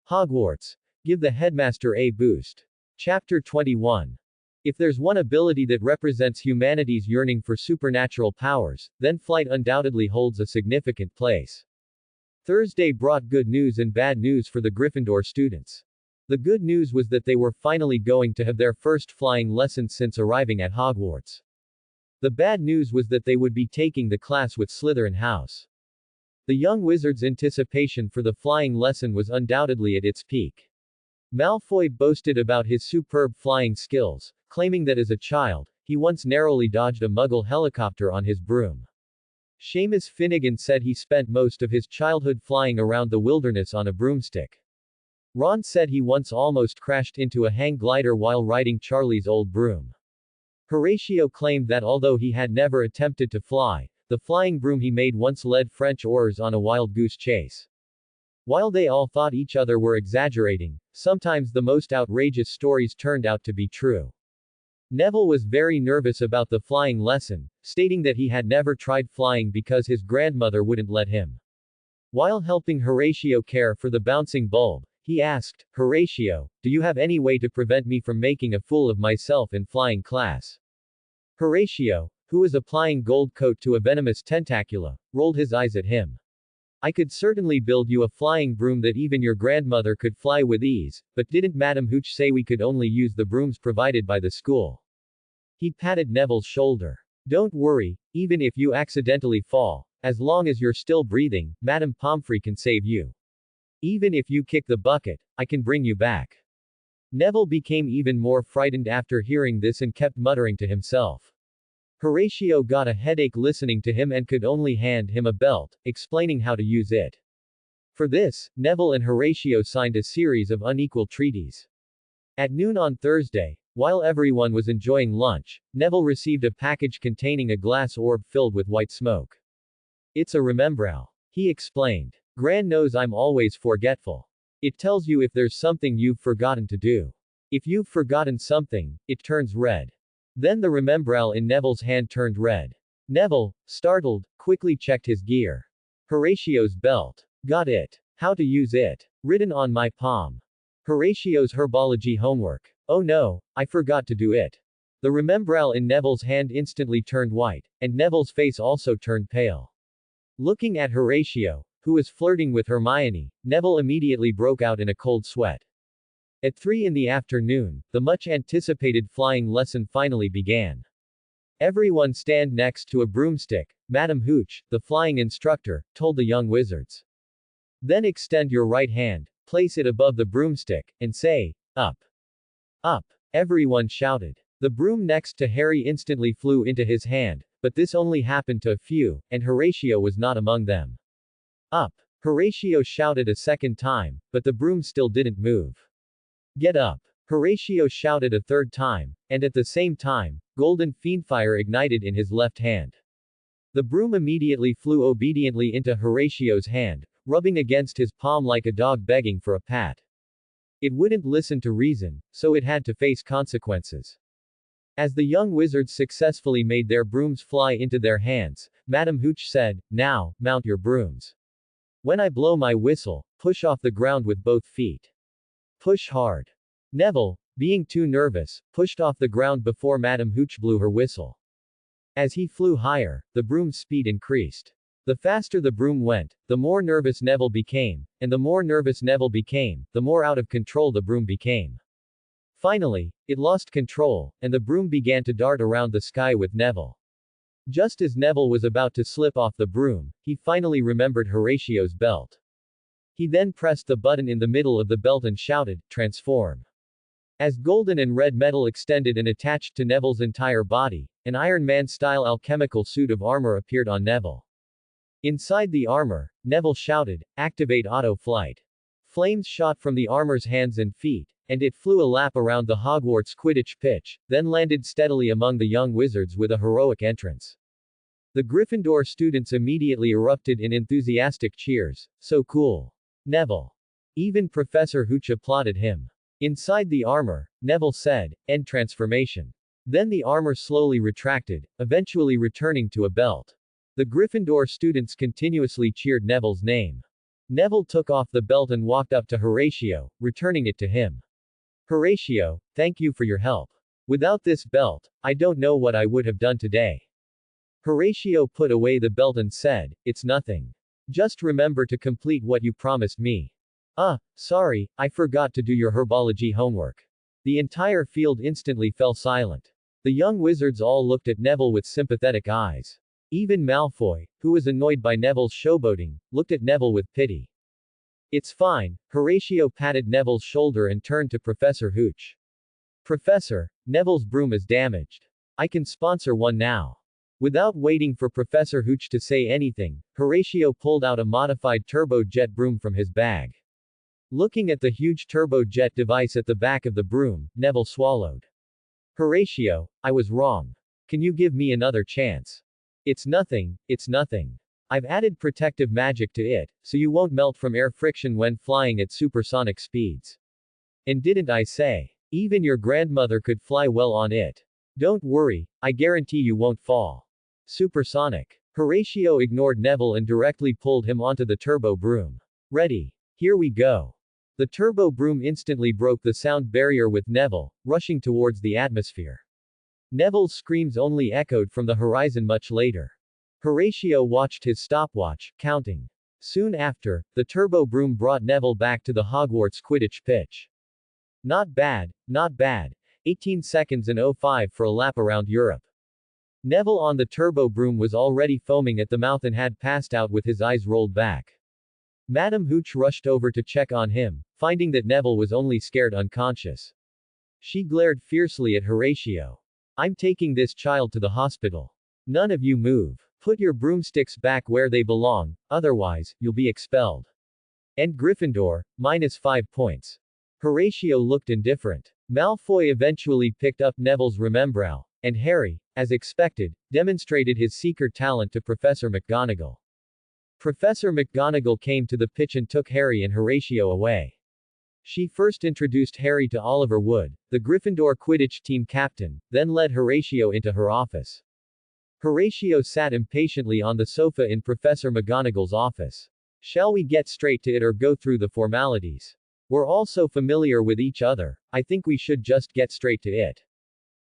Hogwarts. Give the Headmaster a boost. Chapter 21. If there's one ability that represents humanity's yearning for supernatural powers, then flight undoubtedly holds a significant place. Thursday brought good news and bad news for the Gryffindor students. The good news was that they were finally going to have their first flying lessons since arriving at Hogwarts. The bad news was that they would be taking the class with Slytherin House. The young wizard's anticipation for the flying lesson was undoubtedly at its peak. Malfoy boasted about his superb flying skills, claiming that as a child, he once narrowly dodged a Muggle helicopter on his broom. Seamus Finnegan said he spent most of his childhood flying around the wilderness on a broomstick. Ron said he once almost crashed into a hang glider while riding Charlie's old broom. Horatio claimed that although he had never attempted to fly, the flying broom he made once led French oars on a wild goose chase. While they all thought each other were exaggerating, sometimes the most outrageous stories turned out to be true. Neville was very nervous about the flying lesson, stating that he had never tried flying because his grandmother wouldn't let him. While helping Horatio care for the bouncing bulb, he asked, "Horatio, do you have any way to prevent me from making a fool of myself in flying class?" Horatio, who was applying gold coat to a venomous tentacula, rolled his eyes at him. "I could certainly build you a flying broom that even your grandmother could fly with ease, but didn't Madam Hooch say we could only use the brooms provided by the school?" He patted Neville's shoulder. "Don't worry, even if you accidentally fall, as long as you're still breathing, Madame Pomfrey can save you. Even if you kick the bucket, I can bring you back." Neville became even more frightened after hearing this and kept muttering to himself. Horatio got a headache listening to him and could only hand him a belt, explaining how to use it. For this, Neville and Horatio signed a series of unequal treaties. At noon on Thursday, while everyone was enjoying lunch, Neville received a package containing a glass orb filled with white smoke. "It's a remembrall," he explained. "Gran knows I'm always forgetful. It tells you if there's something you've forgotten to do. If you've forgotten something, it turns red." Then the remembrall in Neville's hand turned red. Neville, startled, quickly checked his gear. Horatio's belt. Got it. How to use it. Written on my palm. Horatio's herbology homework. Oh no, I forgot to do it. The remembrall in Neville's hand instantly turned white, and Neville's face also turned pale. Looking at Horatio, who was flirting with Hermione, Neville immediately broke out in a cold sweat. At 3 in the afternoon, the much-anticipated flying lesson finally began. "Everyone stand next to a broomstick," Madam Hooch, the flying instructor, told the young wizards. "Then extend your right hand, place it above the broomstick, and say, 'Up! Up!'" Everyone shouted. The broom next to Harry instantly flew into his hand, but this only happened to a few, and Horatio was not among them. "Up!" Horatio shouted a second time, but the broom still didn't move. "Get up!" Horatio shouted a third time, and at the same time, golden fiendfire ignited in his left hand. The broom immediately flew obediently into Horatio's hand, rubbing against his palm like a dog begging for a pat. It wouldn't listen to reason, so it had to face consequences. As the young wizards successfully made their brooms fly into their hands, Madam Hooch said, "Now, mount your brooms. When I blow my whistle, push off the ground with both feet. Push hard." Neville, being too nervous, pushed off the ground before Madam Hooch blew her whistle. As he flew higher, the broom's speed increased. The faster the broom went, the more nervous Neville became, and the more nervous Neville became, the more out of control the broom became. Finally, it lost control, and the broom began to dart around the sky with Neville. Just as Neville was about to slip off the broom, he finally remembered Horatio's belt. He then pressed the button in the middle of the belt and shouted, "Transform." As golden and red metal extended and attached to Neville's entire body, an Iron Man-style alchemical suit of armor appeared on Neville. Inside the armor, Neville shouted, "Activate auto flight." Flames shot from the armor's hands and feet, and it flew a lap around the Hogwarts Quidditch pitch, then landed steadily among the young wizards with a heroic entrance. The Gryffindor students immediately erupted in enthusiastic cheers. "So cool. Neville." Even Professor Hooch applauded him. Inside the armor, Neville said, "End transformation." Then the armor slowly retracted, eventually returning to a belt. The Gryffindor students continuously cheered Neville's name. Neville took off the belt and walked up to Horatio, returning it to him. Horatio, thank you for your help. Without this belt, I don't know what I would have done today. Horatio put away the belt and said, it's nothing. Just remember to complete what you promised me. Sorry, I forgot to do your herbology homework. The entire field instantly fell silent. The young wizards all looked at Neville with sympathetic eyes. Even Malfoy, who was annoyed by Neville's showboating, looked at Neville with pity. It's fine, Horatio patted Neville's shoulder and turned to Professor Hooch. Professor, Neville's broom is damaged. I can sponsor one now. Without waiting for Professor Hooch to say anything, Horatio pulled out a modified turbo-jet broom from his bag. Looking at the huge turbo-jet device at the back of the broom, Neville swallowed. Horatio, I was wrong. Can you give me another chance? It's nothing, it's nothing. I've added protective magic to it, so you won't melt from air friction when flying at supersonic speeds. And didn't I say? Even your grandmother could fly well on it. Don't worry, I guarantee you won't fall. Supersonic. Horatio ignored Neville and directly pulled him onto the turbo broom. Ready. Here we go. The turbo broom instantly broke the sound barrier with Neville, rushing towards the atmosphere. Neville's screams only echoed from the horizon much later. Horatio watched his stopwatch, counting. Soon after, the turbo broom brought Neville back to the Hogwarts Quidditch pitch. Not bad, not bad. 18 seconds and 05 for a lap around Europe. Neville on the turbo broom was already foaming at the mouth and had passed out with his eyes rolled back. Madame Hooch rushed over to check on him, finding that Neville was only scared unconscious. She glared fiercely at Horatio. I'm taking this child to the hospital. None of you move. Put your broomsticks back where they belong, otherwise, you'll be expelled. And Gryffindor, -5 points. Horatio looked indifferent. Malfoy eventually picked up Neville's remembrall, and Harry, as expected, demonstrated his seeker talent to Professor McGonagall. Professor McGonagall came to the pitch and took Harry and Horatio away. She first introduced Harry to Oliver Wood, the Gryffindor Quidditch team captain, then led Horatio into her office. Horatio sat impatiently on the sofa in Professor McGonagall's office. Shall we get straight to it or go through the formalities? We're all so familiar with each other, I think we should just get straight to it.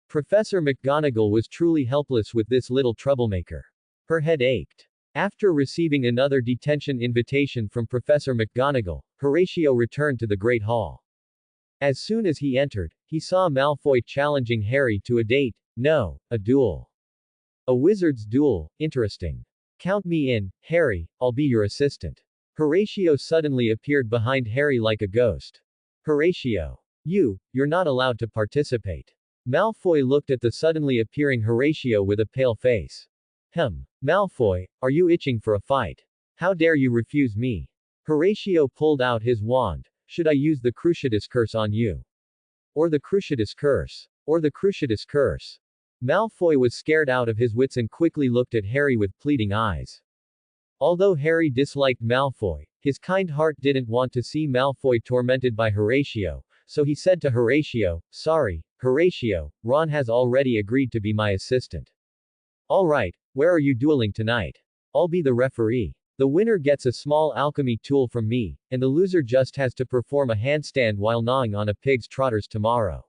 Professor McGonagall was truly helpless with this little troublemaker. Her head ached. After receiving another detention invitation from Professor McGonagall, Horatio returned to the Great Hall. As soon as he entered, he saw Malfoy challenging Harry to a date, no, a duel. A wizard's duel, interesting. Count me in, Harry, I'll be your assistant. Horatio suddenly appeared behind Harry like a ghost. Horatio. You're not allowed to participate. Malfoy looked at the suddenly appearing Horatio with a pale face. Malfoy, are you itching for a fight? How dare you refuse me? Horatio pulled out his wand. Should I use the Cruciatus curse on you? Or the Cruciatus curse? Or the Cruciatus curse? Malfoy was scared out of his wits and quickly looked at Harry with pleading eyes. Although Harry disliked Malfoy, his kind heart didn't want to see Malfoy tormented by Horatio, so he said to Horatio, sorry, Horatio, Ron has already agreed to be my assistant. Alright, where are you dueling tonight? I'll be the referee. The winner gets a small alchemy tool from me, and the loser just has to perform a handstand while gnawing on a pig's trotters tomorrow.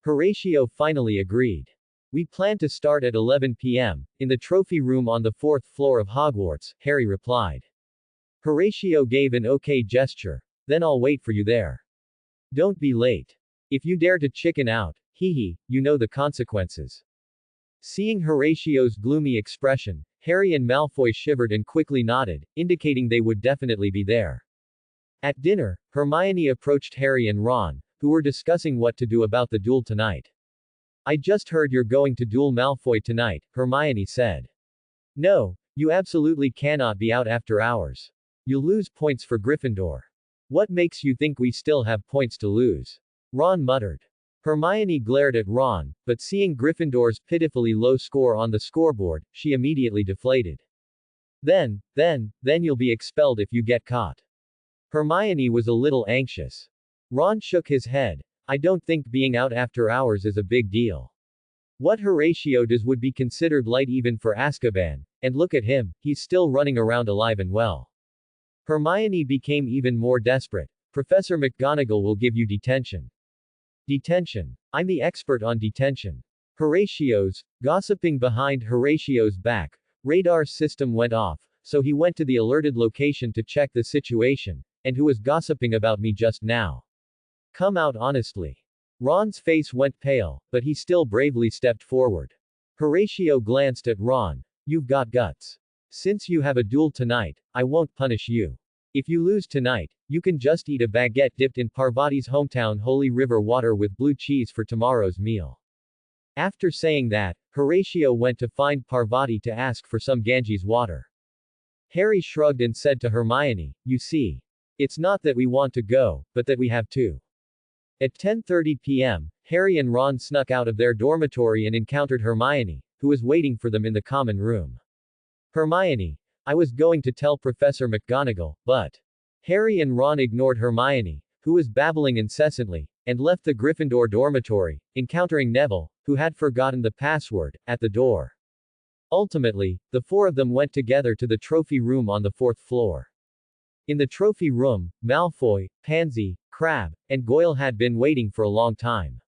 Horatio finally agreed. We plan to start at 11 p.m., in the trophy room on the 4th floor of Hogwarts, Harry replied. Horatio gave an okay gesture. Then I'll wait for you there. Don't be late. If you dare to chicken out, you know the consequences. Seeing Horatio's gloomy expression, Harry and Malfoy shivered and quickly nodded, indicating they would definitely be there. At dinner, Hermione approached Harry and Ron, who were discussing what to do about the duel tonight. I just heard you're going to duel Malfoy tonight, Hermione said. No, you absolutely cannot be out after hours. You'll lose points for Gryffindor. What makes you think we still have points to lose? Ron muttered. Hermione glared at Ron, but seeing Gryffindor's pitifully low score on the scoreboard, she immediately deflated. Then you'll be expelled if you get caught. Hermione was a little anxious. Ron shook his head. I don't think being out after hours is a big deal. What Horatio does would be considered light even for Azkaban, and look at him, he's still running around alive and well. Hermione became even more desperate. Professor McGonagall will give you detention. Detention. I'm the expert on detention. Horatio's, gossiping behind Horatio's back, radar system went off, so he went to the alerted location to check the situation, and who was gossiping about me just now? Come out honestly. Ron's face went pale, but he still bravely stepped forward. Horatio glanced at Ron. You've got guts. Since you have a duel tonight, I won't punish you. If you lose tonight, you can just eat a baguette dipped in Parvati's hometown holy river water with blue cheese for tomorrow's meal. After saying that, Horatio went to find Parvati to ask for some Ganges water. Harry shrugged and said to Hermione, you see. It's not that we want to go, but that we have to. At 10:30 p.m., Harry and Ron snuck out of their dormitory and encountered Hermione, who was waiting for them in the common room. Hermione, I was going to tell Professor McGonagall, but. Harry and Ron ignored Hermione, who was babbling incessantly, and left the Gryffindor dormitory, encountering Neville, who had forgotten the password, at the door. Ultimately, the four of them went together to the trophy room on the fourth floor. In the trophy room, Malfoy, Pansy, Crabbe, and Goyle had been waiting for a long time.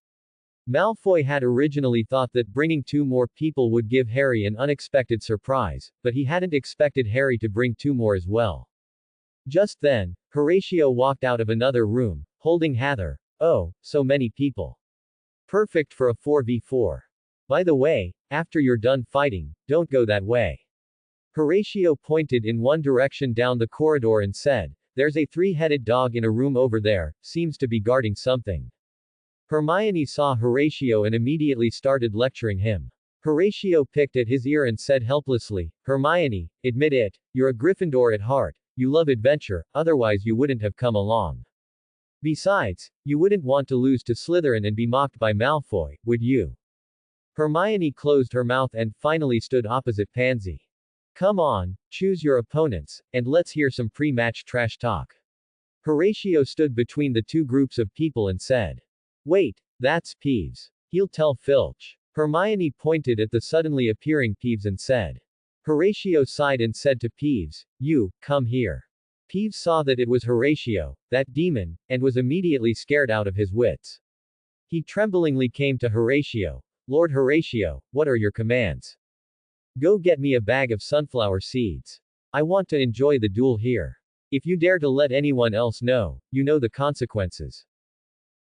Malfoy had originally thought that bringing two more people would give Harry an unexpected surprise, but he hadn't expected Harry to bring two more as well. Just then, Horatio walked out of another room, holding Heather. Oh, so many people. Perfect for a 4v4. By the way, after you're done fighting, don't go that way. Horatio pointed in one direction down the corridor and said, there's a three-headed dog in a room over there, seems to be guarding something. Hermione saw Horatio and immediately started lecturing him. Horatio picked at his ear and said helplessly, Hermione, admit it, you're a Gryffindor at heart, you love adventure, otherwise you wouldn't have come along. Besides, you wouldn't want to lose to Slytherin and be mocked by Malfoy, would you? Hermione closed her mouth and finally stood opposite Pansy. Come on, choose your opponents, and let's hear some pre-match trash talk. Horatio stood between the two groups of people and said. Wait, that's Peeves. He'll tell Filch. Hermione pointed at the suddenly appearing Peeves and said. Horatio sighed and said to Peeves, you, come here. Peeves saw that it was Horatio, that demon, and was immediately scared out of his wits. He tremblingly came to Horatio. Lord Horatio, what are your commands? Go get me a bag of sunflower seeds. I want to enjoy the duel here. If you dare to let anyone else know, you know the consequences.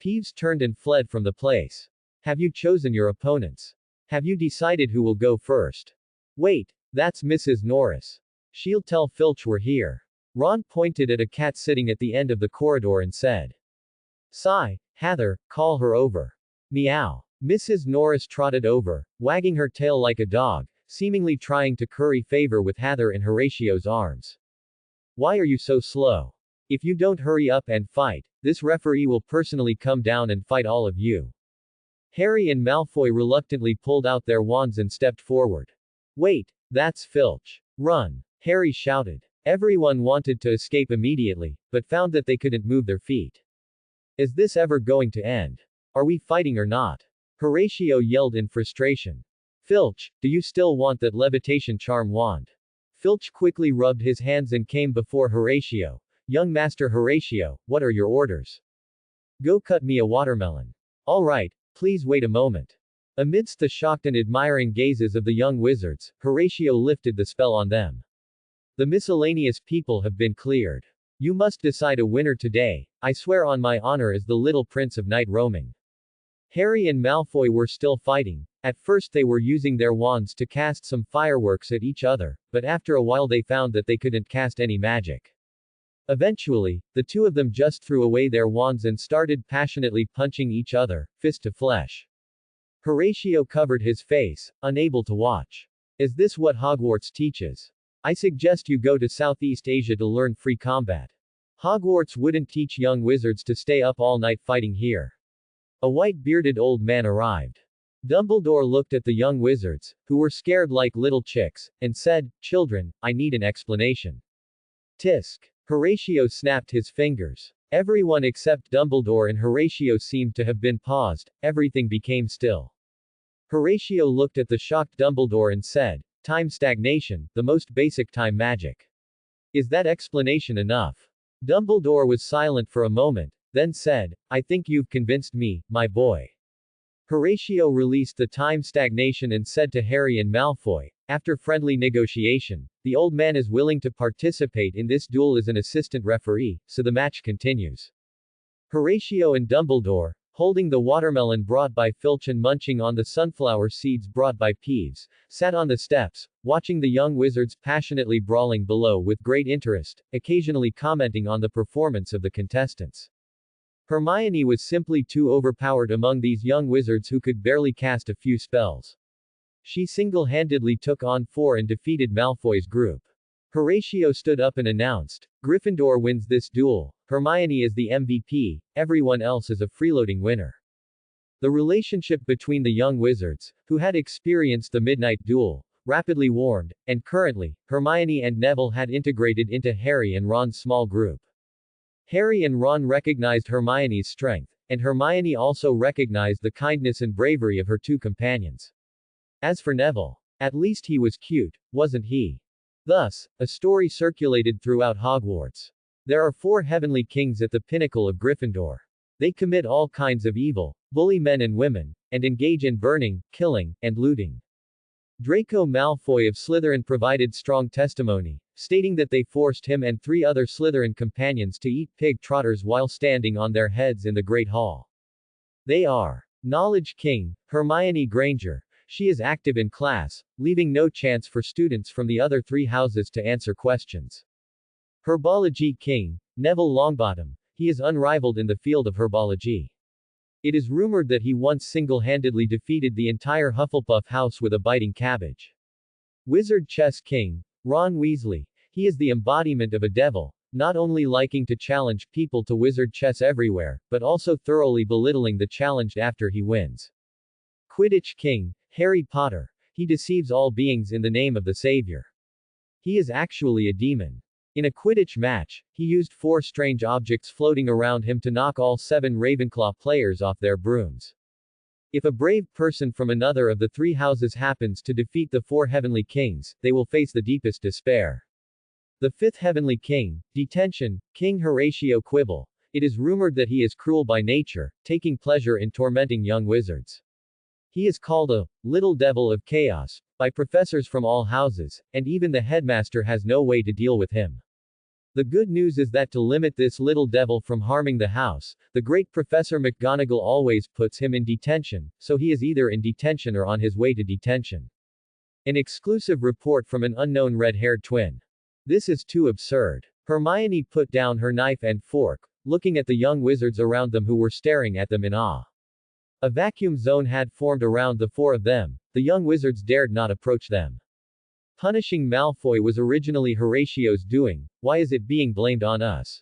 Peeves turned and fled from the place. Have you chosen your opponents? Have you decided who will go first? Wait, that's Mrs. Norris. She'll tell Filch we're here. Ron pointed at a cat sitting at the end of the corridor and said. Sigh, Heather, call her over. Meow. Mrs. Norris trotted over, wagging her tail like a dog, seemingly trying to curry favor with Heather in Horatio's arms. Why are you so slow? If you don't hurry up and fight, this referee will personally come down and fight all of you. Harry and Malfoy reluctantly pulled out their wands and stepped forward. Wait, that's Filch. Run! Harry shouted. Everyone wanted to escape immediately, but found that they couldn't move their feet. Is this ever going to end? Are we fighting or not? Horatio yelled in frustration. Filch, do you still want that levitation charm wand? Filch quickly rubbed his hands and came before Horatio. Young Master Horatio, what are your orders? Go cut me a watermelon. All right, please wait a moment. Amidst the shocked and admiring gazes of the young wizards, Horatio lifted the spell on them. The miscellaneous people have been cleared. You must decide a winner today. I swear on my honor as the little prince of night roaming. Harry and Malfoy were still fighting. At first they were using their wands to cast some fireworks at each other, but after a while they found that they couldn't cast any magic. Eventually, the two of them just threw away their wands and started passionately punching each other, fist to flesh. Horatio covered his face, unable to watch. Is this what Hogwarts teaches? I suggest you go to Southeast Asia to learn free combat. Hogwarts wouldn't teach young wizards to stay up all night fighting here. A white-bearded old man arrived. Dumbledore looked at the young wizards, who were scared like little chicks, and said, Children, I need an explanation. Tisk. Horatio snapped his fingers. Everyone except Dumbledore and Horatio seemed to have been paused, everything became still. Horatio looked at the shocked Dumbledore and said, Time stagnation, the most basic time magic. Is that explanation enough? Dumbledore was silent for a moment, then said, I think you've convinced me, my boy. Horatio released the time stagnation and said to Harry and Malfoy, after friendly negotiation, the old man is willing to participate in this duel as an assistant referee, so the match continues. Horatio and Dumbledore, holding the watermelon brought by Filch and munching on the sunflower seeds brought by Peeves, sat on the steps, watching the young wizards passionately brawling below with great interest, occasionally commenting on the performance of the contestants. Hermione was simply too overpowered among these young wizards who could barely cast a few spells. She single-handedly took on 4 and defeated Malfoy's group. Horatio stood up and announced, Gryffindor wins this duel, Hermione is the MVP, everyone else is a freeloading winner. The relationship between the young wizards, who had experienced the midnight duel, rapidly warmed, and currently, Hermione and Neville had integrated into Harry and Ron's small group. Harry and Ron recognized Hermione's strength, and Hermione also recognized the kindness and bravery of her 2 companions. As for Neville, at least he was cute, wasn't he? Thus, a story circulated throughout Hogwarts. There are 4 heavenly kings at the pinnacle of Gryffindor. They commit all kinds of evil, bully men and women, and engage in burning, killing, and looting. Draco Malfoy of Slytherin provided strong testimony, stating that they forced him and 3 other Slytherin companions to eat pig trotters while standing on their heads in the Great Hall. They are Knowledge King, Hermione Granger. She is active in class, leaving no chance for students from the other 3 houses to answer questions. Herbology King, Neville Longbottom. He is unrivaled in the field of herbology. It is rumored that he once single-handedly defeated the entire Hufflepuff house with a biting cabbage. Wizard Chess King, Ron Weasley. He is the embodiment of a devil, not only liking to challenge people to wizard chess everywhere, but also thoroughly belittling the challenged after he wins. Quidditch King, Harry Potter. He deceives all beings in the name of the Savior. He is actually a demon. In a Quidditch match, he used 4 strange objects floating around him to knock all 7 Ravenclaw players off their brooms. If a brave person from another of the 3 houses happens to defeat the 4 heavenly kings, they will face the deepest despair. The 5th heavenly king, Detention, King Horatio Quibble. It is rumored that he is cruel by nature, taking pleasure in tormenting young wizards. He is called a little devil of chaos by professors from all houses, and even the headmaster has no way to deal with him. The good news is that to limit this little devil from harming the house, the great Professor McGonagall always puts him in detention, so he is either in detention or on his way to detention. An exclusive report from an unknown red-haired twin. This is too absurd. Hermione put down her knife and fork, looking at the young wizards around them who were staring at them in awe. A vacuum zone had formed around the 4 of them. The young wizards dared not approach them. Punishing Malfoy was originally Horatio's doing, why is it being blamed on us?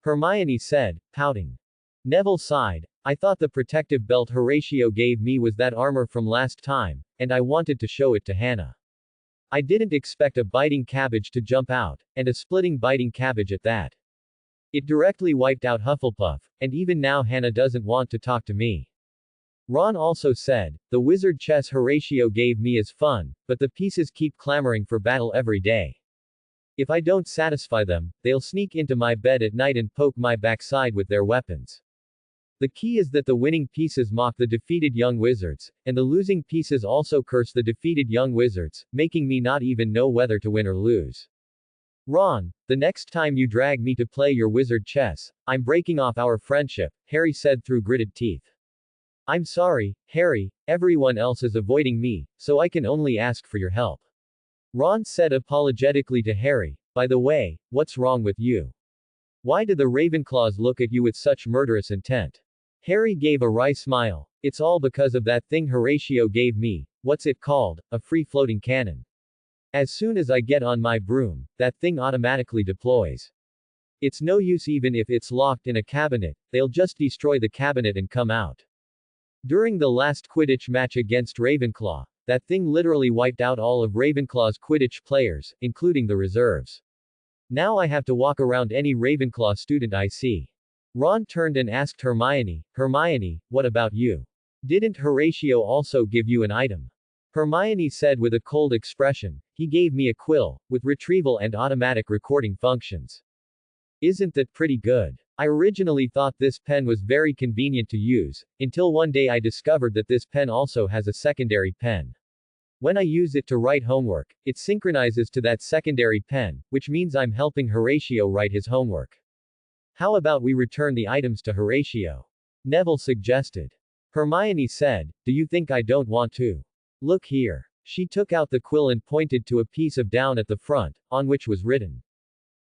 Hermione said, pouting. Neville sighed, I thought the protective belt Horatio gave me was that armor from last time, and I wanted to show it to Hannah. I didn't expect a biting cabbage to jump out, and a splitting biting cabbage at that. It directly wiped out Hufflepuff, and even now Hannah doesn't want to talk to me. Ron also said, the wizard chess Horatio gave me is fun, but the pieces keep clamoring for battle every day. If I don't satisfy them, they'll sneak into my bed at night and poke my backside with their weapons. The key is that the winning pieces mock the defeated young wizards, and the losing pieces also curse the defeated young wizards, making me not even know whether to win or lose. Ron, the next time you drag me to play your wizard chess, I'm breaking off our friendship, Harry said through gritted teeth. I'm sorry, Harry, everyone else is avoiding me, so I can only ask for your help. Ron said apologetically to Harry, by the way, what's wrong with you? Why do the Ravenclaws look at you with such murderous intent? Harry gave a wry smile. It's all because of that thing Horatio gave me, what's it called, a free-floating cannon. As soon as I get on my broom, that thing automatically deploys. It's no use even if it's locked in a cabinet, they'll just destroy the cabinet and come out. During the last Quidditch match against Ravenclaw, that thing literally wiped out all of Ravenclaw's Quidditch players, including the reserves. Now I have to walk around any Ravenclaw student I see. Ron turned and asked Hermione, Hermione, what about you? Didn't Horatio also give you an item? Hermione said with a cold expression, He gave me a quill, with retrieval and automatic recording functions. Isn't that pretty good? I originally thought this pen was very convenient to use, until one day I discovered that this pen also has a secondary pen. When I use it to write homework, it synchronizes to that secondary pen, which means I'm helping Horatio write his homework. How about we return the items to Horatio? Neville suggested. Hermione said, do you think I don't want to? Look here. She took out the quill and pointed to a piece of down at the front, on which was written.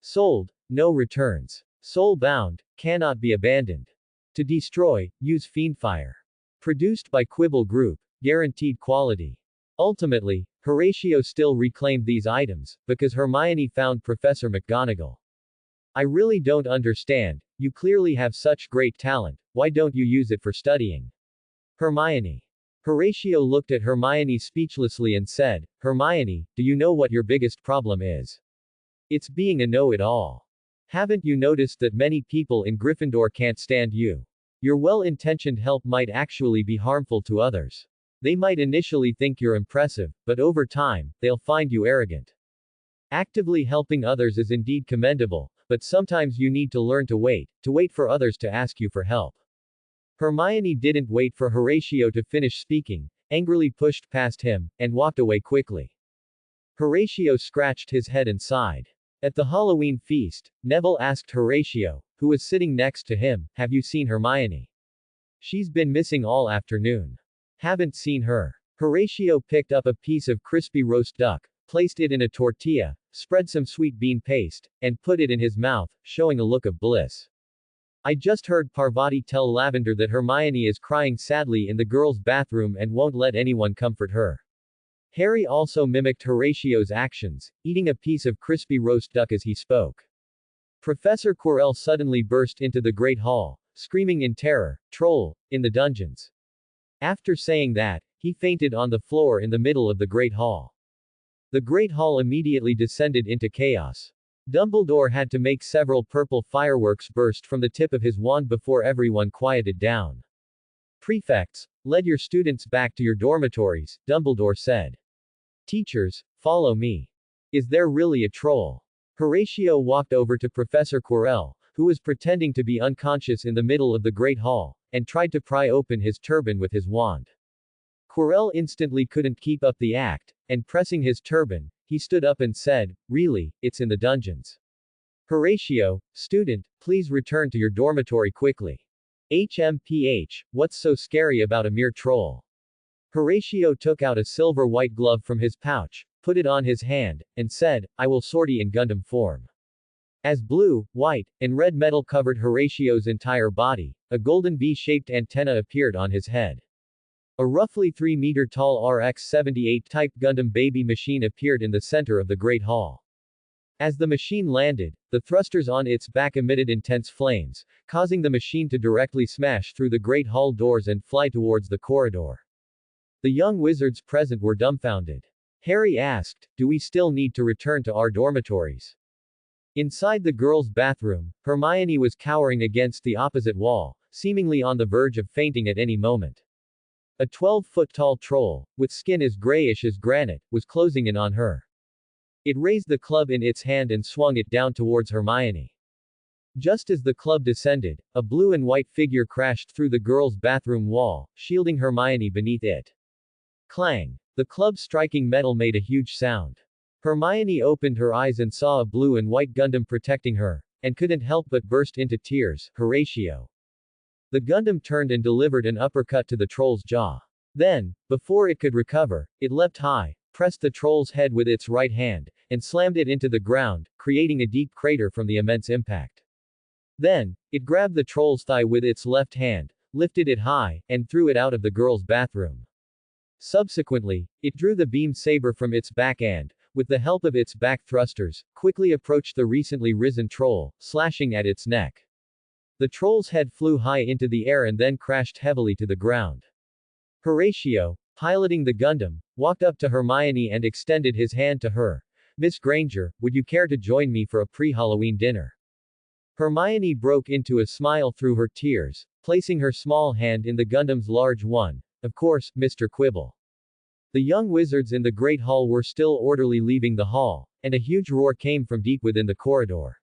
Sold, no returns. Soul bound, cannot be abandoned. To destroy, use Fiendfire. Produced by Quibble Group, guaranteed quality. Ultimately, Horatio still reclaimed these items, because Hermione found Professor McGonagall. I really don't understand, you clearly have such great talent, why don't you use it for studying? Hermione. Horatio looked at Hermione speechlessly and said, Hermione, do you know what your biggest problem is? It's being a know-it-all. Haven't you noticed that many people in Gryffindor can't stand you? Your well-intentioned help might actually be harmful to others. They might initially think you're impressive, but over time, they'll find you arrogant. Actively helping others is indeed commendable, but sometimes you need to learn to wait for others to ask you for help. Hermione didn't wait for Horatio to finish speaking, angrily pushed past him, and walked away quickly. Horatio scratched his head and sighed. At the Halloween feast, Neville asked Horatio, who was sitting next to him, have you seen Hermione? She's been missing all afternoon. Haven't seen her. Horatio picked up a piece of crispy roast duck, placed it in a tortilla, spread some sweet bean paste, and put it in his mouth, showing a look of bliss. I just heard Parvati tell Lavender that Hermione is crying sadly in the girls' bathroom and won't let anyone comfort her. Harry also mimicked Horatio's actions, eating a piece of crispy roast duck as he spoke. Professor Quirrell suddenly burst into the Great Hall, screaming in terror, "Troll, in the dungeons!" After saying that, he fainted on the floor in the middle of the Great Hall. The Great Hall immediately descended into chaos. Dumbledore had to make several purple fireworks burst from the tip of his wand before everyone quieted down. Prefects, lead your students back to your dormitories, Dumbledore said. Teachers, follow me. Is there really a troll? Horatio walked over to Professor Quirrell, who was pretending to be unconscious in the middle of the Great Hall, and tried to pry open his turban with his wand. Quirrell instantly couldn't keep up the act, and pressing his turban, he stood up and said, really, it's in the dungeons. Horatio, student, please return to your dormitory quickly. HMPH, what's so scary about a mere troll? Horatio took out a silver white glove from his pouch, put it on his hand, and said, I will sortie in Gundam form. As blue, white, and red metal covered Horatio's entire body, a golden V-shaped antenna appeared on his head. A roughly 3-meter-tall RX-78 Type Gundam baby machine appeared in the center of the Great Hall. As the machine landed, the thrusters on its back emitted intense flames, causing the machine to directly smash through the Great Hall doors and fly towards the corridor. The young wizards present were dumbfounded. Harry asked, do we still need to return to our dormitories? Inside the girls' bathroom, Hermione was cowering against the opposite wall, seemingly on the verge of fainting at any moment. A 12-foot-tall troll, with skin as grayish as granite, was closing in on her. It raised the club in its hand and swung it down towards Hermione. Just as the club descended, a blue and white figure crashed through the girls' bathroom wall, shielding Hermione beneath it. Clang! The club striking metal made a huge sound. Hermione opened her eyes and saw a blue and white Gundam protecting her, and couldn't help but burst into tears. Horatio. The Gundam turned and delivered an uppercut to the troll's jaw. Then, before it could recover, it leapt high, pressed the troll's head with its right hand, and slammed it into the ground, creating a deep crater from the immense impact. Then, it grabbed the troll's thigh with its left hand, lifted it high, and threw it out of the girls' bathroom. Subsequently, it drew the beam saber from its back and, with the help of its back thrusters, quickly approached the recently risen troll, slashing at its neck. The troll's head flew high into the air and then crashed heavily to the ground. Horatio, piloting the Gundam, walked up to Hermione and extended his hand to her. Miss Granger, would you care to join me for a pre-Halloween dinner? Hermione broke into a smile through her tears, placing her small hand in the Gundam's large one. Of course, Mr. Quibble. The young wizards in the Great Hall were still orderly leaving the hall, and a huge roar came from deep within the corridor.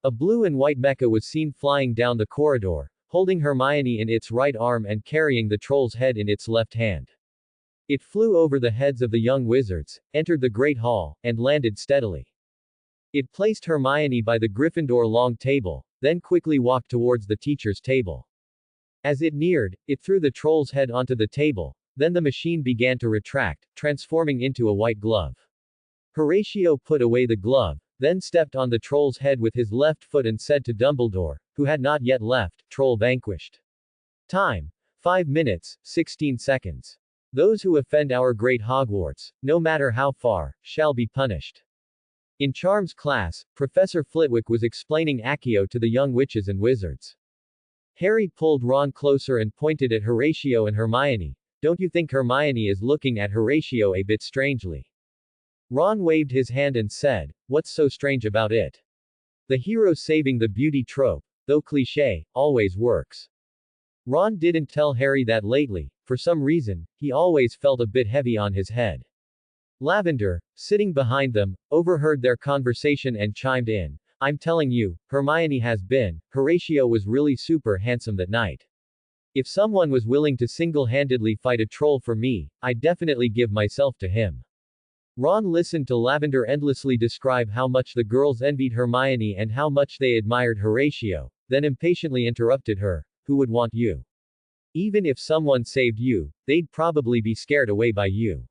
A blue and white mecha was seen flying down the corridor, holding Hermione in its right arm and carrying the troll's head in its left hand. It flew over the heads of the young wizards, entered the Great Hall, and landed steadily. It placed Hermione by the Gryffindor long table, then quickly walked towards the teacher's table. As it neared, it threw the troll's head onto the table, then the machine began to retract, transforming into a white glove. Horatio put away the glove, then stepped on the troll's head with his left foot and said to Dumbledore, who had not yet left, "Troll vanquished. Time. 5 minutes, 16 seconds. Those who offend our great Hogwarts, no matter how far, shall be punished." In Charms class, Professor Flitwick was explaining Accio to the young witches and wizards. Harry pulled Ron closer and pointed at Horatio and Hermione. "Don't you think Hermione is looking at Horatio a bit strangely?" Ron waved his hand and said, "What's so strange about it? The hero saving the beauty trope, though cliché, always works." Ron didn't tell Harry that lately, for some reason, he always felt a bit heavy on his head. Lavender, sitting behind them, overheard their conversation and chimed in. "I'm telling you, Hermione has been, Horatio was really super handsome that night. If someone was willing to single-handedly fight a troll for me, I'd definitely give myself to him." Ron listened to Lavender endlessly describe how much the girls envied Hermione and how much they admired Horatio, then impatiently interrupted her. "Who would want you? Even if someone saved you, they'd probably be scared away by you."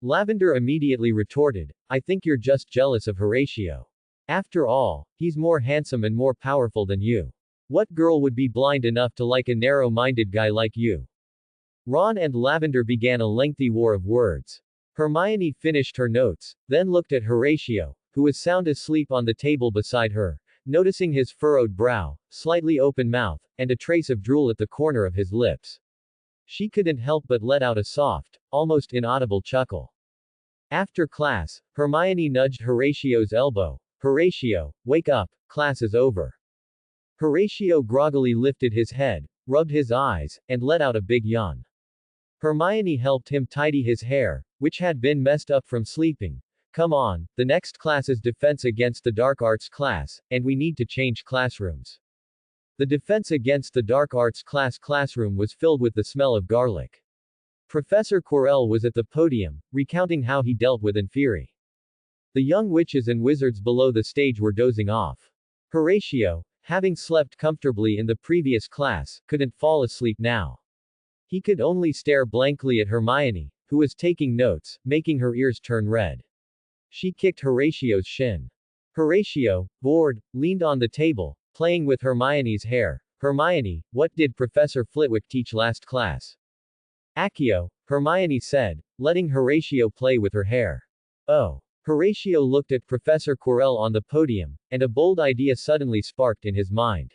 Lavender immediately retorted, "I think you're just jealous of Horatio. After all, he's more handsome and more powerful than you. What girl would be blind enough to like a narrow-minded guy like you?" Ron and Lavender began a lengthy war of words. Hermione finished her notes, then looked at Horatio, who was sound asleep on the table beside her, noticing his furrowed brow, slightly open mouth, and a trace of drool at the corner of his lips. She couldn't help but let out a soft, almost inaudible chuckle. After class, Hermione nudged Horatio's elbow. "Horatio, wake up, class is over." Horatio groggily lifted his head, rubbed his eyes, and let out a big yawn. Hermione helped him tidy his hair, which had been messed up from sleeping. "Come on, the next class is Defense Against the Dark Arts class, and we need to change classrooms." The Defense Against the Dark Arts classroom was filled with the smell of garlic. Professor Quirrell was at the podium, recounting how he dealt with Inferi. The young witches and wizards below the stage were dozing off. Horatio, having slept comfortably in the previous class, couldn't fall asleep now. He could only stare blankly at Hermione, who was taking notes, making her ears turn red. She kicked Horatio's shin. Horatio, bored, leaned on the table, playing with Hermione's hair. "Hermione, what did Professor Flitwick teach last class?" "Accio," Hermione said, letting Horatio play with her hair. "Oh." Horatio looked at Professor Quirrell on the podium, and a bold idea suddenly sparked in his mind.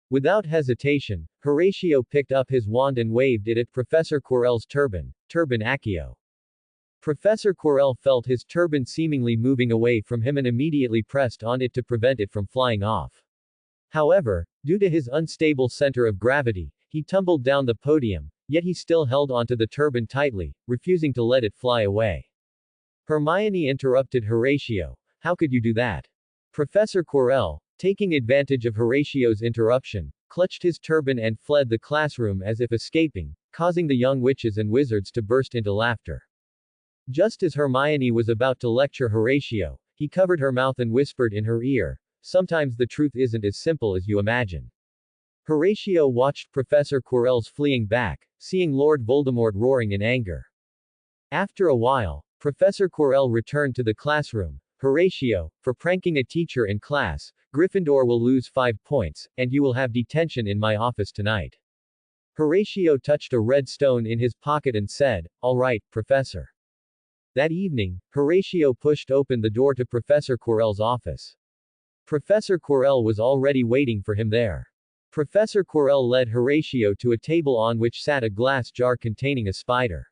Without hesitation, Horatio picked up his wand and waved it at Professor Quirrell's turban. "Turban Accio." Professor Quirrell felt his turban seemingly moving away from him and immediately pressed on it to prevent it from flying off. However, due to his unstable center of gravity, he tumbled down the podium, yet he still held onto the turban tightly, refusing to let it fly away. Hermione interrupted Horatio. "How could you do that?" Professor Quirrell, taking advantage of Horatio's interruption, clutched his turban and fled the classroom as if escaping, causing the young witches and wizards to burst into laughter. Just as Hermione was about to lecture Horatio, he covered her mouth and whispered in her ear, "Sometimes the truth isn't as simple as you imagine." Horatio watched Professor Quirrell's fleeing back, seeing Lord Voldemort roaring in anger. After a while, Professor Quirrell returned to the classroom. "Horatio, for pranking a teacher in class, Gryffindor will lose 5 points, and you will have detention in my office tonight." Horatio touched a red stone in his pocket and said, "All right, Professor." That evening, Horatio pushed open the door to Professor Quirrell's office. Professor Quirrell was already waiting for him there. Professor Quirrell led Horatio to a table on which sat a glass jar containing a spider.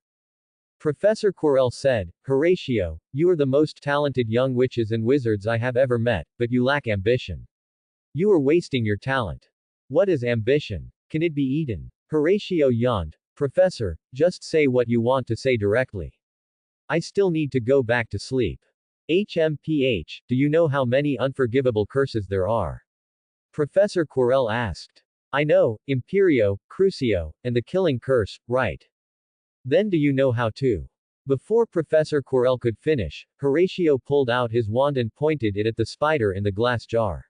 Professor Quirrell said, "Horatio, you are the most talented young witches and wizards I have ever met, but you lack ambition. You are wasting your talent." "What is ambition? Can it be eaten?" Horatio yawned. "Professor, just say what you want to say directly." I still need to go back to sleep. HMPH, do you know how many unforgivable curses there are? Professor Quirrell asked. I know, Imperio, Crucio, and the killing curse, right? Then do you know how to? Before Professor Quirrell could finish, Horatio pulled out his wand and pointed it at the spider in the glass jar.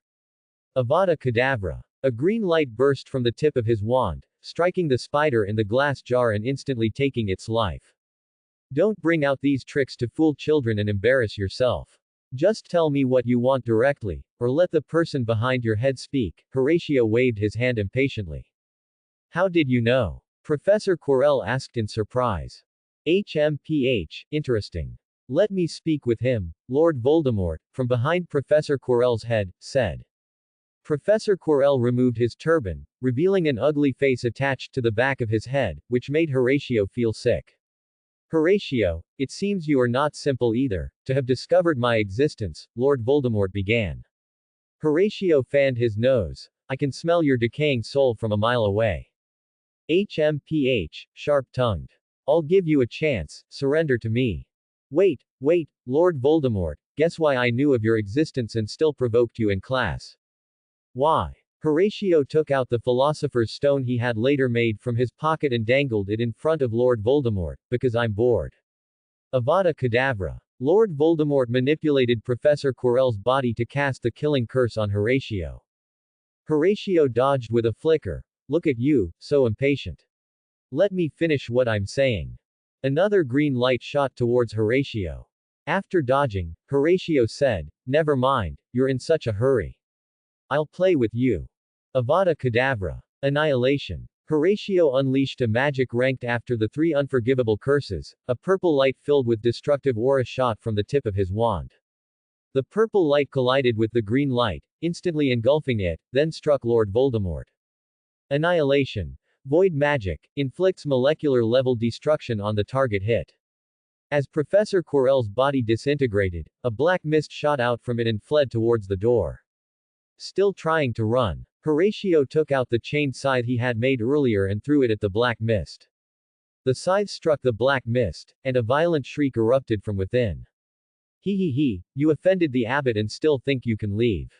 Avada Kedavra. A green light burst from the tip of his wand, striking the spider in the glass jar and instantly taking its life. Don't bring out these tricks to fool children and embarrass yourself. Just tell me what you want directly, or let the person behind your head speak. Horatio waved his hand impatiently. How did you know? Professor Quirrell asked in surprise. HMPH, interesting. Let me speak with him, Lord Voldemort, from behind Professor Quirrell's head, said. Professor Quirrell removed his turban, revealing an ugly face attached to the back of his head, which made Horatio feel sick. Horatio, it seems you are not simple either, to have discovered my existence, Lord Voldemort began. Horatio fanned his nose. I can smell your decaying soul from a mile away. HMPH, sharp-tongued. I'll give you a chance, surrender to me. Wait, Lord Voldemort, guess why I knew of your existence and still provoked you in class? Why? Horatio took out the Philosopher's Stone he had later made from his pocket and dangled it in front of Lord Voldemort, because I'm bored. Avada Kedavra. Lord Voldemort manipulated Professor Quirrell's body to cast the killing curse on Horatio. Horatio dodged with a flicker. Look at you, so impatient. Let me finish what I'm saying. Another green light shot towards Horatio. After dodging, Horatio said, never mind, you're in such a hurry. I'll play with you. Avada Kedavra. Annihilation. Horatio unleashed a magic ranked after the 3 unforgivable curses. A purple light filled with destructive aura shot from the tip of his wand. The purple light collided with the green light, instantly engulfing it, then struck Lord Voldemort. Annihilation. Void magic, inflicts molecular level destruction on the target hit. As Professor Quirrell's body disintegrated, a black mist shot out from it and fled towards the door. Still trying to run, Horatio took out the chained scythe he had made earlier and threw it at the black mist. The scythe struck the black mist, and a violent shriek erupted from within. He, you offended the abbot and still think you can leave.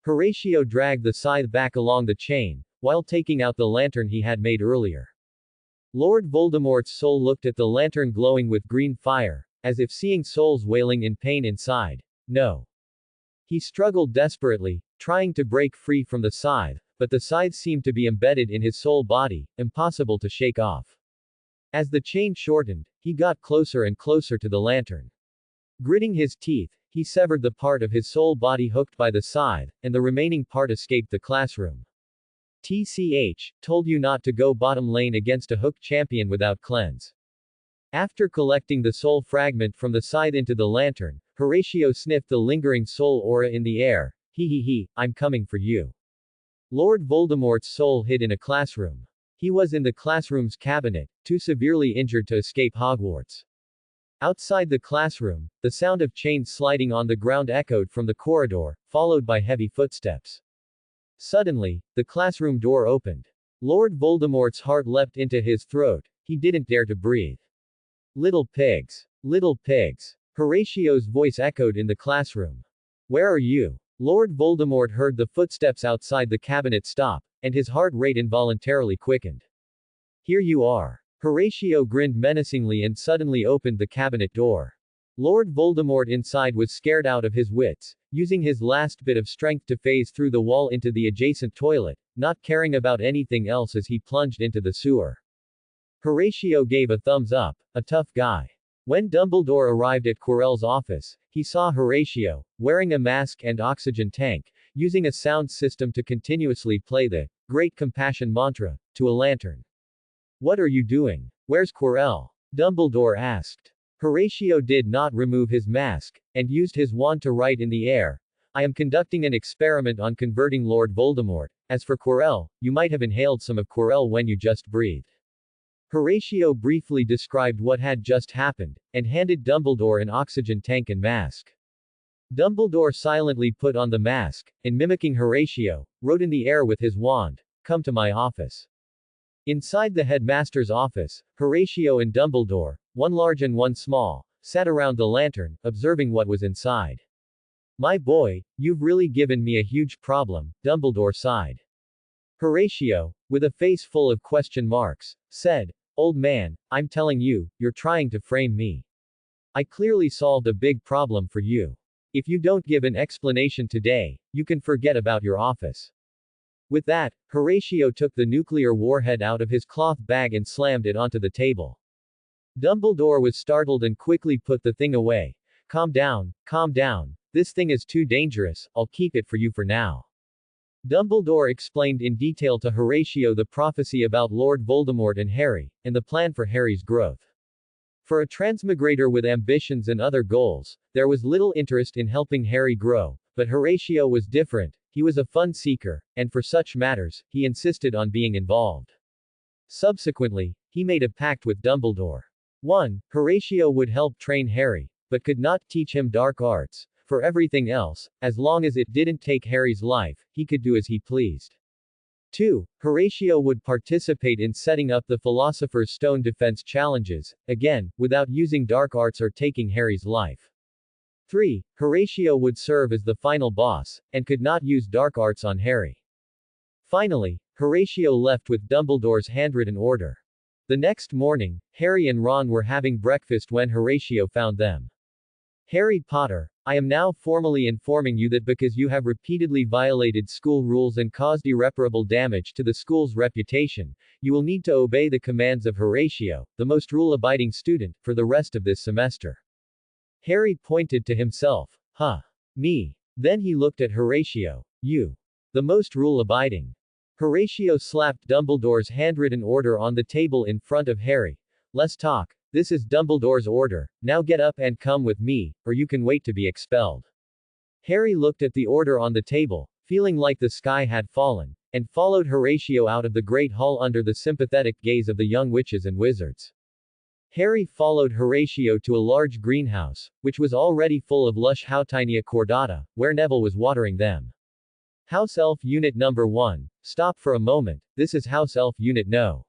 Horatio dragged the scythe back along the chain, while taking out the lantern he had made earlier. Lord Voldemort's soul looked at the lantern glowing with green fire, as if seeing souls wailing in pain inside. No. He struggled desperately, trying to break free from the scythe, but the scythe seemed to be embedded in his soul body, impossible to shake off. As the chain shortened, he got closer and closer to the lantern. Gritting his teeth, he severed the part of his soul body hooked by the scythe, and the remaining part escaped the classroom. TCH, told you not to go bottom lane against a hooked champion without cleanse. After collecting the soul fragment from the scythe into the lantern, Horatio sniffed the lingering soul aura in the air. I'm coming for you. Lord Voldemort's soul hid in a classroom. He was in the classroom's cabinet, too severely injured to escape Hogwarts. Outside the classroom, the sound of chains sliding on the ground echoed from the corridor, followed by heavy footsteps. Suddenly, the classroom door opened. Lord Voldemort's heart leapt into his throat. He didn't dare to breathe. Little pigs. Little pigs. Horatio's voice echoed in the classroom. Where are you? Lord Voldemort heard the footsteps outside the cabinet stop, and his heart rate involuntarily quickened. Here you are. Horatio grinned menacingly and suddenly opened the cabinet door. Lord Voldemort inside was scared out of his wits, using his last bit of strength to phase through the wall into the adjacent toilet, not caring about anything else as he plunged into the sewer. Horatio gave a thumbs up, a tough guy. When Dumbledore arrived at Quirrell's office, he saw Horatio, wearing a mask and oxygen tank, using a sound system to continuously play the Great Compassion mantra to a lantern. What are you doing? Where's Quirrell? Dumbledore asked. Horatio did not remove his mask, and used his wand to write in the air. I am conducting an experiment on converting Lord Voldemort. As for Quirrell, you might have inhaled some of Quirrell when you just breathed. Horatio briefly described what had just happened, and handed Dumbledore an oxygen tank and mask. Dumbledore silently put on the mask, and mimicking Horatio, wrote in the air with his wand, "Come to my office." Inside the headmaster's office, Horatio and Dumbledore, one large and one small, sat around the lantern, observing what was inside. My boy, you've really given me a huge problem, Dumbledore sighed. Horatio, with a face full of question marks, said, Old man, I'm telling you, you're trying to frame me. I clearly solved a big problem for you. If you don't give an explanation today, you can forget about your office. With that, Horatio took the nuclear warhead out of his cloth bag and slammed it onto the table. Dumbledore was startled and quickly put the thing away. Calm down, calm down. This thing is too dangerous, I'll keep it for you for now. Dumbledore explained in detail to Horatio the prophecy about Lord Voldemort and Harry, and the plan for Harry's growth. For a transmigrator with ambitions and other goals, there was little interest in helping Harry grow, but Horatio was different. He was a fun seeker, and for such matters, he insisted on being involved. Subsequently, he made a pact with Dumbledore. 1. Horatio would help train Harry, but could not teach him dark arts. For everything else, as long as it didn't take Harry's life, he could do as he pleased. 2. Horatio would participate in setting up the Philosopher's Stone defense challenges, again, without using dark arts or taking Harry's life. 3. Horatio would serve as the final boss, and could not use dark arts on Harry. Finally, Horatio left with Dumbledore's handwritten order. The next morning, Harry and Ron were having breakfast when Horatio found them. Harry Potter, I am now formally informing you that because you have repeatedly violated school rules and caused irreparable damage to the school's reputation, you will need to obey the commands of Horatio, the most rule-abiding student, for the rest of this semester. Harry pointed to himself. Huh. Me. Then he looked at Horatio. You. The most rule-abiding. Horatio slapped Dumbledore's handwritten order on the table in front of Harry. Less talk. This is Dumbledore's order. Now get up and come with me, or you can wait to be expelled. Harry looked at the order on the table, feeling like the sky had fallen, and followed Horatio out of the great hall under the sympathetic gaze of the young witches and wizards. Harry followed Horatio to a large greenhouse, which was already full of lush Houtinia cordata, where Neville was watering them. House Elf Unit Number 1, stop for a moment, this is House Elf Unit No.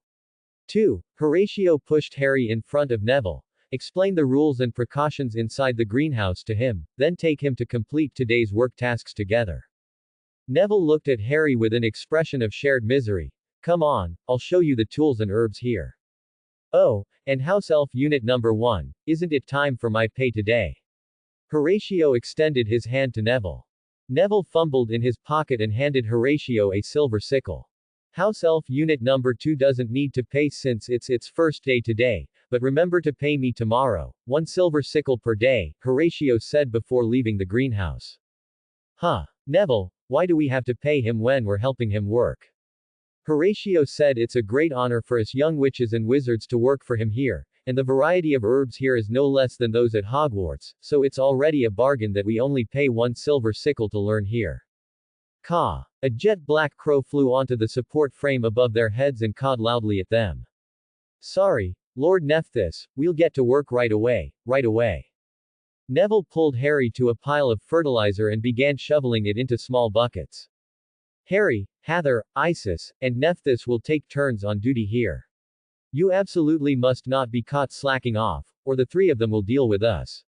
2. Horatio pushed Harry in front of Neville, explained the rules and precautions inside the greenhouse to him, then take him to complete today's work tasks together. Neville looked at Harry with an expression of shared misery. Come on, I'll show you the tools and herbs here. Oh, and House Elf Unit Number 1, isn't it time for my pay today? Horatio extended his hand to Neville. Neville fumbled in his pocket and handed Horatio a silver sickle. House Elf Unit Number 2 doesn't need to pay since it's its first day today, but remember to pay me tomorrow. 1 silver sickle per day, Horatio said before leaving the greenhouse. Huh. Neville, why do we have to pay him when we're helping him work? Horatio said it's a great honor for us young witches and wizards to work for him here, and the variety of herbs here is no less than those at Hogwarts, so it's already a bargain that we only pay 1 silver sickle to learn here. Caw. A jet-black crow flew onto the support frame above their heads and cawed loudly at them. Sorry, Lord Nephthys, we'll get to work right away, right away. Neville pulled Harry to a pile of fertilizer and began shoveling it into small buckets. Harry, Hather, Isis, and Nephthys will take turns on duty here. You absolutely must not be caught slacking off, or the 3 of them will deal with us.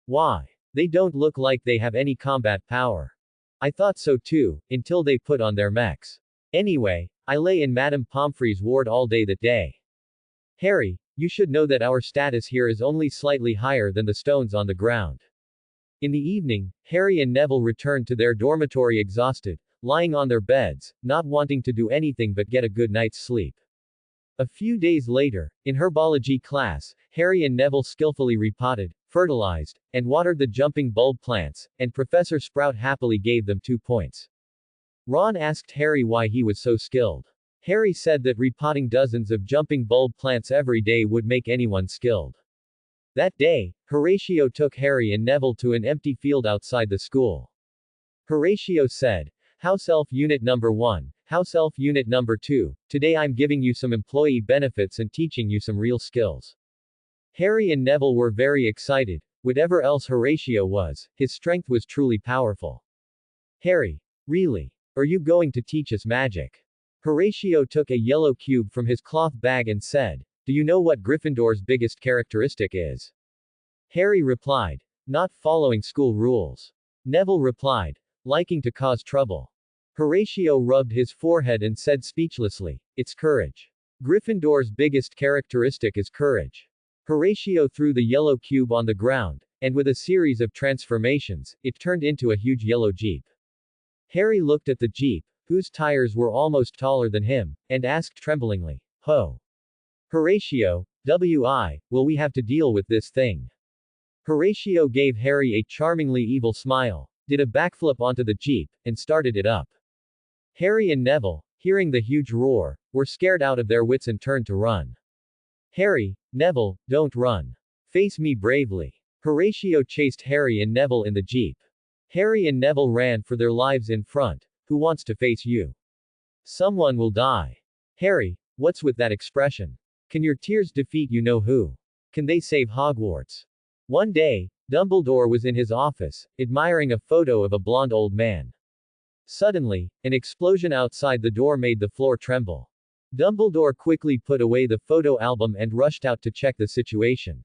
Why? They don't look like they have any combat power. I thought so too, until they put on their mechs. Anyway, I lay in Madame Pomfrey's ward all day that day. Harry, you should know that our status here is only slightly higher than the stones on the ground. In the evening, Harry and Neville returned to their dormitory exhausted, lying on their beds, not wanting to do anything but get a good night's sleep. A few days later, in herbology class, Harry and Neville skillfully repotted, fertilized, and watered the jumping bulb plants, and Professor Sprout happily gave them 2 points. Ron asked Harry why he was so skilled. Harry said that repotting dozens of jumping bulb plants every day would make anyone skilled. That day, Horatio took Harry and Neville to an empty field outside the school. Horatio said, House Elf Unit Number 1, House Elf Unit Number 2, today I'm giving you some employee benefits and teaching you some real skills. Harry and Neville were very excited. Whatever else Horatio was, his strength was truly powerful. Harry, really? Are you going to teach us magic? Horatio took a yellow cube from his cloth bag and said, do you know what Gryffindor's biggest characteristic is? Harry replied. Not following school rules. Neville replied. Liking to cause trouble. Horatio rubbed his forehead and said speechlessly, it's courage. Gryffindor's biggest characteristic is courage. Horatio threw the yellow cube on the ground, and with a series of transformations, it turned into a huge yellow jeep. Harry looked at the jeep, whose tires were almost taller than him, and asked tremblingly, Ho! Horatio, will we have to deal with this thing? Horatio gave Harry a charmingly evil smile, did a backflip onto the jeep, and started it up. Harry and Neville, hearing the huge roar, were scared out of their wits and turned to run. Harry, Neville, don't run. Face me bravely. Horatio chased Harry and Neville in the jeep. Harry and Neville ran for their lives in front. Who wants to face you? Someone will die. Harry, what's with that expression? Can your tears defeat you know who? Can they save Hogwarts? One day, Dumbledore was in his office, admiring a photo of a blonde old man. Suddenly, an explosion outside the door made the floor tremble. Dumbledore quickly put away the photo album and rushed out to check the situation.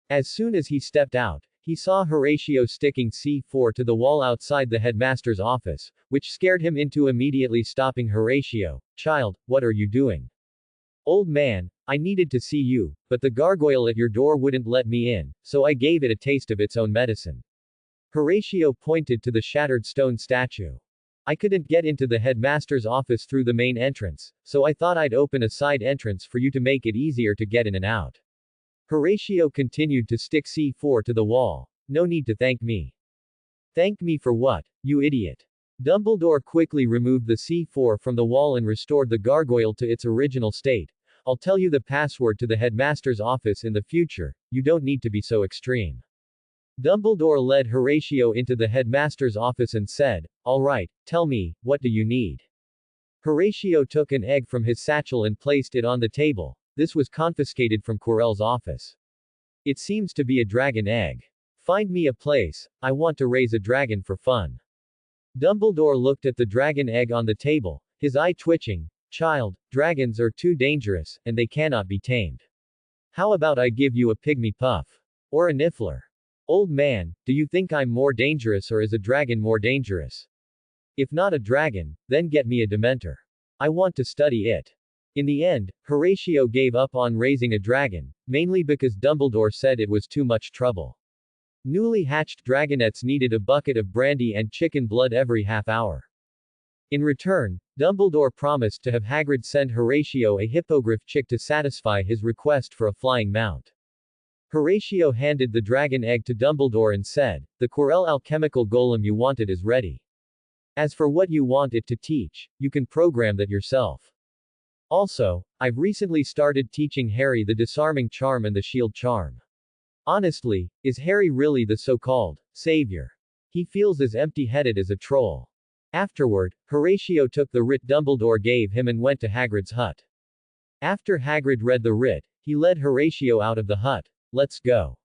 As soon as he stepped out, he saw Horatio sticking C4 to the wall outside the headmaster's office, which scared him into immediately stopping Horatio. Child, what are you doing? Old man, I needed to see you, but the gargoyle at your door wouldn't let me in, so I gave it a taste of its own medicine. Horatio pointed to the shattered stone statue. I couldn't get into the headmaster's office through the main entrance, so I thought I'd open a side entrance for you to make it easier to get in and out. Horatio continued to stick C4 to the wall. No need to thank me. Thank me for what, you idiot? Dumbledore quickly removed the C4 from the wall and restored the gargoyle to its original state. I'll tell you the password to the headmaster's office in the future, you don't need to be so extreme. Dumbledore led Horatio into the headmaster's office and said, all right, tell me, what do you need? Horatio took an egg from his satchel and placed it on the table. This was confiscated from Quirrell's office. It seems to be a dragon egg. Find me a place, I want to raise a dragon for fun. Dumbledore looked at the dragon egg on the table, his eye twitching. Child, dragons are too dangerous, and they cannot be tamed. How about I give you a pygmy puff? Or a niffler? Old man, do you think I'm more dangerous or is a dragon more dangerous? If not a dragon, then get me a Dementor. I want to study it. In the end, Horatio gave up on raising a dragon, mainly because Dumbledore said it was too much trouble. Newly hatched dragonets needed a bucket of brandy and chicken blood every half hour. In return, Dumbledore promised to have Hagrid send Horatio a hippogriff chick to satisfy his request for a flying mount. Horatio handed the dragon egg to Dumbledore and said, the Quirrell alchemical golem you wanted is ready. As for what you want it to teach, you can program that yourself. Also, I've recently started teaching Harry the disarming charm and the shield charm. Honestly, is Harry really the so-called savior? He feels as empty-headed as a troll. Afterward, Horatio took the writ Dumbledore gave him and went to Hagrid's hut. After Hagrid read the writ, he led Horatio out of the hut. Let's go.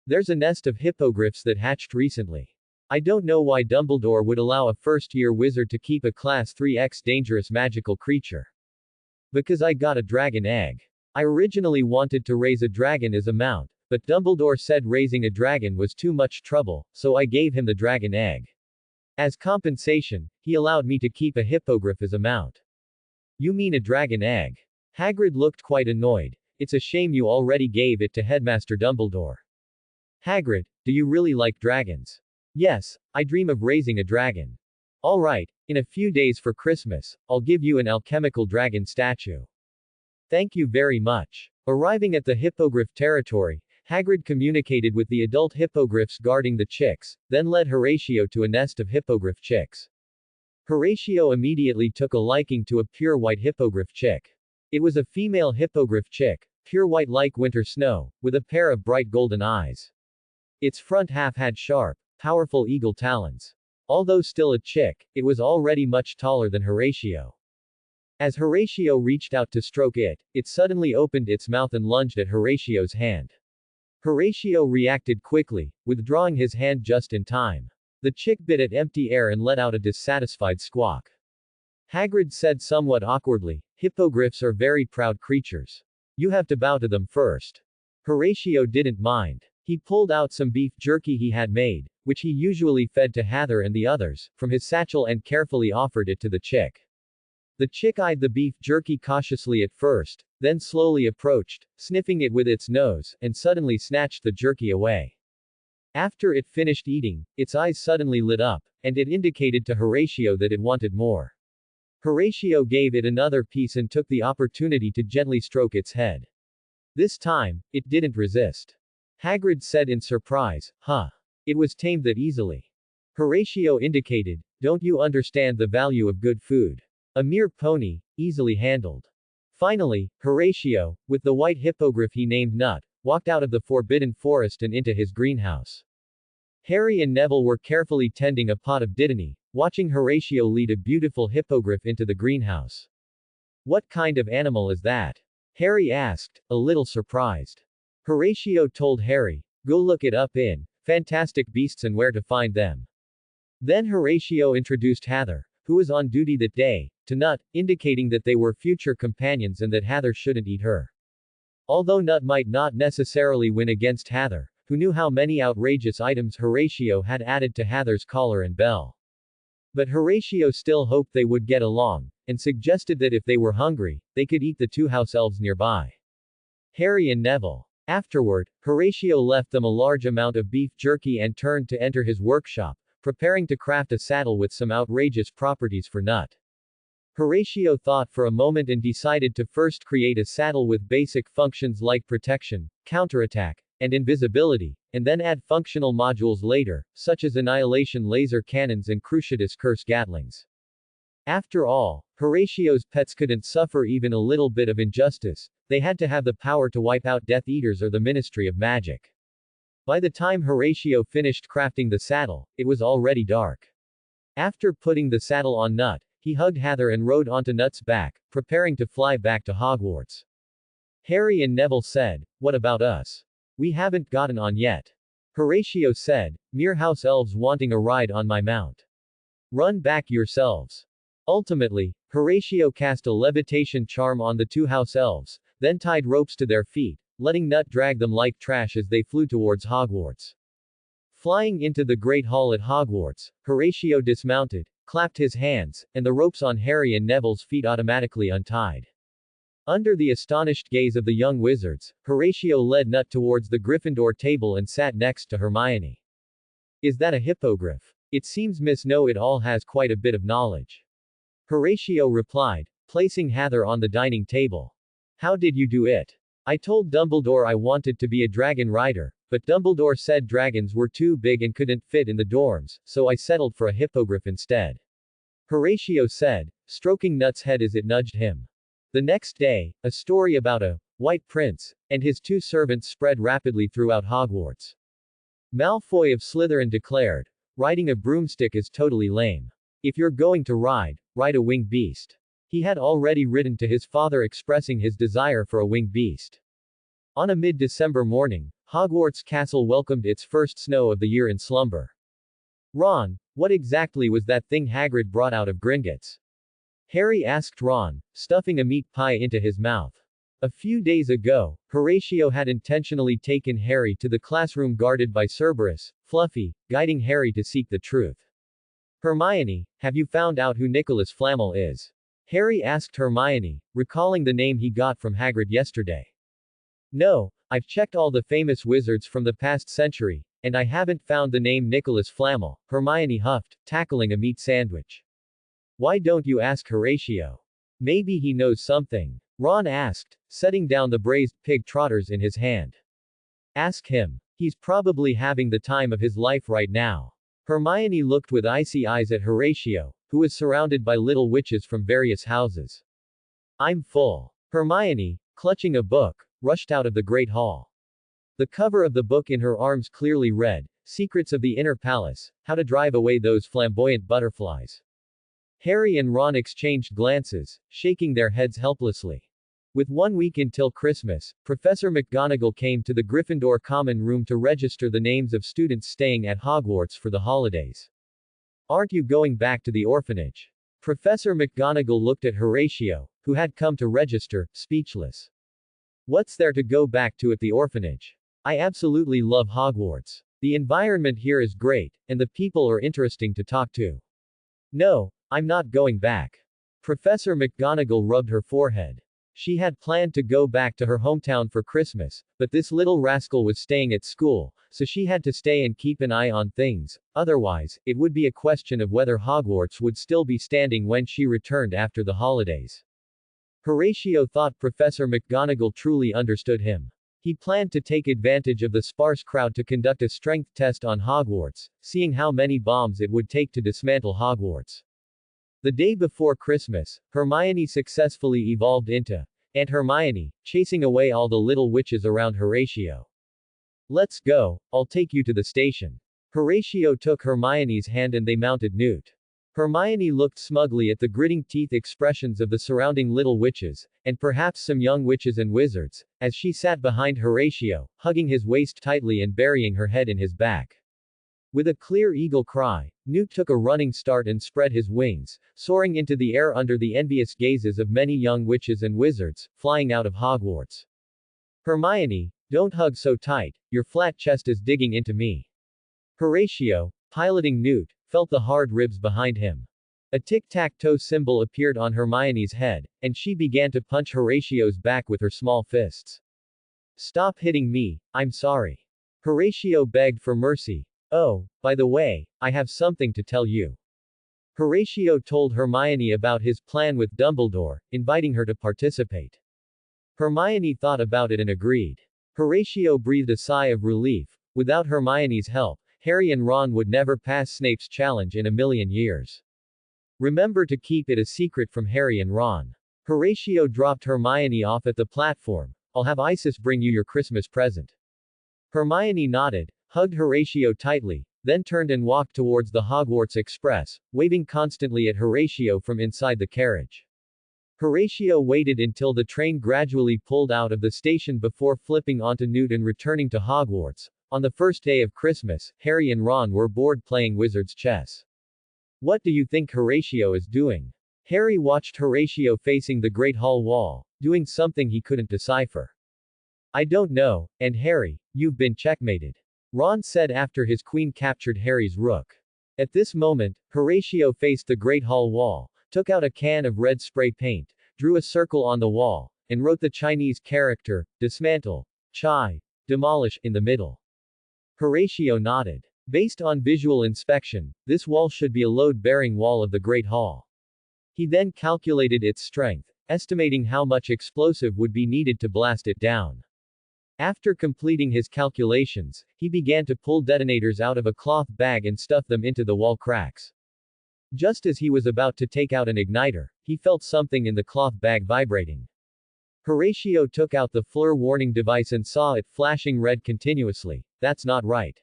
There's a nest of hippogriffs that hatched recently. I don't know why Dumbledore would allow a first-year wizard to keep a Class 3X dangerous magical creature. Because I got a dragon egg. I originally wanted to raise a dragon as a mount, but Dumbledore said raising a dragon was too much trouble, so I gave him the dragon egg. As compensation, he allowed me to keep a hippogriff as a mount. You mean a dragon egg? Hagrid looked quite annoyed. It's a shame you already gave it to Headmaster Dumbledore. Hagrid, do you really like dragons? Yes, I dream of raising a dragon. Alright, in a few days for Christmas, I'll give you an alchemical dragon statue. Thank you very much. Arriving at the hippogriff territory, Hagrid communicated with the adult hippogriffs guarding the chicks, then led Horatio to a nest of hippogriff chicks. Horatio immediately took a liking to a pure white hippogriff chick. It was a female hippogriff chick, pure white like winter snow, with a pair of bright golden eyes. Its front half had sharp, powerful eagle talons. Although still a chick, it was already much taller than Horatio. As Horatio reached out to stroke it, it suddenly opened its mouth and lunged at Horatio's hand. Horatio reacted quickly, withdrawing his hand just in time. The chick bit at empty air and let out a dissatisfied squawk. Hagrid said somewhat awkwardly, hippogriffs are very proud creatures. You have to bow to them first. Horatio didn't mind. He pulled out some beef jerky he had made, which he usually fed to Heather and the others, from his satchel and carefully offered it to the chick. The chick eyed the beef jerky cautiously at first, then slowly approached, sniffing it with its nose, and suddenly snatched the jerky away. After it finished eating, its eyes suddenly lit up, and it indicated to Horatio that it wanted more. Horatio gave it another piece and took the opportunity to gently stroke its head. This time, it didn't resist. Hagrid said in surprise, "Huh. It was tamed that easily." Horatio indicated, "Don't you understand the value of good food? A mere pony, easily handled." Finally, Horatio, with the white hippogriff he named Nut, walked out of the forbidden forest and into his greenhouse. Harry and Neville were carefully tending a pot of Dittany, watching Horatio lead a beautiful hippogriff into the greenhouse. "What kind of animal is that?" Harry asked, a little surprised. Horatio told Harry, "Go look it up in Fantastic Beasts and Where to Find Them." Then Horatio introduced Heather, who was on duty that day, to Nut, indicating that they were future companions and that Heather shouldn't eat her. Although Nut might not necessarily win against Heather, who knew how many outrageous items Horatio had added to Heather's collar and bell. But Horatio still hoped they would get along, and suggested that if they were hungry, they could eat the two house elves nearby. Harry and Neville. Afterward, Horatio left them a large amount of beef jerky and turned to enter his workshop, preparing to craft a saddle with some outrageous properties for Nut. Horatio thought for a moment and decided to first create a saddle with basic functions like protection, counterattack, and invisibility, and then add functional modules later, such as annihilation laser cannons and Cruciatus curse gatlings. After all, Horatio's pets couldn't suffer even a little bit of injustice, they had to have the power to wipe out Death Eaters or the Ministry of Magic. By the time Horatio finished crafting the saddle, it was already dark. After putting the saddle on Nut, he hugged Heather and rode onto Nut's back, preparing to fly back to Hogwarts. Harry and Neville said, "What about us? We haven't gotten on yet." Horatio said, "Mere house elves wanting a ride on my mount. Run back yourselves." Ultimately, Horatio cast a levitation charm on the two house elves, then tied ropes to their feet, letting Nut drag them like trash as they flew towards Hogwarts. Flying into the Great Hall at Hogwarts, Horatio dismounted, clapped his hands, and the ropes on Harry and Neville's feet automatically untied. Under the astonished gaze of the young wizards, Horatio led Nut towards the Gryffindor table and sat next to Hermione. "Is that a hippogriff? It seems Miss Know-It-All has quite a bit of knowledge." Horatio replied, placing Heather on the dining table. "How did you do it?" "I told Dumbledore I wanted to be a dragon rider, but Dumbledore said dragons were too big and couldn't fit in the dorms, so I settled for a hippogriff instead," Horatio said, stroking Nut's head as it nudged him. The next day, a story about a white prince and his two servants spread rapidly throughout Hogwarts. Malfoy of Slytherin declared, "Riding a broomstick is totally lame. If you're going to ride a winged beast." He had already written to his father expressing his desire for a winged beast. On a mid-December morning, Hogwarts Castle welcomed its first snow of the year in slumber. "Ron, what exactly was that thing Hagrid brought out of Gringotts?" Harry asked Ron, stuffing a meat pie into his mouth. A few days ago, Horatio had intentionally taken Harry to the classroom guarded by Cerberus, Fluffy, guiding Harry to seek the truth. "Hermione, have you found out who Nicholas Flamel is?" Harry asked Hermione, recalling the name he got from Hagrid yesterday. "No, I've checked all the famous wizards from the past century, and I haven't found the name Nicholas Flamel," Hermione huffed, tackling a meat sandwich. "Why don't you ask Horatio? Maybe he knows something," Ron asked, setting down the braised pig trotters in his hand. "Ask him. He's probably having the time of his life right now." Hermione looked with icy eyes at Horatio, who was surrounded by little witches from various houses. "I'm full." Hermione, clutching a book, rushed out of the Great Hall. The cover of the book in her arms clearly read, "Secrets of the Inner Palace, How to Drive Away Those Flamboyant Butterflies." Harry and Ron exchanged glances, shaking their heads helplessly. With 1 week until Christmas, Professor McGonagall came to the Gryffindor common room to register the names of students staying at Hogwarts for the holidays. "Aren't you going back to the orphanage?" Professor McGonagall looked at Horatio, who had come to register, speechless. "What's there to go back to at the orphanage?" I absolutely love Hogwarts. The environment here is great, and the people are interesting to talk to. No, I'm not going back. Professor McGonagall rubbed her forehead. She had planned to go back to her hometown for Christmas, but this little rascal was staying at school, so she had to stay and keep an eye on things, otherwise, it would be a question of whether Hogwarts would still be standing when she returned after the holidays. Horatio thought Professor McGonagall truly understood him. He planned to take advantage of the sparse crowd to conduct a strength test on Hogwarts, seeing how many bombs it would take to dismantle Hogwarts. The day before Christmas, Hermione successfully evolved into Aunt Hermione, chasing away all the little witches around Horatio. Let's go, I'll take you to the station. Horatio took Hermione's hand and they mounted Newt. Hermione looked smugly at the gritting teeth expressions of the surrounding little witches, and perhaps some young witches and wizards, as she sat behind Horatio, hugging his waist tightly and burying her head in his back. With a clear eagle cry, Newt took a running start and spread his wings, soaring into the air under the envious gazes of many young witches and wizards, flying out of Hogwarts. Hermione, don't hug so tight, your flat chest is digging into me. Horatio, piloting Newt, felt the hard ribs behind him. A tic-tac-toe symbol appeared on Hermione's head, and she began to punch Horatio's back with her small fists. Stop hitting me, I'm sorry. Horatio begged for mercy. Oh, by the way, I have something to tell you. Horatio told Hermione about his plan with Dumbledore, inviting her to participate. Hermione thought about it and agreed. Horatio breathed a sigh of relief. Without Hermione's help, Harry and Ron would never pass Snape's challenge in a million years. Remember to keep it a secret from Harry and Ron. Horatio dropped Hermione off at the platform. I'll have Isis bring you your Christmas present. Hermione nodded, hugged Horatio tightly, then turned and walked towards the Hogwarts Express, waving constantly at Horatio from inside the carriage. Horatio waited until the train gradually pulled out of the station before flipping onto Newt and returning to Hogwarts. On the first day of Christmas, Harry and Ron were bored playing wizard's chess. What do you think Horatio is doing? Harry watched Horatio facing the Great Hall wall, doing something he couldn't decipher. I don't know, and Harry, you've been checkmated. Ron said after his queen captured Harry's rook. At this moment, Horatio faced the Great Hall wall, took out a can of red spray paint, drew a circle on the wall, and wrote the Chinese character, dismantle, chai, demolish, in the middle. Horatio nodded. Based on visual inspection, this wall should be a load-bearing wall of the Great Hall. He then calculated its strength, estimating how much explosive would be needed to blast it down. After completing his calculations, he began to pull detonators out of a cloth bag and stuff them into the wall cracks. Just as he was about to take out an igniter, he felt something in the cloth bag vibrating. Horatio took out the FLIR warning device and saw it flashing red continuously. That's not right.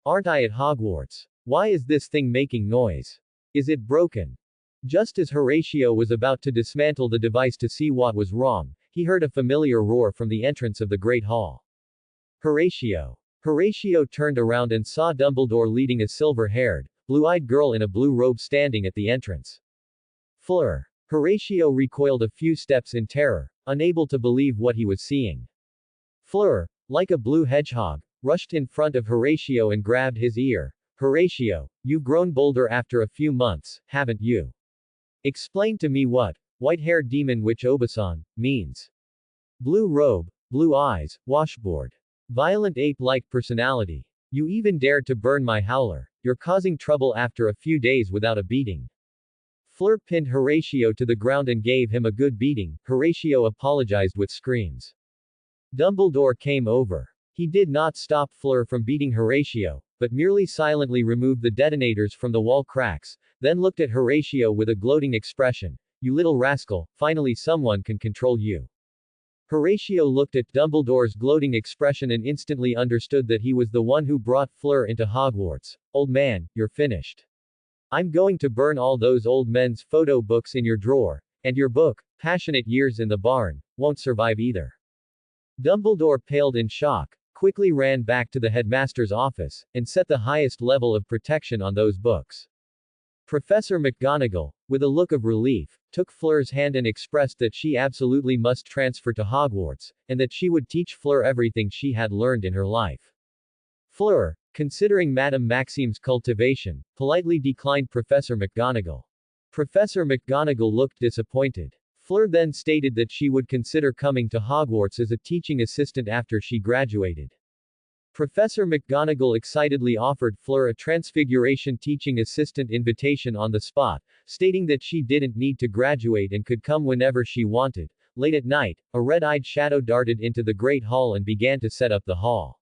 Aren't I at Hogwarts? Why is this thing making noise? Is it broken? Just as Horatio was about to dismantle the device to see what was wrong, he heard a familiar roar from the entrance of the Great Hall. Horatio. Horatio turned around and saw Dumbledore leading a silver-haired, blue-eyed girl in a blue robe standing at the entrance. FLIR. Horatio recoiled a few steps in terror, unable to believe what he was seeing. FLIR, like a blue hedgehog, rushed in front of Horatio and grabbed his ear. Horatio, you've grown bolder after a few months, haven't you? Explain to me what white-haired demon witch Obasan means. Blue robe, blue eyes, washboard. Violent ape-like personality. You even dared to burn my howler. You're causing trouble after a few days without a beating. FLIR pinned Horatio to the ground and gave him a good beating. Horatio apologized with screams. Dumbledore came over. He did not stop FLIR from beating Horatio, but merely silently removed the detonators from the wall cracks, then looked at Horatio with a gloating expression. You little rascal, finally someone can control you. Horatio looked at Dumbledore's gloating expression and instantly understood that he was the one who brought FLIR into Hogwarts. Old man, you're finished. I'm going to burn all those old men's photo books in your drawer, and your book, Passionate Years in the Barn, won't survive either. Dumbledore paled in shock, quickly ran back to the headmaster's office, and set the highest level of protection on those books. Professor McGonagall, with a look of relief, took Fleur's hand and expressed that she absolutely must transfer to Hogwarts, and that she would teach Fleur everything she had learned in her life. Fleur, considering Madame Maxime's cultivation, politely declined Professor McGonagall. Professor McGonagall looked disappointed. Fleur then stated that she would consider coming to Hogwarts as a teaching assistant after she graduated. Professor McGonagall excitedly offered Fleur a Transfiguration teaching assistant invitation on the spot, stating that she didn't need to graduate and could come whenever she wanted. Late at night, a red-eyed shadow darted into the Great Hall and began to set up the hall.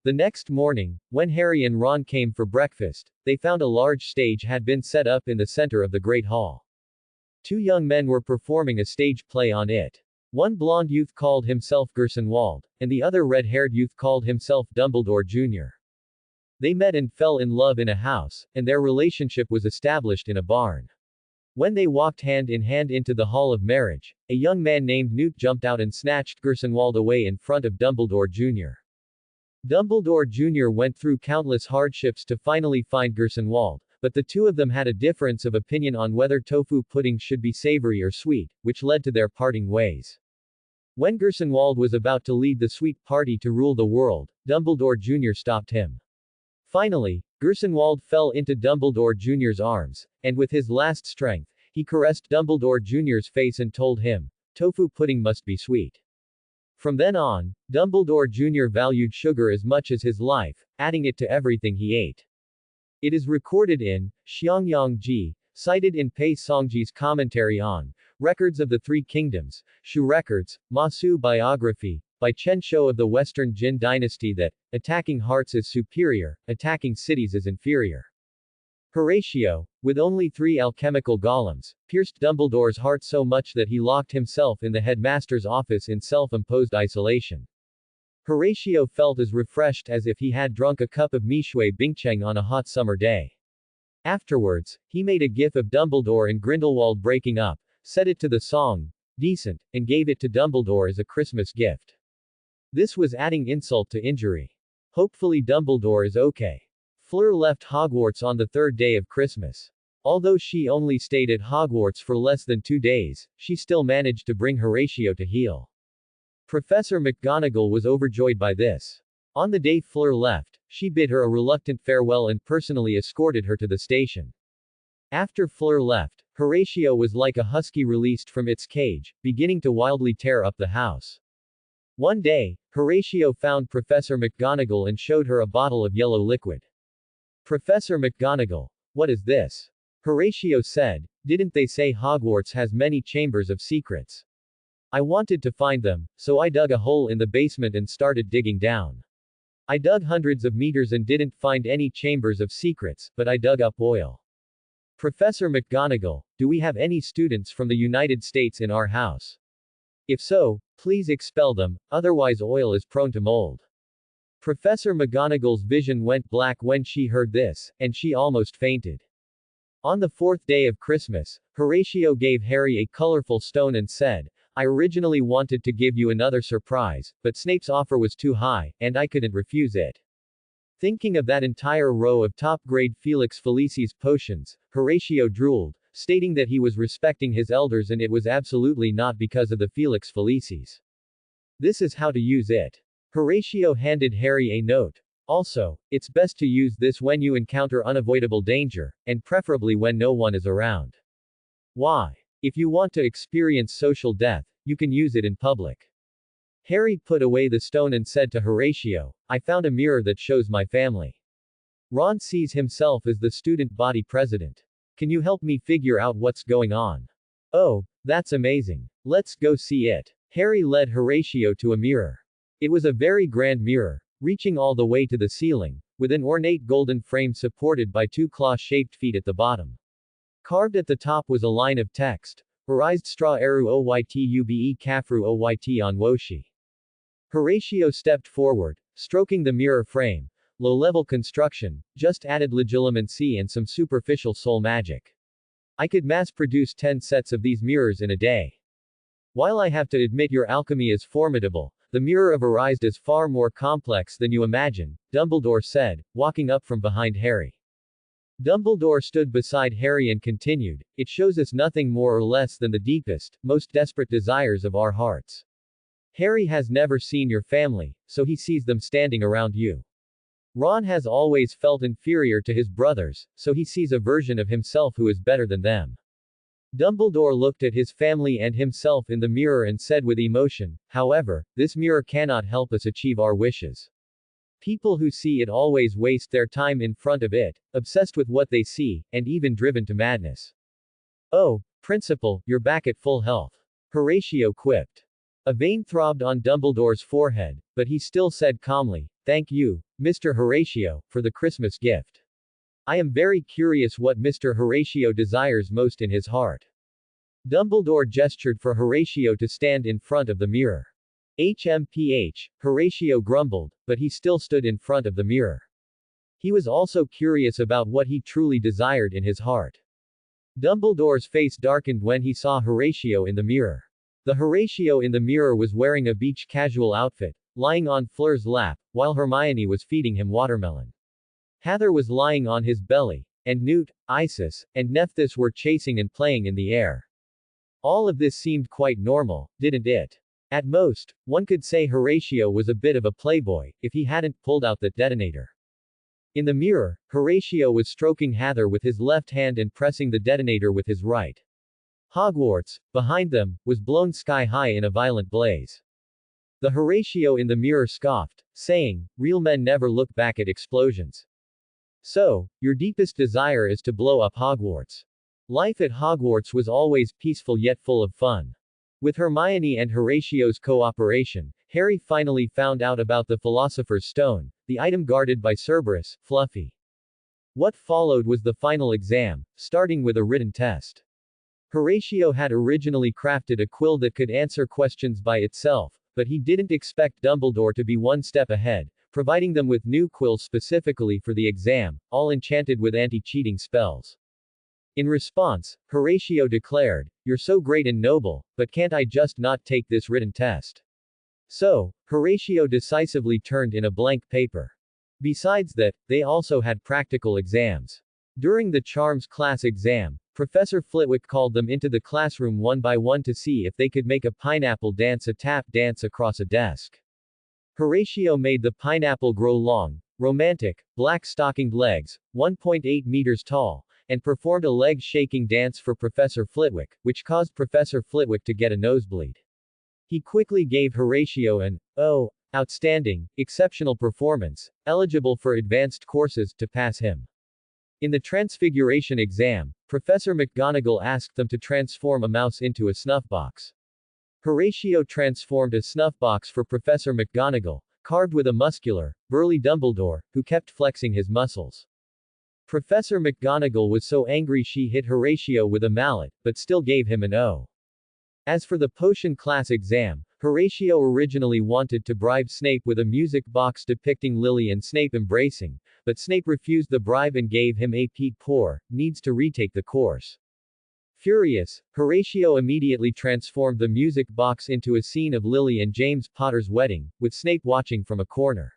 The next morning, when Harry and Ron came for breakfast, they found a large stage had been set up in the center of the Great Hall. Two young men were performing a stage play on it. One blonde youth called himself Griswold, and the other red-haired youth called himself Dumbledore Jr. They met and fell in love in a house, and their relationship was established in a barn. When they walked hand in hand into the Hall of Marriage, a young man named Newt jumped out and snatched Griswold away in front of Dumbledore Jr. Dumbledore Jr. went through countless hardships to finally find Griswold, but the two of them had a difference of opinion on whether tofu pudding should be savory or sweet, which led to their parting ways. When Griswold was about to lead the sweet party to rule the world, Dumbledore Jr. stopped him. Finally, Griswold fell into Dumbledore Jr.'s arms, and with his last strength, he caressed Dumbledore Jr.'s face and told him, "Tofu pudding must be sweet." From then on, Dumbledore Jr. valued sugar as much as his life, adding it to everything he ate. It is recorded in Xiangyang Ji, cited in Pei Songji's commentary on Records of the Three Kingdoms, Shu Records, Masu Biography, by Chen Shou of the Western Jin dynasty that, attacking hearts is superior, attacking cities is inferior. Horatio, with only 3 alchemical golems, pierced Dumbledore's heart so much that he locked himself in the headmaster's office in self-imposed isolation. Horatio felt as refreshed as if he had drunk a cup of Mishui Bingcheng on a hot summer day. Afterwards, he made a gif of Dumbledore and Grindelwald breaking up, set it to the song, Decent, and gave it to Dumbledore as a Christmas gift. This was adding insult to injury. Hopefully Dumbledore is okay. Fleur left Hogwarts on the 3rd day of Christmas. Although she only stayed at Hogwarts for less than 2 days, she still managed to bring Horatio to heel. Professor McGonagall was overjoyed by this. On the day Fleur left, she bid her a reluctant farewell and personally escorted her to the station. After Fleur left, Horatio was like a husky released from its cage, beginning to wildly tear up the house. One day, Horatio found Professor McGonagall and showed her a bottle of yellow liquid. Professor McGonagall, what is this? Horatio said, didn't they say Hogwarts has many chambers of secrets? I wanted to find them, so I dug a hole in the basement and started digging down. I dug hundreds of meters and didn't find any chambers of secrets, but I dug up oil. Professor McGonagall, do we have any students from the United States in our house? If so, please expel them, otherwise oil is prone to mold. Professor McGonagall's vision went black when she heard this, and she almost fainted. On the 4th day of Christmas, Horatio gave Harry a colorful stone and said, I originally wanted to give you another surprise, but Snape's offer was too high, and I couldn't refuse it. Thinking of that entire row of top-grade Felix Felicis potions, Horatio drooled, stating that he was respecting his elders and it was absolutely not because of the Felix Felicis. This is how to use it. Horatio handed Harry a note. Also, it's best to use this when you encounter unavoidable danger, and preferably when no one is around. Why? If you want to experience social death, you can use it in public. Harry put away the stone and said to Horatio, I found a mirror that shows my family. Ron sees himself as the student body president. Can you help me figure out what's going on? Oh, that's amazing. Let's go see it. Harry led Horatio to a mirror. It was a very grand mirror, reaching all the way to the ceiling, with an ornate golden frame supported by 2 claw-shaped feet at the bottom. Carved at the top was a line of text, Horized straw eru oytube kafru oyt on woshi. Horatio stepped forward, stroking the mirror frame. Low-level construction, just added legilimency and some superficial soul magic. I could mass-produce 10 sets of these mirrors in a day. While I have to admit your alchemy is formidable, the mirror of Horized is far more complex than you imagine, Dumbledore said, walking up from behind Harry. Dumbledore stood beside Harry and continued, "It shows us nothing more or less than the deepest, most desperate desires of our hearts. Harry has never seen your family, so he sees them standing around you. Ron has always felt inferior to his brothers, so he sees a version of himself who is better than them." Dumbledore looked at his family and himself in the mirror and said with emotion, "However, this mirror cannot help us achieve our wishes. People who see it always waste their time in front of it, obsessed with what they see, and even driven to madness." "Oh, Principal, you're back at full health," Horatio quipped. A vein throbbed on Dumbledore's forehead, but he still said calmly, "Thank you, Mr. Horatio, for the Christmas gift. I am very curious what Mr. Horatio desires most in his heart." Dumbledore gestured for Horatio to stand in front of the mirror. HMPH, Horatio grumbled, but he still stood in front of the mirror. He was also curious about what he truly desired in his heart. Dumbledore's face darkened when he saw Horatio in the mirror. The Horatio in the mirror was wearing a beach casual outfit, lying on Fleur's lap, while Hermione was feeding him watermelon. Heather was lying on his belly, and Newt, Isis, and Nephthys were chasing and playing in the air. All of this seemed quite normal, didn't it? At most, one could say Horatio was a bit of a playboy, if he hadn't pulled out that detonator. In the mirror, Horatio was stroking Heather with his left hand and pressing the detonator with his right. Hogwarts, behind them, was blown sky-high in a violent blaze. The Horatio in the mirror scoffed, saying, "Real men never look back at explosions. So, your deepest desire is to blow up Hogwarts." Life at Hogwarts was always peaceful yet full of fun. With Hermione and Horatio's cooperation, Harry finally found out about the Philosopher's Stone, the item guarded by Cerberus, Fluffy. What followed was the final exam, starting with a written test. Horatio had originally crafted a quill that could answer questions by itself, but he didn't expect Dumbledore to be one step ahead, providing them with new quills specifically for the exam, all enchanted with anti-cheating spells. In response, Horatio declared, "You're so great and noble, but can't I just not take this written test?" So, Horatio decisively turned in a blank paper. Besides that, they also had practical exams. During the Charms class exam, Professor Flitwick called them into the classroom one by one to see if they could make a pineapple dance, a tap dance across a desk. Horatio made the pineapple grow long, romantic, black-stockinged legs, 1.8 meters tall, and performed a leg-shaking dance for Professor Flitwick, which caused Professor Flitwick to get a nosebleed. He quickly gave Horatio an, "Oh, outstanding, exceptional performance, eligible for advanced courses," to pass him. In the Transfiguration exam, Professor McGonagall asked them to transform a mouse into a snuffbox. Horatio transformed a snuffbox for Professor McGonagall, carved with a muscular, burly Dumbledore, who kept flexing his muscles. Professor McGonagall was so angry she hit Horatio with a mallet, but still gave him an O. As for the potion class exam, Horatio originally wanted to bribe Snape with a music box depicting Lily and Snape embracing, but Snape refused the bribe and gave him a Pete Poor, needs to retake the course. Furious, Horatio immediately transformed the music box into a scene of Lily and James Potter's wedding, with Snape watching from a corner.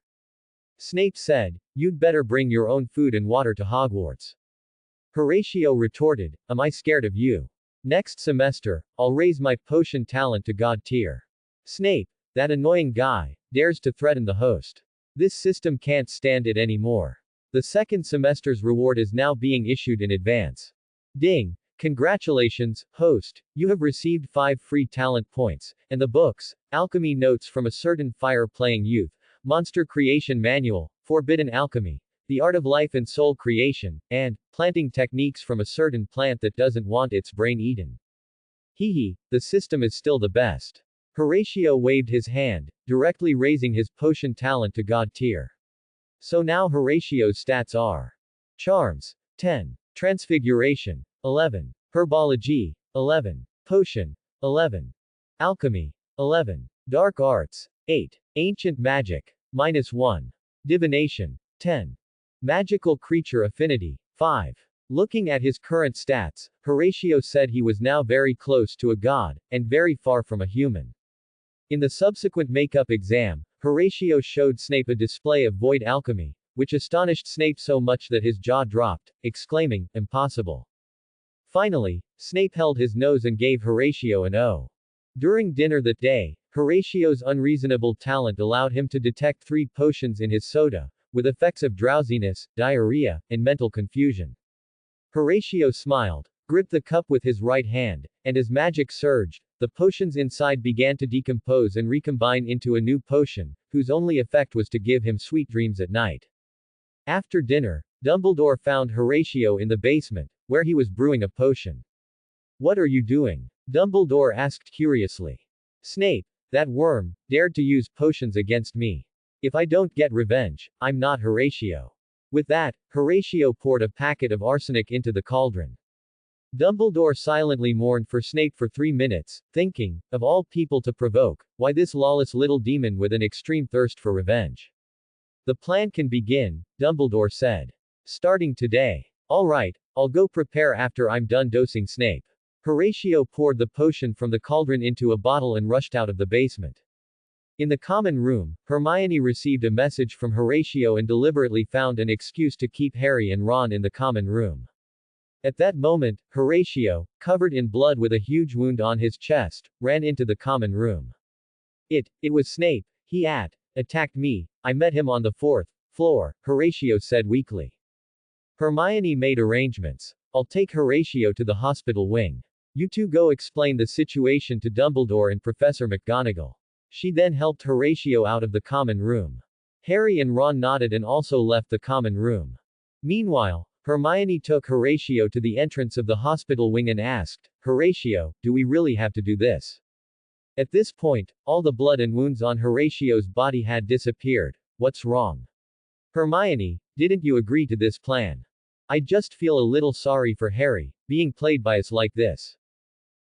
Snape said, "You'd better bring your own food and water to Hogwarts." Horatio retorted, "Am I scared of you? Next semester, I'll raise my potion talent to God tier. Snape, that annoying guy, dares to threaten the host. This system can't stand it anymore. The second semester's reward is now being issued in advance. Ding! Congratulations, host, you have received 5 free talent points, and the books, Alchemy Notes from a Certain Fire-Playing Youth, Monster Creation Manual, Forbidden Alchemy, The Art of Life and Soul Creation, and Planting Techniques from a Certain Plant That Doesn't Want Its Brain Eaten. Hee, the system is still the best." Horatio waved his hand, directly raising his potion talent to God tier. So now Horatio's stats are: Charms, 10. Transfiguration, 11. Herbology, 11. Potion, 11. Alchemy, 11. Dark Arts, 8. Ancient Magic, -1. Divination, 10. Magical Creature Affinity, 5. Looking at his current stats, Horatio said he was now very close to a god, and very far from a human. In the subsequent makeup exam, Horatio showed Snape a display of void alchemy, which astonished Snape so much that his jaw dropped, exclaiming, "Impossible." Finally, Snape held his nose and gave Horatio an O. During dinner that day, Horatio's unreasonable talent allowed him to detect 3 potions in his soda, with effects of drowsiness, diarrhea, and mental confusion. Horatio smiled, gripped the cup with his right hand, and as magic surged, the potions inside began to decompose and recombine into a new potion, whose only effect was to give him sweet dreams at night. After dinner, Dumbledore found Horatio in the basement, where he was brewing a potion. "What are you doing?" Dumbledore asked curiously. "Snape, that worm, dared to use potions against me. If I don't get revenge, I'm not Horatio." With that, Horatio poured a packet of arsenic into the cauldron. Dumbledore silently mourned for Snape for 3 minutes, thinking, of all people to provoke, why this lawless little demon with an extreme thirst for revenge. "The plan can begin," Dumbledore said. "Starting today." "All right, I'll go prepare after I'm done dosing Snape." Horatio poured the potion from the cauldron into a bottle and rushed out of the basement. In the common room, Hermione received a message from Horatio and deliberately found an excuse to keep Harry and Ron in the common room. At that moment, Horatio, covered in blood with a huge wound on his chest, ran into the common room. It was Snape. He attacked me. I met him on the 4th floor, Horatio said weakly. Hermione made arrangements. "I'll take Horatio to the hospital wing. You two go explain the situation to Dumbledore and Professor McGonagall." She then helped Horatio out of the common room. Harry and Ron nodded and also left the common room. Meanwhile, Hermione took Horatio to the entrance of the hospital wing and asked, "Horatio, do we really have to do this?" At this point, all the blood and wounds on Horatio's body had disappeared. "What's wrong?" "Hermione, didn't you agree to this plan? I just feel a little sorry for Harry, being played by us like this."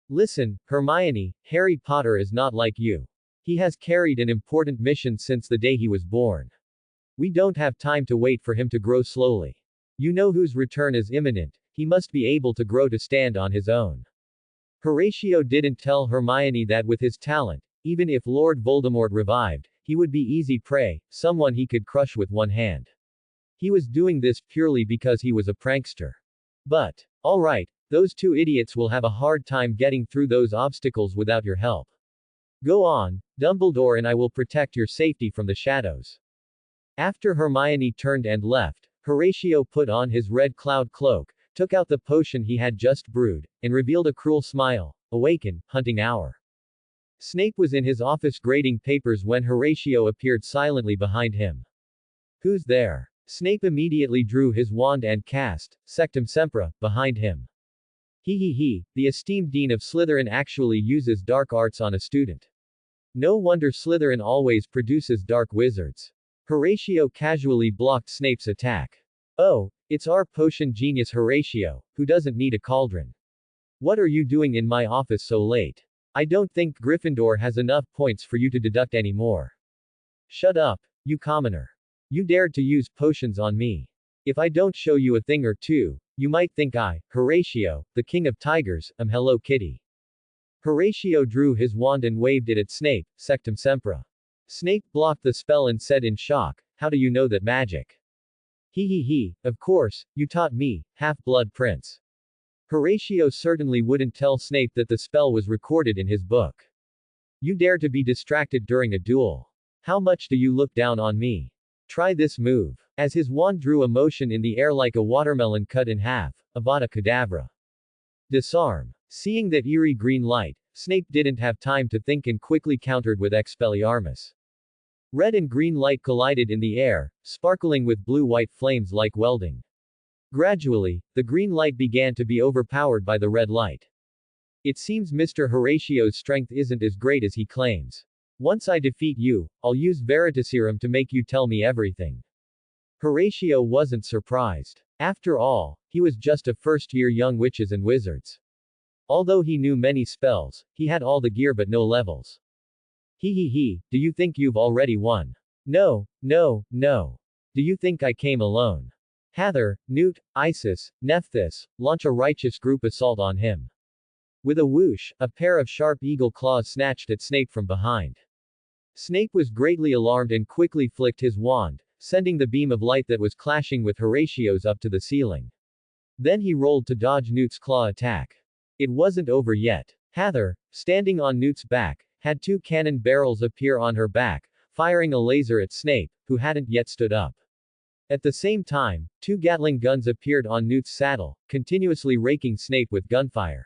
"Listen, Hermione, Harry Potter is not like you. He has carried an important mission since the day he was born. We don't have time to wait for him to grow slowly. You know whose return is imminent. He must be able to grow to stand on his own." Horatio didn't tell Hermione that with his talent, even if Lord Voldemort revived, he would be easy prey, someone he could crush with one hand. He was doing this purely because he was a prankster. But, alright, those 2 idiots will have a hard time getting through those obstacles without your help. Go on, Dumbledore, and I will protect your safety from the shadows. After Hermione turned and left, Horatio put on his red cloud cloak, took out the potion he had just brewed, and revealed a cruel smile. "Awaken, hunting hour." Snape was in his office grading papers when Horatio appeared silently behind him. "Who's there?" Snape immediately drew his wand and cast Sectum Sempra behind him. He, the esteemed Dean of Slytherin actually uses dark arts on a student. No wonder Slytherin always produces dark wizards. Horatio casually blocked Snape's attack. "Oh, it's our potion genius Horatio, who doesn't need a cauldron. What are you doing in my office so late? I don't think Gryffindor has enough points for you to deduct anymore." "Shut up, you commoner. You dared to use potions on me. If I don't show you a thing or two, you might think I, Horatio, the king of tigers, am Hello Kitty." Horatio drew his wand and waved it at Snape, Sectum Sempra. Snape blocked the spell and said in shock, "How do you know that magic?" Of course, you taught me, Half-Blood Prince." Horatio certainly wouldn't tell Snape that the spell was recorded in his book. "You dare to be distracted during a duel. How much do you look down on me? Try this move." As his wand drew a motion in the air like a watermelon cut in half, Avada Kedavra. Disarm. Seeing that eerie green light, Snape didn't have time to think and quickly countered with Expelliarmus. Red and green light collided in the air, sparkling with blue-white flames like welding. Gradually, the green light began to be overpowered by the red light. "It seems Mr. Horatio's strength isn't as great as he claims. Once I defeat you, I'll use Veritaserum to make you tell me everything." Horatio wasn't surprised. After all, he was just a first-year young witches and wizards. Although he knew many spells, he had all the gear but no levels. Do you think you've already won? No. Do you think I came alone? Hather, Newt, Isis, Nephthys, launch a righteous group assault on him." With a whoosh, a pair of sharp eagle claws snatched at Snape from behind. Snape was greatly alarmed and quickly flicked his wand, sending the beam of light that was clashing with Horatio's up to the ceiling. Then he rolled to dodge Newt's claw attack. It wasn't over yet. Heather, standing on Newt's back, had two cannon barrels appear on her back, firing a laser at Snape, who hadn't yet stood up. At the same time, two Gatling guns appeared on Newt's saddle, continuously raking Snape with gunfire.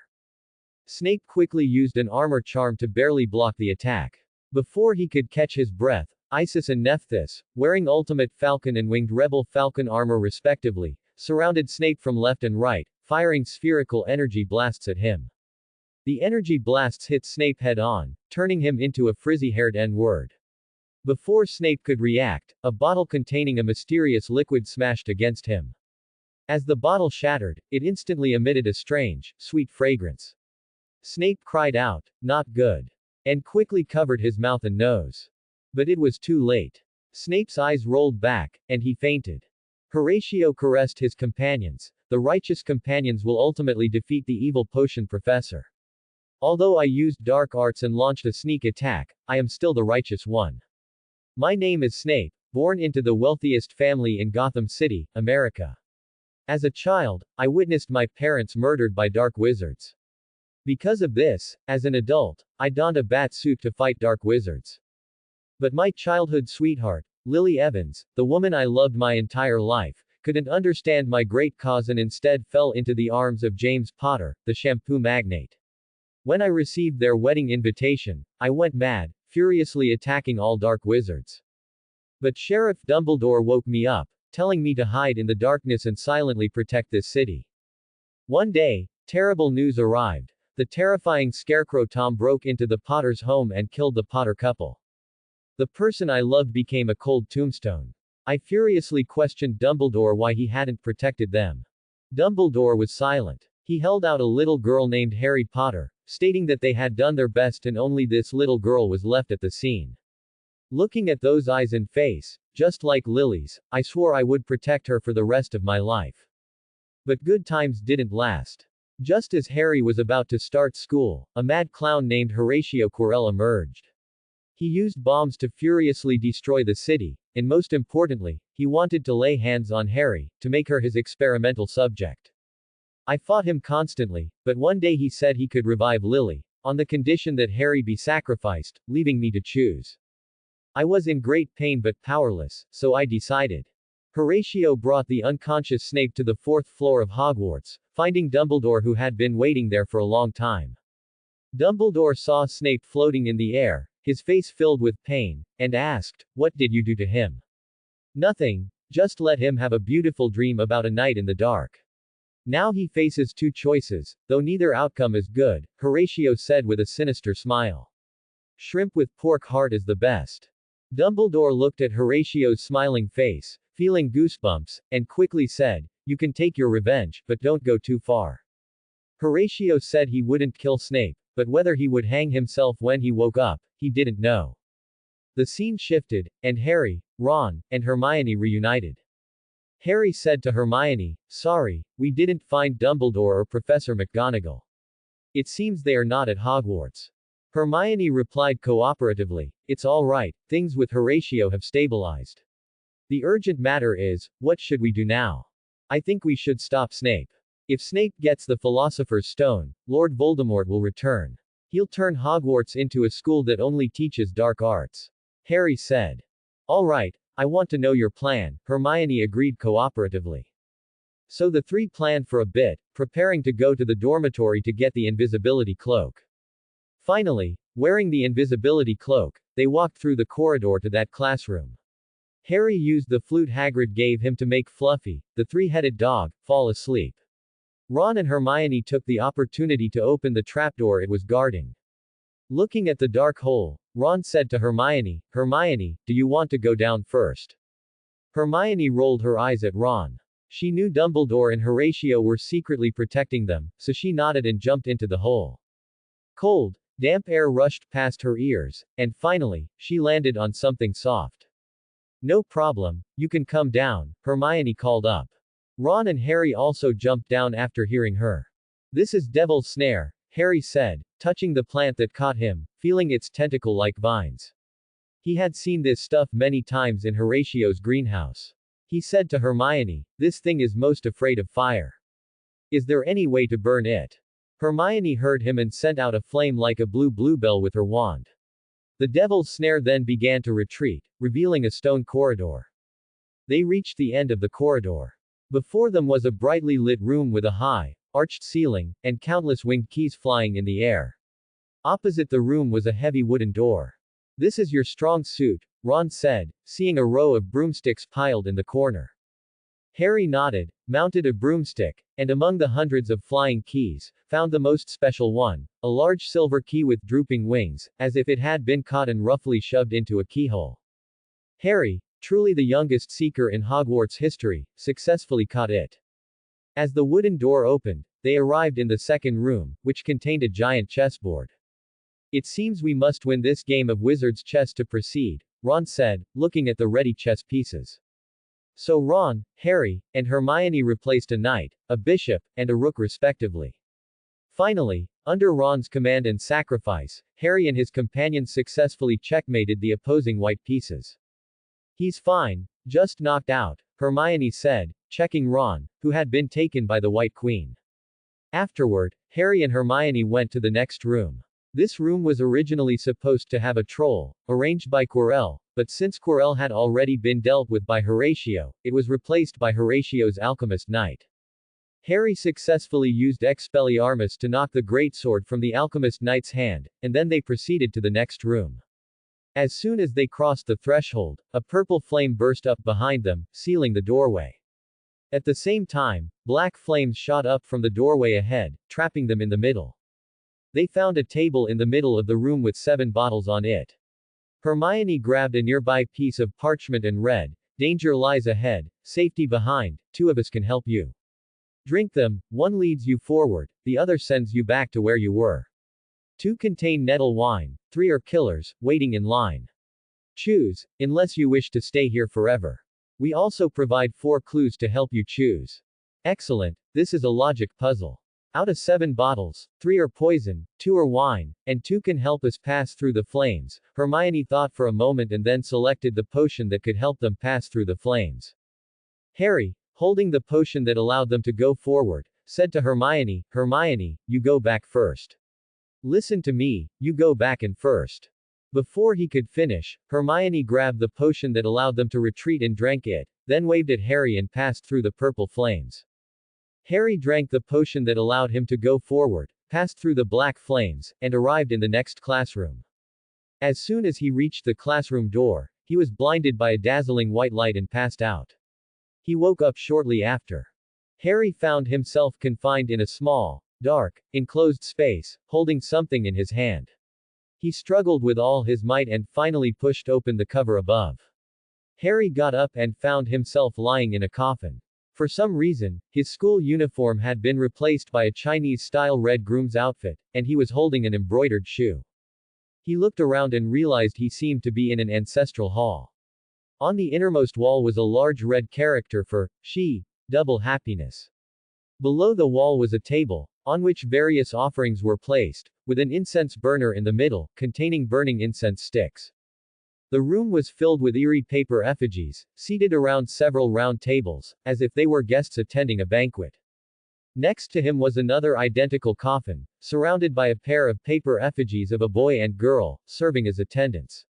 Snape quickly used an armor charm to barely block the attack. Before he could catch his breath, Isis and Nephthys, wearing Ultimate Falcon and Winged Rebel Falcon armor respectively, surrounded Snape from left and right, firing spherical energy blasts at him. The energy blasts hit Snape head-on, turning him into a frizzy-haired N-word. Before Snape could react, a bottle containing a mysterious liquid smashed against him. As the bottle shattered, it instantly emitted a strange, sweet fragrance. Snape cried out, "Not good," and quickly covered his mouth and nose. But it was too late. Snape's eyes rolled back, and he fainted. Horatio caressed his companions. The righteous companions will ultimately defeat the evil potion professor. Although I used dark arts and launched a sneak attack, I am still the righteous one. My name is Snape, born into the wealthiest family in Gotham City, America. As a child, I witnessed my parents murdered by dark wizards. Because of this, as an adult, I donned a bat suit to fight dark wizards. But my childhood sweetheart, Lily Evans, the woman I loved my entire life, couldn't understand my great cause and instead fell into the arms of James Potter, the shampoo magnate. When I received their wedding invitation, I went mad, furiously attacking all dark wizards. But Sheriff Dumbledore woke me up, telling me to hide in the darkness and silently protect this city. One day, terrible news arrived. The terrifying Scarecrow Tom broke into the Potter's home and killed the Potter couple. The person I loved became a cold tombstone. I furiously questioned Dumbledore why he hadn't protected them. Dumbledore was silent. He held out a little girl named Harry Potter, stating that they had done their best and only this little girl was left at the scene. Looking at those eyes and face, just like Lily's, I swore I would protect her for the rest of my life. But good times didn't last. Just as Harry was about to start school, a mad clown named Horatio Quirrell emerged. He used bombs to furiously destroy the city, and most importantly, he wanted to lay hands on Harry, to make her his experimental subject. I fought him constantly, but one day he said he could revive Lily, on the condition that Harry be sacrificed, leaving me to choose. I was in great pain but powerless, so I decided. Horatio brought the unconscious Snape to the 4th floor of Hogwarts, finding Dumbledore who had been waiting there for a long time. Dumbledore saw Snape floating in the air, his face filled with pain, and asked, "What did you do to him?" "Nothing, just let him have a beautiful dream about a night in the dark." Now he faces two choices, though neither outcome is good, Horatio said with a sinister smile. Shrimp with pork heart is the best. Dumbledore looked at Horatio's smiling face, feeling goosebumps, and quickly said, "You can take your revenge, but don't go too far." Horatio said he wouldn't kill Snape, but whether he would hang himself when he woke up, he didn't know. The scene shifted, and Harry, Ron, and Hermione reunited. Harry said to Hermione, "Sorry, we didn't find Dumbledore or Professor McGonagall. It seems they are not at Hogwarts." Hermione replied cooperatively, "It's all right, things with Horatio have stabilized. The urgent matter is, what should we do now? I think we should stop Snape. If Snape gets the Philosopher's Stone, Lord Voldemort will return. He'll turn Hogwarts into a school that only teaches dark arts." Harry said. "All right, I want to know your plan," Hermione agreed cooperatively. So the three planned for a bit, preparing to go to the dormitory to get the invisibility cloak. Finally, wearing the invisibility cloak, they walked through the corridor to that classroom. Harry used the flute Hagrid gave him to make Fluffy, the three-headed dog, fall asleep. Ron and Hermione took the opportunity to open the trapdoor it was guarding. Looking at the dark hole, Ron said to Hermione, "Hermione, do you want to go down first?" Hermione rolled her eyes at Ron. She knew Dumbledore and Horatio were secretly protecting them, so she nodded and jumped into the hole. Cold, damp air rushed past her ears, and finally, she landed on something soft. "No problem, you can come down," Hermione called up. Ron and Harry also jumped down after hearing her. "This is Devil's Snare," Harry said, touching the plant that caught him, feeling its tentacle-like vines. He had seen this stuff many times in Horatio's greenhouse. He said to Hermione, "This thing is most afraid of fire. Is there any way to burn it?" Hermione heard him and sent out a flame like a blue bluebell with her wand. The devil's snare then began to retreat, revealing a stone corridor. They reached the end of the corridor. Before them was a brightly lit room with a high, arched ceiling, and countless winged keys flying in the air. Opposite the room was a heavy wooden door. "This is your strong suit," Ron said, seeing a row of broomsticks piled in the corner. Harry nodded, mounted a broomstick, and among the hundreds of flying keys, found the most special one, a large silver key with drooping wings, as if it had been caught and roughly shoved into a keyhole. Harry, truly the youngest seeker in Hogwarts history, successfully caught it. As the wooden door opened, they arrived in the second room, which contained a giant chessboard. "It seems we must win this game of wizard's chess to proceed," Ron said, looking at the ready chess pieces. So Ron, Harry, and Hermione replaced a knight, a bishop, and a rook respectively. Finally, under Ron's command and sacrifice, Harry and his companions successfully checkmated the opposing white pieces. "He's fine, just knocked out," Hermione said, checking Ron, who had been taken by the White Queen. Afterward, Harry and Hermione went to the next room. This room was originally supposed to have a troll, arranged by Quirrell, but since Quirrell had already been dealt with by Horatio, it was replaced by Horatio's alchemist knight. Harry successfully used Expelliarmus to knock the greatsword from the alchemist knight's hand, and then they proceeded to the next room. As soon as they crossed the threshold, a purple flame burst up behind them, sealing the doorway. At the same time, black flames shot up from the doorway ahead, trapping them in the middle. They found a table in the middle of the room with 7 bottles on it. Hermione grabbed a nearby piece of parchment and read, "Danger lies ahead, safety behind, 2 of us can help you. Drink them, 1 leads you forward, the other sends you back to where you were. 2 contain nettle wine, 3 are killers, waiting in line. Choose, unless you wish to stay here forever. We also provide 4 clues to help you choose." Excellent, this is a logic puzzle. Out of 7 bottles, 3 are poison, 2 are wine, and 2 can help us pass through the flames. Hermione thought for a moment and then selected the potion that could help them pass through the flames. Harry, holding the potion that allowed them to go forward, said to Hermione, "Hermione, you go back first. Listen to me, you go back in first." Before he could finish, Hermione grabbed the potion that allowed them to retreat and drank it, then waved at Harry and passed through the purple flames. Harry drank the potion that allowed him to go forward, passed through the black flames, and arrived in the next classroom. As soon as he reached the classroom door, he was blinded by a dazzling white light and passed out. He woke up shortly after. Harry found himself confined in a small, dark, enclosed space, holding something in his hand. He struggled with all his might and finally pushed open the cover above. Harry got up and found himself lying in a coffin. For some reason, his school uniform had been replaced by a Chinese-style red groom's outfit, and he was holding an embroidered shoe. He looked around and realized he seemed to be in an ancestral hall. On the innermost wall was a large red character for she, double happiness. Below the wall was a table, on which various offerings were placed, with an incense burner in the middle, containing burning incense sticks. The room was filled with eerie paper effigies, seated around several round tables, as if they were guests attending a banquet. Next to him was another identical coffin, surrounded by a pair of paper effigies of a boy and girl, serving as attendants.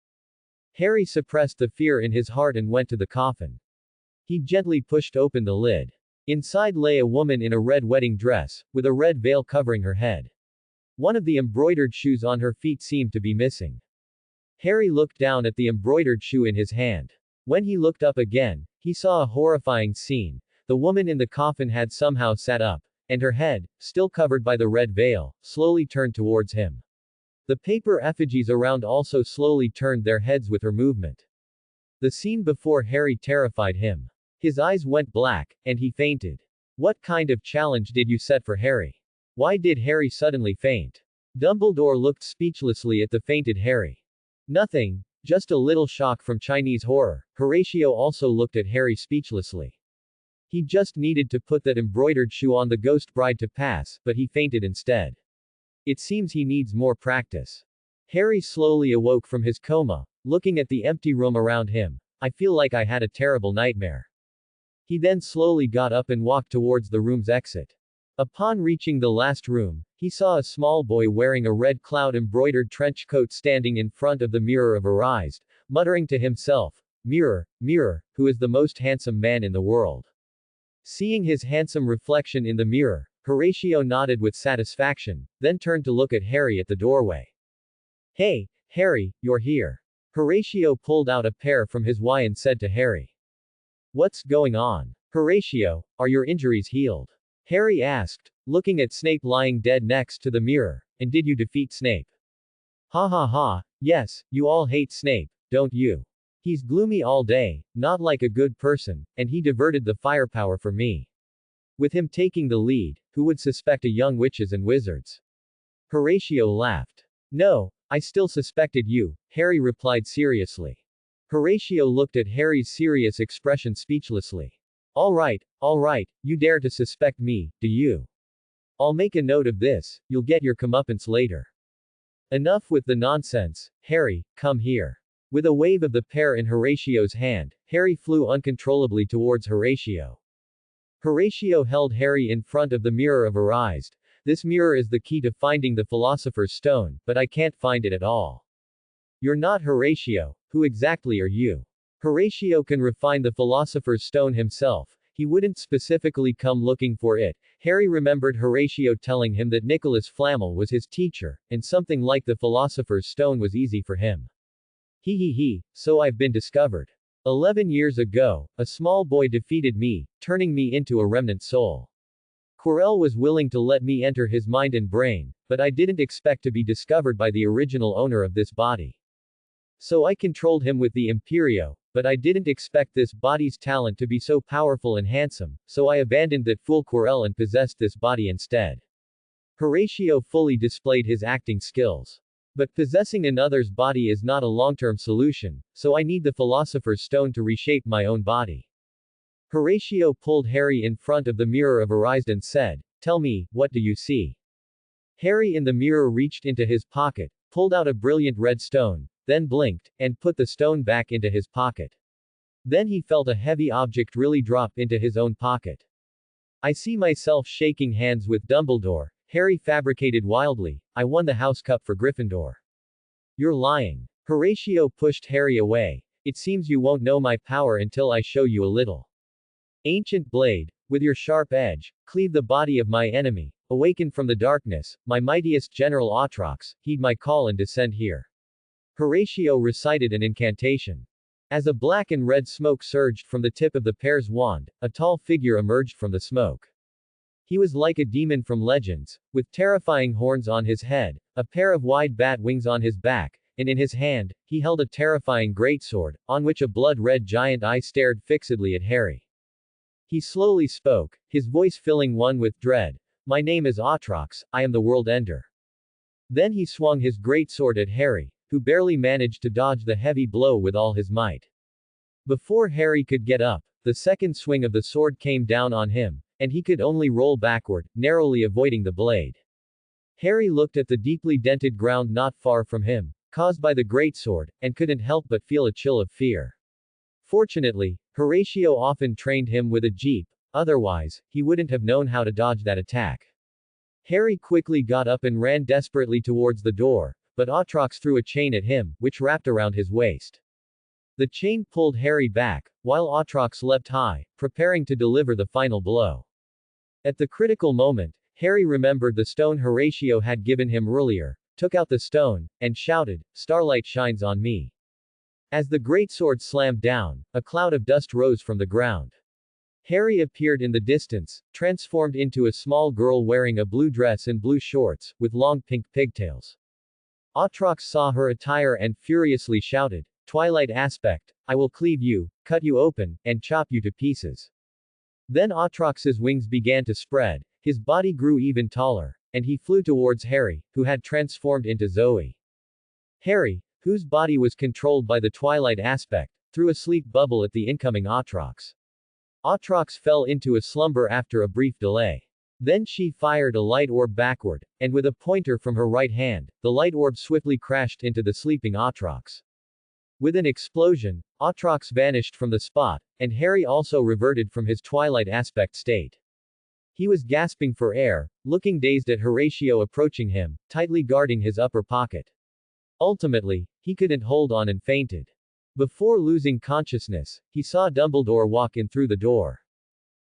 Harry suppressed the fear in his heart and went to the coffin. He gently pushed open the lid. Inside lay a woman in a red wedding dress, with a red veil covering her head. One of the embroidered shoes on her feet seemed to be missing. Harry looked down at the embroidered shoe in his hand. When he looked up again, he saw a horrifying scene. The woman in the coffin had somehow sat up, and her head, still covered by the red veil, slowly turned towards him. The paper effigies around also slowly turned their heads with her movement. The scene before Harry terrified him. His eyes went black, and he fainted. What kind of challenge did you set for Harry? Why did Harry suddenly faint? Dumbledore looked speechlessly at the fainted Harry. Nothing, just a little shock from Chinese horror. Horatio also looked at Harry speechlessly. He just needed to put that embroidered shoe on the ghost bride to pass, but he fainted instead. It seems he needs more practice. Harry slowly awoke from his coma, looking at the empty room around him. I feel like I had a terrible nightmare. He then slowly got up and walked towards the room's exit. Upon reaching the last room, he saw a small boy wearing a red cloud-embroidered trench coat standing in front of the mirror of Arised, muttering to himself, "Mirror, mirror, who is the most handsome man in the world?" Seeing his handsome reflection in the mirror, Horatio nodded with satisfaction, then turned to look at Harry at the doorway. "Hey, Harry, you're here." Horatio pulled out a pear from his wine and said to Harry. "What's going on? Horatio, are your injuries healed?" Harry asked, looking at Snape lying dead next to the mirror. "And did you defeat Snape?" "Ha ha ha, yes, you all hate Snape, don't you? He's gloomy all day, not like a good person, and he diverted the firepower for me. With him taking the lead, who would suspect a young witches and wizards?" Horatio laughed. "No, I still suspected you," Harry replied seriously. Horatio looked at Harry's serious expression speechlessly. All right, you dare to suspect me, do you? I'll make a note of this, you'll get your comeuppance later. Enough with the nonsense, Harry, come here." With a wave of the pear in Horatio's hand, Harry flew uncontrollably towards Horatio. Horatio held Harry in front of the mirror of Arised. "This mirror is the key to finding the Philosopher's Stone, but I can't find it at all." "You're not Horatio, who exactly are you?" "Horatio can refine the Philosopher's Stone himself. He wouldn't specifically come looking for it." Harry remembered Horatio telling him that Nicholas Flamel was his teacher, and something like the Philosopher's Stone was easy for him. He, so I've been discovered. 11 years ago, a small boy defeated me, turning me into a remnant soul. Quirrell was willing to let me enter his mind and brain, but I didn't expect to be discovered by the original owner of this body. So I controlled him with the Imperio, but I didn't expect this body's talent to be so powerful and handsome, so I abandoned that fool Quirrell and possessed this body instead. Horatio fully displayed his acting skills. But possessing another's body is not a long-term solution, so I need the Philosopher's Stone to reshape my own body. Horatio pulled Harry in front of the mirror of Arised and said, "Tell me, what do you see?" Harry in the mirror reached into his pocket, pulled out a brilliant red stone, then blinked, and put the stone back into his pocket. Then he felt a heavy object really drop into his own pocket. "I see myself shaking hands with Dumbledore," Harry fabricated wildly. "I won the House Cup for Gryffindor." "You're lying." Horatio pushed Harry away. "It seems you won't know my power until I show you a little. Ancient blade, with your sharp edge, cleave the body of my enemy. Awaken from the darkness, my mightiest general Atrox, heed my call and descend here." Horatio recited an incantation. As a black and red smoke surged from the tip of the pear's wand, a tall figure emerged from the smoke. He was like a demon from legends, with terrifying horns on his head, a pair of wide bat wings on his back, and in his hand, he held a terrifying greatsword, on which a blood-red giant eye stared fixedly at Harry. He slowly spoke, his voice filling one with dread. "My name is Atrox, I am the World Ender." Then he swung his greatsword at Harry, who barely managed to dodge the heavy blow with all his might. Before Harry could get up, the second swing of the sword came down on him, and he could only roll backward, narrowly avoiding the blade. Harry looked at the deeply dented ground not far from him, caused by the greatsword, and couldn't help but feel a chill of fear. Fortunately, Horatio often trained him with a jeep, otherwise, he wouldn't have known how to dodge that attack. Harry quickly got up and ran desperately towards the door, but Atrox threw a chain at him, which wrapped around his waist. The chain pulled Harry back, while Atrox leapt high, preparing to deliver the final blow. At the critical moment, Harry remembered the stone Horatio had given him earlier, took out the stone, and shouted, "Starlight shines on me." As the greatsword slammed down, a cloud of dust rose from the ground. Harry appeared in the distance, transformed into a small girl wearing a blue dress and blue shorts, with long pink pigtails. Atrox saw her attire and furiously shouted, "Twilight aspect, I will cleave you, cut you open, and chop you to pieces." Then Atrox's wings began to spread, his body grew even taller, and he flew towards Harry, who had transformed into Zoe. Harry, whose body was controlled by the Twilight aspect, threw a sleep bubble at the incoming Atrox. Atrox fell into a slumber after a brief delay. Then she fired a light orb backward, and with a pointer from her right hand, the light orb swiftly crashed into the sleeping Atrox. With an explosion, Atrox vanished from the spot, and Harry also reverted from his twilight aspect state. He was gasping for air, looking dazed at Horatio approaching him, tightly guarding his upper pocket. Ultimately, he couldn't hold on and fainted. Before losing consciousness, he saw Dumbledore walk in through the door.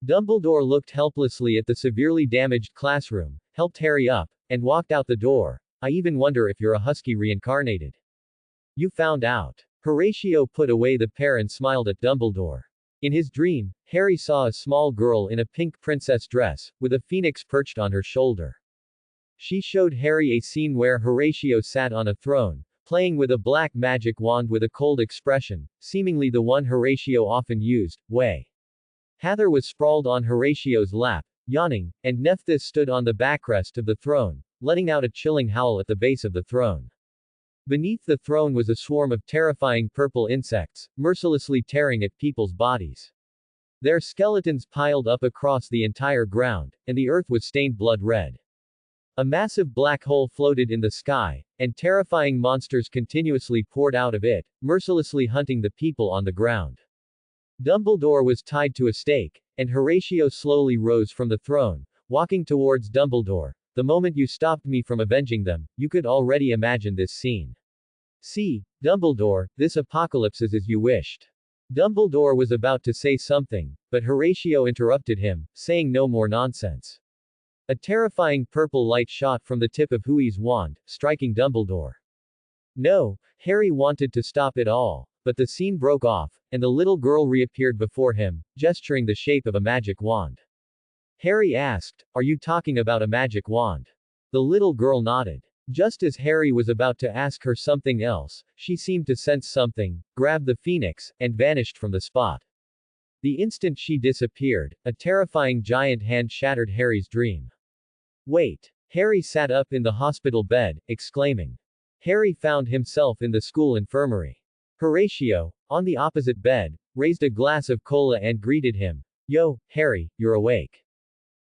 Dumbledore looked helplessly at the severely damaged classroom, helped Harry up, and walked out the door. I even wonder if you're a husky reincarnated. You found out. Horatio put away the pear and smiled at Dumbledore. In his dream, Harry saw a small girl in a pink princess dress, with a phoenix perched on her shoulder. She showed Harry a scene where Horatio sat on a throne, playing with a black magic wand with a cold expression, seemingly the one Horatio often used, Way. Heather was sprawled on Horatio's lap, yawning, and Nephthys stood on the backrest of the throne, letting out a chilling howl at the base of the throne. Beneath the throne was a swarm of terrifying purple insects, mercilessly tearing at people's bodies. Their skeletons piled up across the entire ground, and the earth was stained blood red. A massive black hole floated in the sky, and terrifying monsters continuously poured out of it, mercilessly hunting the people on the ground. Dumbledore was tied to a stake, and Horatio slowly rose from the throne, walking towards Dumbledore. The moment you stopped me from avenging them, you could already imagine this scene. See, Dumbledore, this apocalypse is as you wished. Dumbledore was about to say something, but Horatio interrupted him, saying no more nonsense. A terrifying purple light shot from the tip of Huey's wand, striking Dumbledore. No, Harry wanted to stop it all, but the scene broke off, and the little girl reappeared before him, gesturing the shape of a magic wand. Harry asked, "Are you talking about a magic wand?" The little girl nodded. Just as Harry was about to ask her something else, she seemed to sense something, grabbed the phoenix, and vanished from the spot. The instant she disappeared, a terrifying giant hand shattered Harry's dream. Wait! Harry sat up in the hospital bed, exclaiming. Harry found himself in the school infirmary. Horatio, on the opposite bed, raised a glass of cola and greeted him. Yo, Harry, you're awake.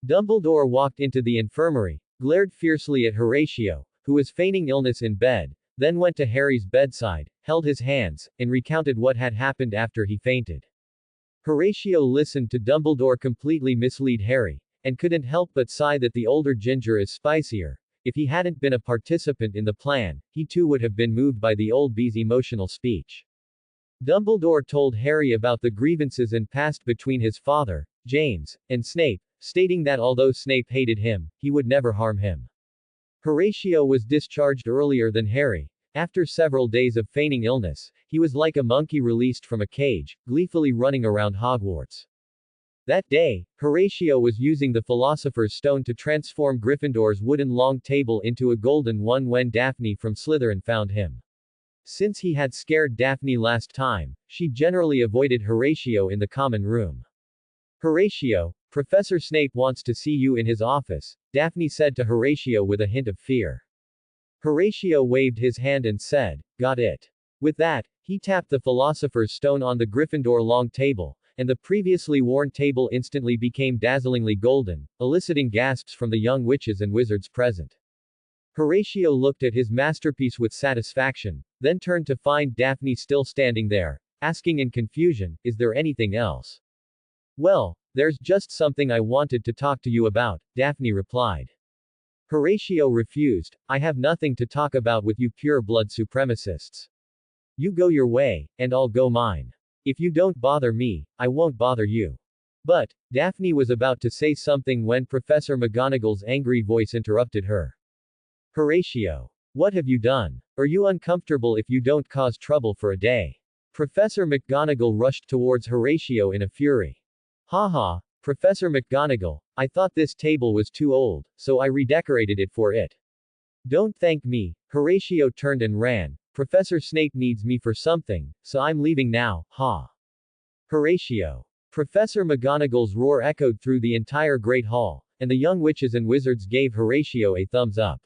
Dumbledore walked into the infirmary, glared fiercely at Horatio, who was feigning illness in bed, then went to Harry's bedside, held his hands, and recounted what had happened after he fainted. Horatio listened to Dumbledore completely mislead Harry, and couldn't help but sigh that the older ginger is spicier. If he hadn't been a participant in the plan, he too would have been moved by the old bee's emotional speech. Dumbledore told Harry about the grievances and past between his father, James, and Snape, stating that although Snape hated him, he would never harm him. Horatio was discharged earlier than Harry. After several days of feigning illness, he was like a monkey released from a cage, gleefully running around Hogwarts. That day, Horatio was using the Philosopher's Stone to transform Gryffindor's wooden long table into a golden one when Daphne from Slytherin found him. Since he had scared Daphne last time, she generally avoided Horatio in the common room. Horatio, Professor Snape wants to see you in his office, Daphne said to Horatio with a hint of fear. Horatio waved his hand and said, got it. With that, he tapped the Philosopher's Stone on the Gryffindor long table, and the previously worn table instantly became dazzlingly golden, eliciting gasps from the young witches and wizards present. Horatio looked at his masterpiece with satisfaction, then turned to find Daphne still standing there, asking in confusion, is there anything else? Well, there's just something I wanted to talk to you about, Daphne replied. Horatio refused, I have nothing to talk about with you pure-blood supremacists. You go your way, and I'll go mine. If you don't bother me, I won't bother you. But, Daphne was about to say something when Professor McGonagall's angry voice interrupted her. Horatio. What have you done? Are you uncomfortable if you don't cause trouble for a day? Professor McGonagall rushed towards Horatio in a fury. Haha, Professor McGonagall, I thought this table was too old, so I redecorated it for it. Don't thank me. Horatio turned and ran. Professor Snape needs me for something, so I'm leaving now, ha. Horatio. Professor McGonagall's roar echoed through the entire Great Hall, and the young witches and wizards gave Horatio a thumbs up.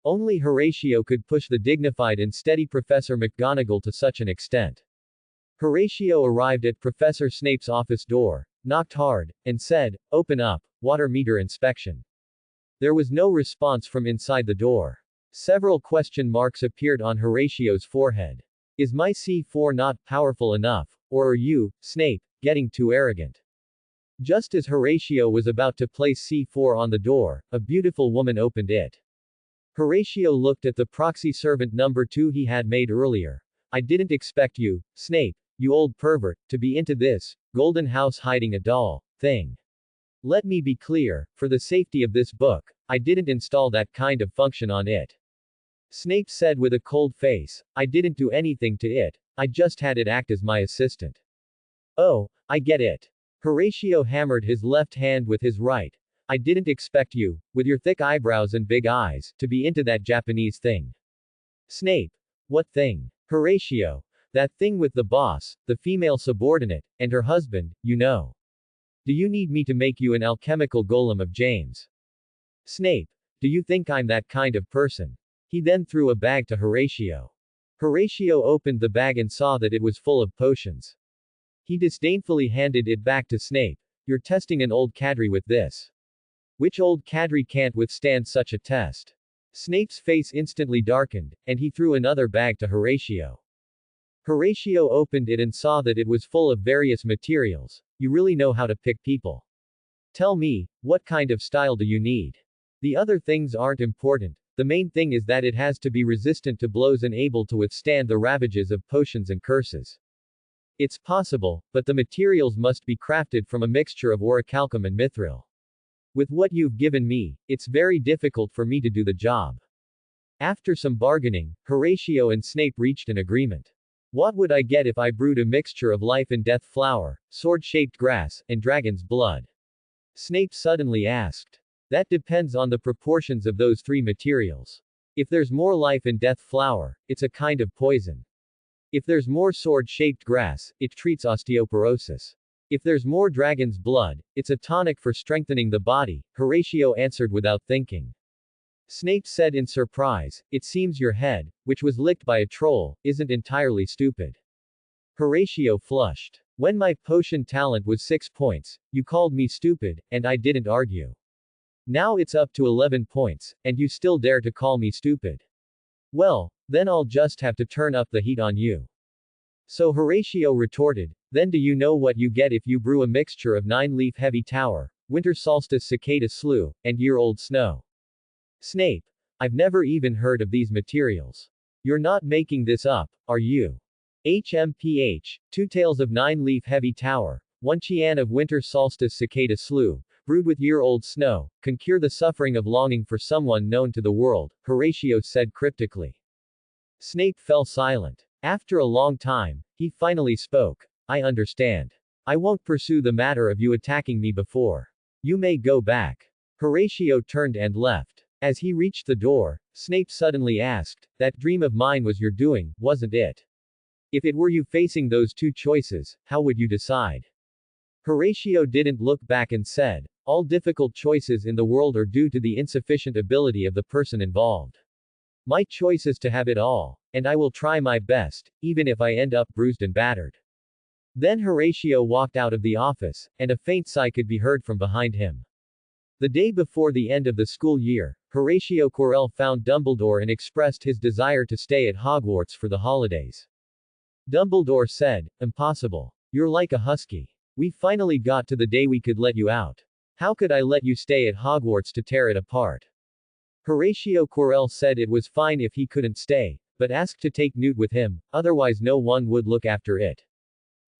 Only Horatio could push the dignified and steady Professor McGonagall to such an extent. Horatio arrived at Professor Snape's office door, knocked hard, and said, open up, water meter inspection. There was no response from inside the door. Several question marks appeared on Horatio's forehead. Is my C4 not powerful enough, or are you, Snape, getting too arrogant? Just as Horatio was about to place C4 on the door, a beautiful woman opened it. Horatio looked at the proxy servant number 2 he had made earlier. I didn't expect you, Snape, you old pervert, to be into this golden house hiding a doll thing. Let me be clear, for the safety of this book, I didn't install that kind of function on it. Snape said with a cold face, I didn't do anything to it, I just had it act as my assistant. Oh, I get it. Horatio hammered his left hand with his right. I didn't expect you, with your thick eyebrows and big eyes, to be into that Japanese thing. Snape. What thing? Horatio. That thing with the boss, the female subordinate, and her husband, you know. Do you need me to make you an alchemical golem of James? Snape. Do you think I'm that kind of person? He then threw a bag to Horatio. Horatio opened the bag and saw that it was full of potions. He disdainfully handed it back to Snape. You're testing an old cadre with this. Which old cadre can't withstand such a test? Snape's face instantly darkened, and he threw another bag to Horatio. Horatio opened it and saw that it was full of various materials. You really know how to pick people. Tell me, what kind of style do you need? The other things aren't important. The main thing is that it has to be resistant to blows and able to withstand the ravages of potions and curses. It's possible, but the materials must be crafted from a mixture of orichalcum and mithril. With what you've given me, it's very difficult for me to do the job. After some bargaining, Horatio and Snape reached an agreement. What would I get if I brewed a mixture of life and death flower, sword-shaped grass, and dragon's blood? Snape suddenly asked. That depends on the proportions of those 3 materials. If there's more life and death flower, it's a kind of poison. If there's more sword-shaped grass, it treats osteoporosis. If there's more dragon's blood, it's a tonic for strengthening the body, Horatio answered without thinking. Snape said in surprise, it seems your head, which was licked by a troll, isn't entirely stupid. Horatio flushed. When my potion talent was 6 points, you called me stupid, and I didn't argue. Now it's up to 11 points, and you still dare to call me stupid. Well, then I'll just have to turn up the heat on you. So Horatio retorted, then do you know what you get if you brew a mixture of 9-leaf heavy tower, winter solstice cicada slough, and year-old snow? Snape. I've never even heard of these materials. You're not making this up, are you? HMPH, 2 tails of 9-leaf heavy tower, 1 chian of winter solstice cicada slough, brewed with year-old snow, can cure the suffering of longing for someone known to the world, Horatio said cryptically. Snape fell silent. After a long time, he finally spoke. I understand. I won't pursue the matter of you attacking me before. You may go back. Horatio turned and left. As he reached the door, Snape suddenly asked, that dream of mine was your doing, wasn't it? If it were you facing those 2 choices, how would you decide? Horatio didn't look back and said, all difficult choices in the world are due to the insufficient ability of the person involved. My choice is to have it all, and I will try my best, even if I end up bruised and battered. Then Horatio walked out of the office, and a faint sigh could be heard from behind him. The day before the end of the school year, Horatio Quirrell found Dumbledore and expressed his desire to stay at Hogwarts for the holidays. Dumbledore said, impossible. You're like a husky. We finally got to the day we could let you out. How could I let you stay at Hogwarts to tear it apart? Horatio Quirrell said it was fine if he couldn't stay, but asked to take Newt with him, otherwise no one would look after it.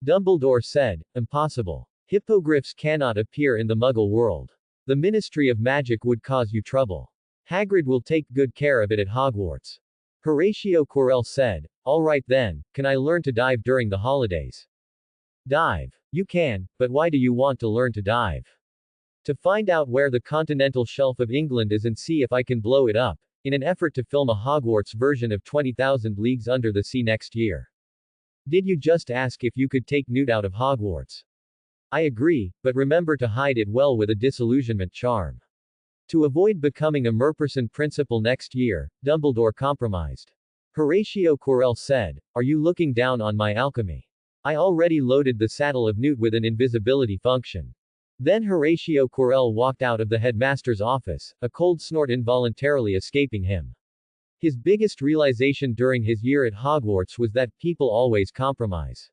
Dumbledore said, impossible. Hippogriffs cannot appear in the Muggle world. The Ministry of Magic would cause you trouble. Hagrid will take good care of it at Hogwarts. Horatio Quirrell said, all right then, can I learn to dive during the holidays? Dive. You can, but why do you want to learn to dive? To find out where the continental shelf of England is and see if I can blow it up, in an effort to film a Hogwarts version of 20,000 Leagues Under the Sea next year. Did you just ask if you could take Newt out of Hogwarts? I agree, but remember to hide it well with a disillusionment charm. To avoid becoming a Merperson principal next year, Dumbledore compromised. Horatio Quirrell said, are you looking down on my alchemy? I already loaded the saddle of Newt with an invisibility function. Then Horatio Quirrell walked out of the headmaster's office, a cold snort involuntarily escaping him. His biggest realization during his year at Hogwarts was that people always compromise.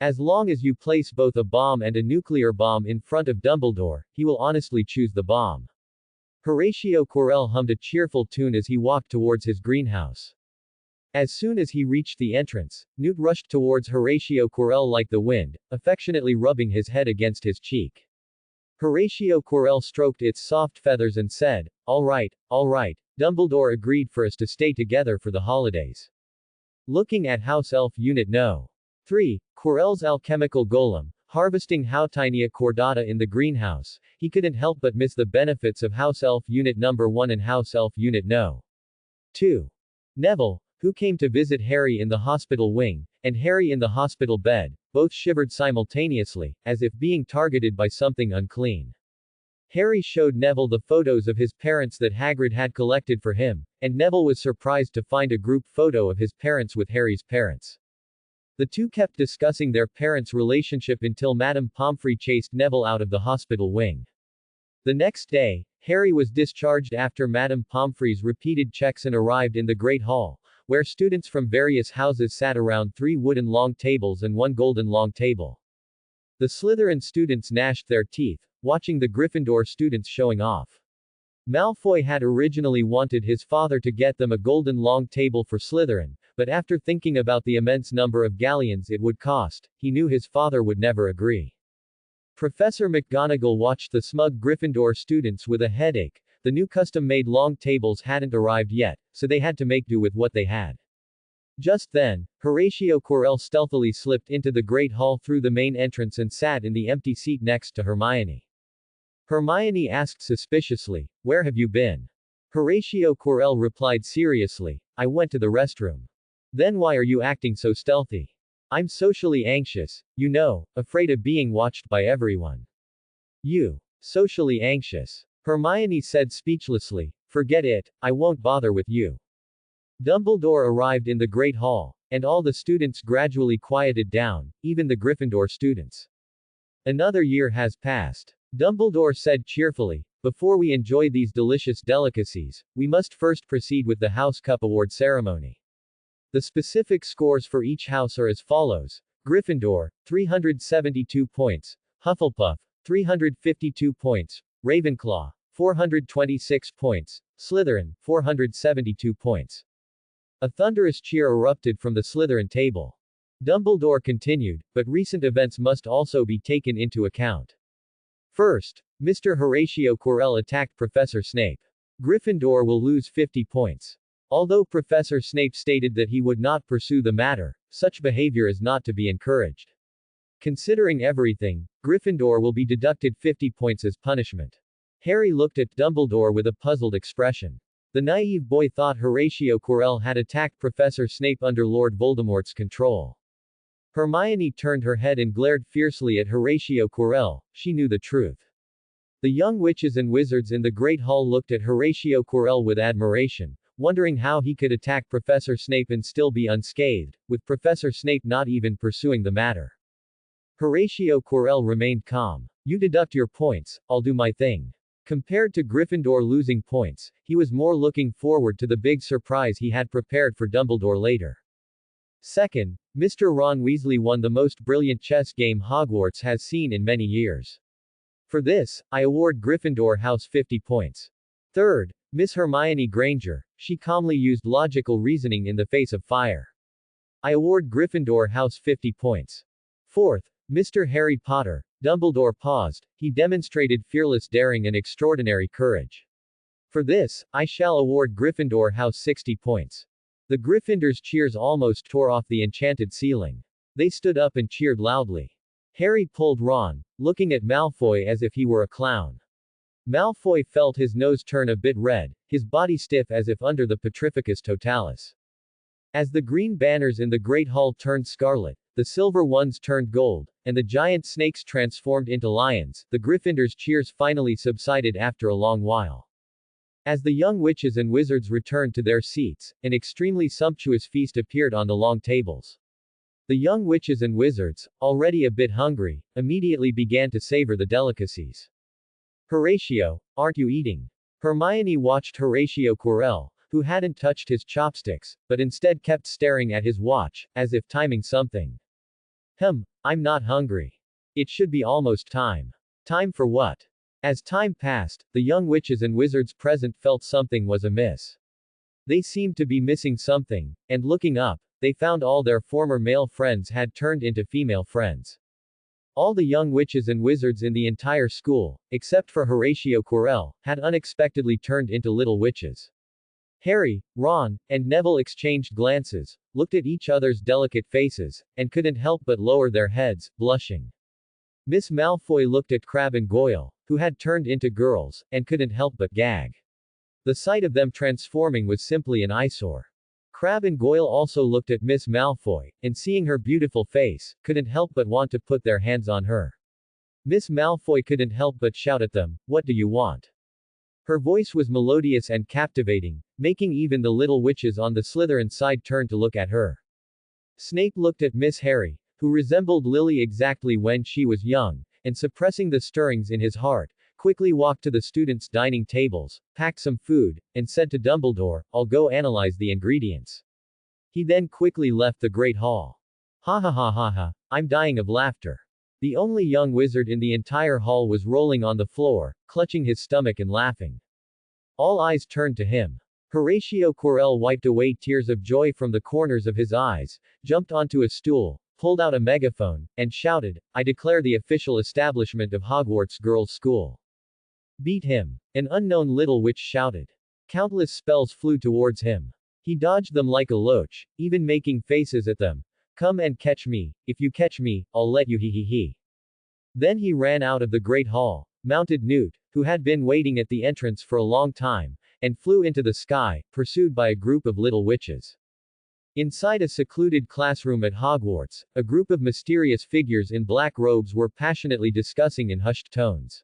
As long as you place both a bomb and a nuclear bomb in front of Dumbledore, he will honestly choose the bomb. Horatio Quirrell hummed a cheerful tune as he walked towards his greenhouse. As soon as he reached the entrance, Newt rushed towards Horatio Quirrell like the wind, affectionately rubbing his head against his cheek. Horatio Quirrell stroked its soft feathers and said, all right, Dumbledore agreed for us to stay together for the holidays. Looking at House Elf Unit No. 3, Quirrell's alchemical golem, harvesting Houtinia cordata in the greenhouse, he couldn't help but miss the benefits of House Elf Unit No. 1 and House Elf Unit No. 2. Neville, who came to visit Harry in the hospital wing, and Harry in the hospital bed, both shivered simultaneously, as if being targeted by something unclean. Harry showed Neville the photos of his parents that Hagrid had collected for him, and Neville was surprised to find a group photo of his parents with Harry's parents. The two kept discussing their parents' relationship until Madame Pomfrey chased Neville out of the hospital wing. The next day, Harry was discharged after Madame Pomfrey's repeated checks and arrived in the Great Hall, where students from various houses sat around 3 wooden long tables and 1 golden long table. The Slytherin students gnashed their teeth, watching the Gryffindor students showing off. Malfoy had originally wanted his father to get them a golden long table for Slytherin, but after thinking about the immense number of galleons it would cost, he knew his father would never agree. Professor McGonagall watched the smug Gryffindor students with a headache. The new custom-made long tables hadn't arrived yet, so they had to make do with what they had. Just then, Horatio Quirrell stealthily slipped into the Great Hall through the main entrance and sat in the empty seat next to Hermione. Hermione asked suspiciously, "Where have you been?" Horatio Quirrell replied seriously, "I went to the restroom." "Then why are you acting so stealthy?" "I'm socially anxious, you know, afraid of being watched by everyone." "You? Socially anxious?" Hermione said speechlessly, "Forget it, I won't bother with you." Dumbledore arrived in the Great Hall, and all the students gradually quieted down, even the Gryffindor students. "Another year has passed," Dumbledore said cheerfully. "Before we enjoy these delicious delicacies, we must first proceed with the House Cup Award ceremony. The specific scores for each house are as follows: Gryffindor, 372 points, Hufflepuff, 352 points, Ravenclaw, 426 points, Slytherin, 472 points. A thunderous cheer erupted from the Slytherin table. Dumbledore continued, but recent events must also be taken into account. First, Mr. Horatio Quirrell attacked Professor Snape. Gryffindor will lose 50 points. Although Professor Snape stated that he would not pursue the matter, such behavior is not to be encouraged. Considering everything, Gryffindor will be deducted 50 points as punishment. Harry looked at Dumbledore with a puzzled expression. The naive boy thought Horatio Quirrell had attacked Professor Snape under Lord Voldemort's control. Hermione turned her head and glared fiercely at Horatio Quirrell. She knew the truth. The young witches and wizards in the Great Hall looked at Horatio Quirrell with admiration, wondering how he could attack Professor Snape and still be unscathed, with Professor Snape not even pursuing the matter. Horatio Quirrell remained calm. "You deduct your points, I'll do my thing." Compared to Gryffindor losing points, he was more looking forward to the big surprise he had prepared for Dumbledore later. Second, Mr. Ron Weasley won the most brilliant chess game Hogwarts has seen in many years. For this, I award Gryffindor House 50 points. Third, Miss Hermione Granger, she calmly used logical reasoning in the face of fire. I award Gryffindor House 50 points. Fourth, Mr. Harry Potter, Dumbledore paused, he demonstrated fearless daring and extraordinary courage. For this, I shall award Gryffindor House 60 points. The Gryffindors' cheers almost tore off the enchanted ceiling. They stood up and cheered loudly. Harry pulled Ron, looking at Malfoy as if he were a clown. Malfoy felt his nose turn a bit red, his body stiff as if under the Petrificus Totalis. As the green banners in the Great Hall turned scarlet, the silver ones turned gold, and the giant snakes transformed into lions, the Gryffindors' cheers finally subsided after a long while. As the young witches and wizards returned to their seats, an extremely sumptuous feast appeared on the long tables. The young witches and wizards, already a bit hungry, immediately began to savor the delicacies. Horatio, aren't you eating? Hermione watched Horatio Quirrell, who hadn't touched his chopsticks, but instead kept staring at his watch, as if timing something. I'm not hungry. It should be almost time. Time for what? As time passed, the young witches and wizards present felt something was amiss. They seemed to be missing something, and looking up, they found all their former male friends had turned into female friends. All the young witches and wizards in the entire school, except for Horatio Quirrell, had unexpectedly turned into little witches. Harry, Ron, and Neville exchanged glances, looked at each other's delicate faces, and couldn't help but lower their heads, blushing. Miss Malfoy looked at Crabbe and Goyle, who had turned into girls, and couldn't help but gag. The sight of them transforming was simply an eyesore. Crabbe and Goyle also looked at Miss Malfoy, and seeing her beautiful face, couldn't help but want to put their hands on her. Miss Malfoy couldn't help but shout at them, "What do you want?" Her voice was melodious and captivating, making even the little witches on the Slytherin side turn to look at her. Snape looked at Miss Harry, who resembled Lily exactly when she was young, and suppressing the stirrings in his heart, quickly walked to the students' dining tables, packed some food, and said to Dumbledore, "I'll go analyze the ingredients." He then quickly left the Great Hall. Ha ha ha ha ha, I'm dying of laughter. The only young wizard in the entire hall was rolling on the floor, clutching his stomach and laughing. All eyes turned to him. Horatio Quirrell wiped away tears of joy from the corners of his eyes, jumped onto a stool, pulled out a megaphone, and shouted, "I declare the official establishment of Hogwarts Girls' School. Beat him." An unknown little witch shouted. Countless spells flew towards him. He dodged them like a loach, even making faces at them. "Come and catch me, if you catch me, I'll let you he. Then he ran out of the Great Hall, mounted Newt, who had been waiting at the entrance for a long time, and flew into the sky, pursued by a group of little witches. Inside a secluded classroom at Hogwarts, a group of mysterious figures in black robes were passionately discussing in hushed tones.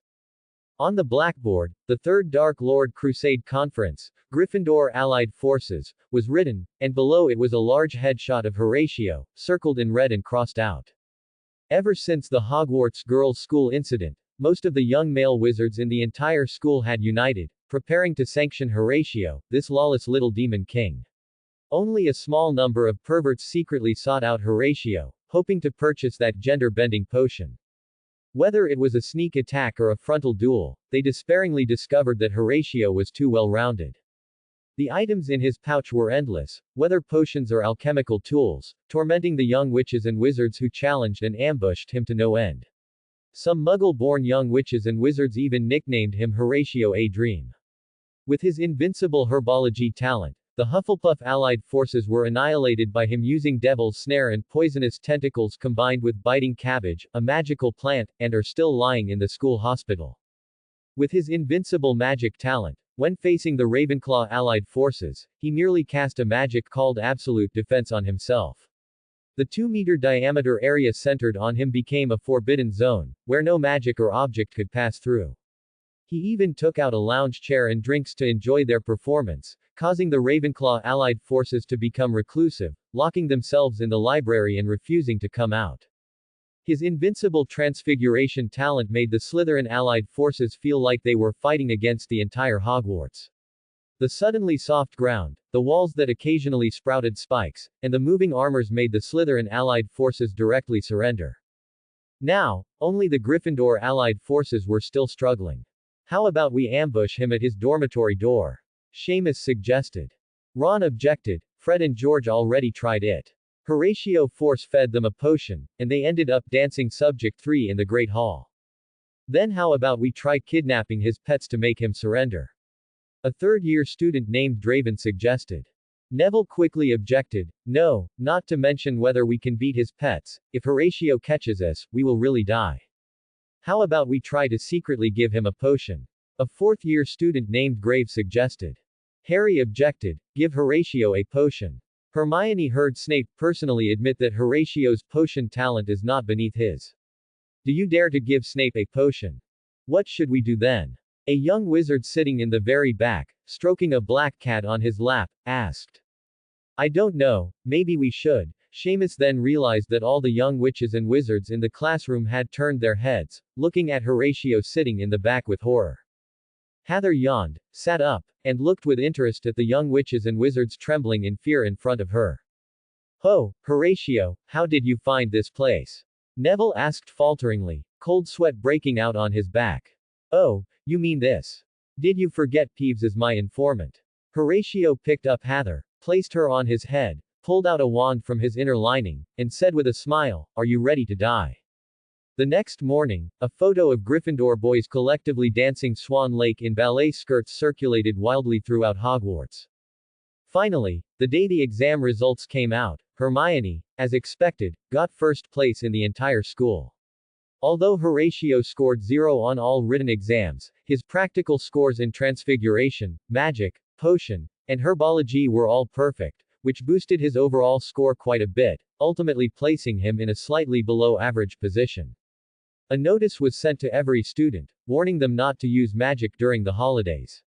On the blackboard, the Third Dark Lord Crusade Conference, Gryffindor Allied Forces, was written, and below it was a large headshot of Horatio, circled in red and crossed out. Ever since the Hogwarts Girls' School incident, most of the young male wizards in the entire school had united, preparing to sanction Horatio, this lawless little demon king. Only a small number of perverts secretly sought out Horatio, hoping to purchase that gender-bending potion. Whether it was a sneak attack or a frontal duel, they despairingly discovered that Horatio was too well-rounded. The items in his pouch were endless, whether potions or alchemical tools, tormenting the young witches and wizards who challenged and ambushed him to no end. Some Muggle-born young witches and wizards even nicknamed him Horatio A. Dream. With his invincible herbology talent, the Hufflepuff allied forces were annihilated by him using Devil's Snare and poisonous tentacles combined with biting cabbage, a magical plant, and are still lying in the school hospital. With his invincible magic talent, when facing the Ravenclaw allied forces, he merely cast a magic called Absolute Defense on himself. The 2-meter diameter area centered on him became a forbidden zone, where no magic or object could pass through. He even took out a lounge chair and drinks to enjoy their performance, causing the Ravenclaw allied forces to become reclusive, locking themselves in the library and refusing to come out. His invincible transfiguration talent made the Slytherin allied forces feel like they were fighting against the entire Hogwarts. The suddenly soft ground, the walls that occasionally sprouted spikes, and the moving armors made the Slytherin allied forces directly surrender. Now, only the Gryffindor allied forces were still struggling. "How about we ambush him at his dormitory door?" Seamus suggested. Ron objected. Fred and George already tried it. Horatio force-fed them a potion, and they ended up dancing Subject 3 in the Great Hall. "Then how about we try kidnapping his pets to make him surrender?" A third-year student named Draven suggested. Neville quickly objected. "No, not to mention whether we can beat his pets. If Horatio catches us, we will really die. How about we try to secretly give him a potion?" A fourth-year student named Graves suggested. Harry objected. "Give Horatio a potion." Hermione heard Snape personally admit that Horatio's potion talent is not beneath his. "Do you dare to give Snape a potion? What should we do then?" A young wizard sitting in the very back, stroking a black cat on his lap, asked. "I don't know, maybe we should." Seamus then realized that all the young witches and wizards in the classroom had turned their heads, looking at Horatio sitting in the back with horror. Heather yawned, sat up, and looked with interest at the young witches and wizards trembling in fear in front of her. "Oh, Horatio, how did you find this place?" Neville asked falteringly, cold sweat breaking out on his back. "Oh, you mean this. Did you forget Peeves is my informant?" Horatio picked up Heather, placed her on his head, pulled out a wand from his inner lining, and said with a smile, "Are you ready to die?" The next morning, a photo of Gryffindor boys collectively dancing Swan Lake in ballet skirts circulated wildly throughout Hogwarts. Finally, the day the exam results came out, Hermione, as expected, got first place in the entire school. Although Horatio scored 0 on all written exams, his practical scores in Transfiguration, Magic, Potion, and Herbology were all perfect, which boosted his overall score quite a bit, ultimately placing him in a slightly below average position. A notice was sent to every student, warning them not to use magic during the holidays.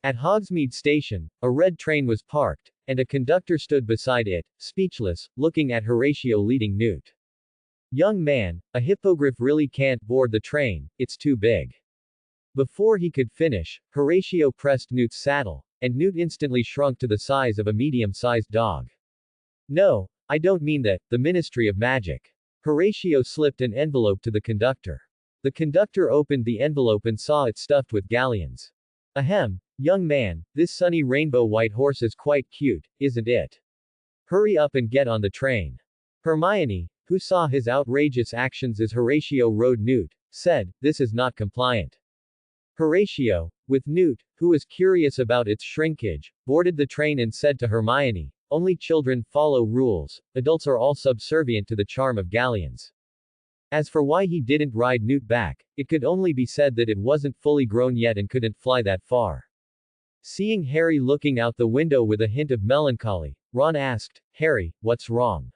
At Hogsmeade Station, a red train was parked, and a conductor stood beside it, speechless, looking at Horatio leading Newt. "Young man, a hippogriff really can't board the train, it's too big." Before he could finish, Horatio pressed Newt's saddle, and Newt instantly shrunk to the size of a medium-sized dog. "No, I don't mean that, the Ministry of Magic." Horatio slipped an envelope to the conductor. The conductor opened the envelope and saw it stuffed with galleons. "Ahem, young man, this sunny rainbow white horse is quite cute, isn't it? Hurry up and get on the train." Hermione, who saw his outrageous actions as Horatio rode Newt, said, "This is not compliant." Horatio, with Newt, who was curious about its shrinkage, boarded the train and said to Hermione, "Only children follow rules, adults are all subservient to the charm of galleons." As for why he didn't ride Newt back, it could only be said that it wasn't fully grown yet and couldn't fly that far. Seeing Harry looking out the window with a hint of melancholy, Ron asked, "Harry, what's wrong?"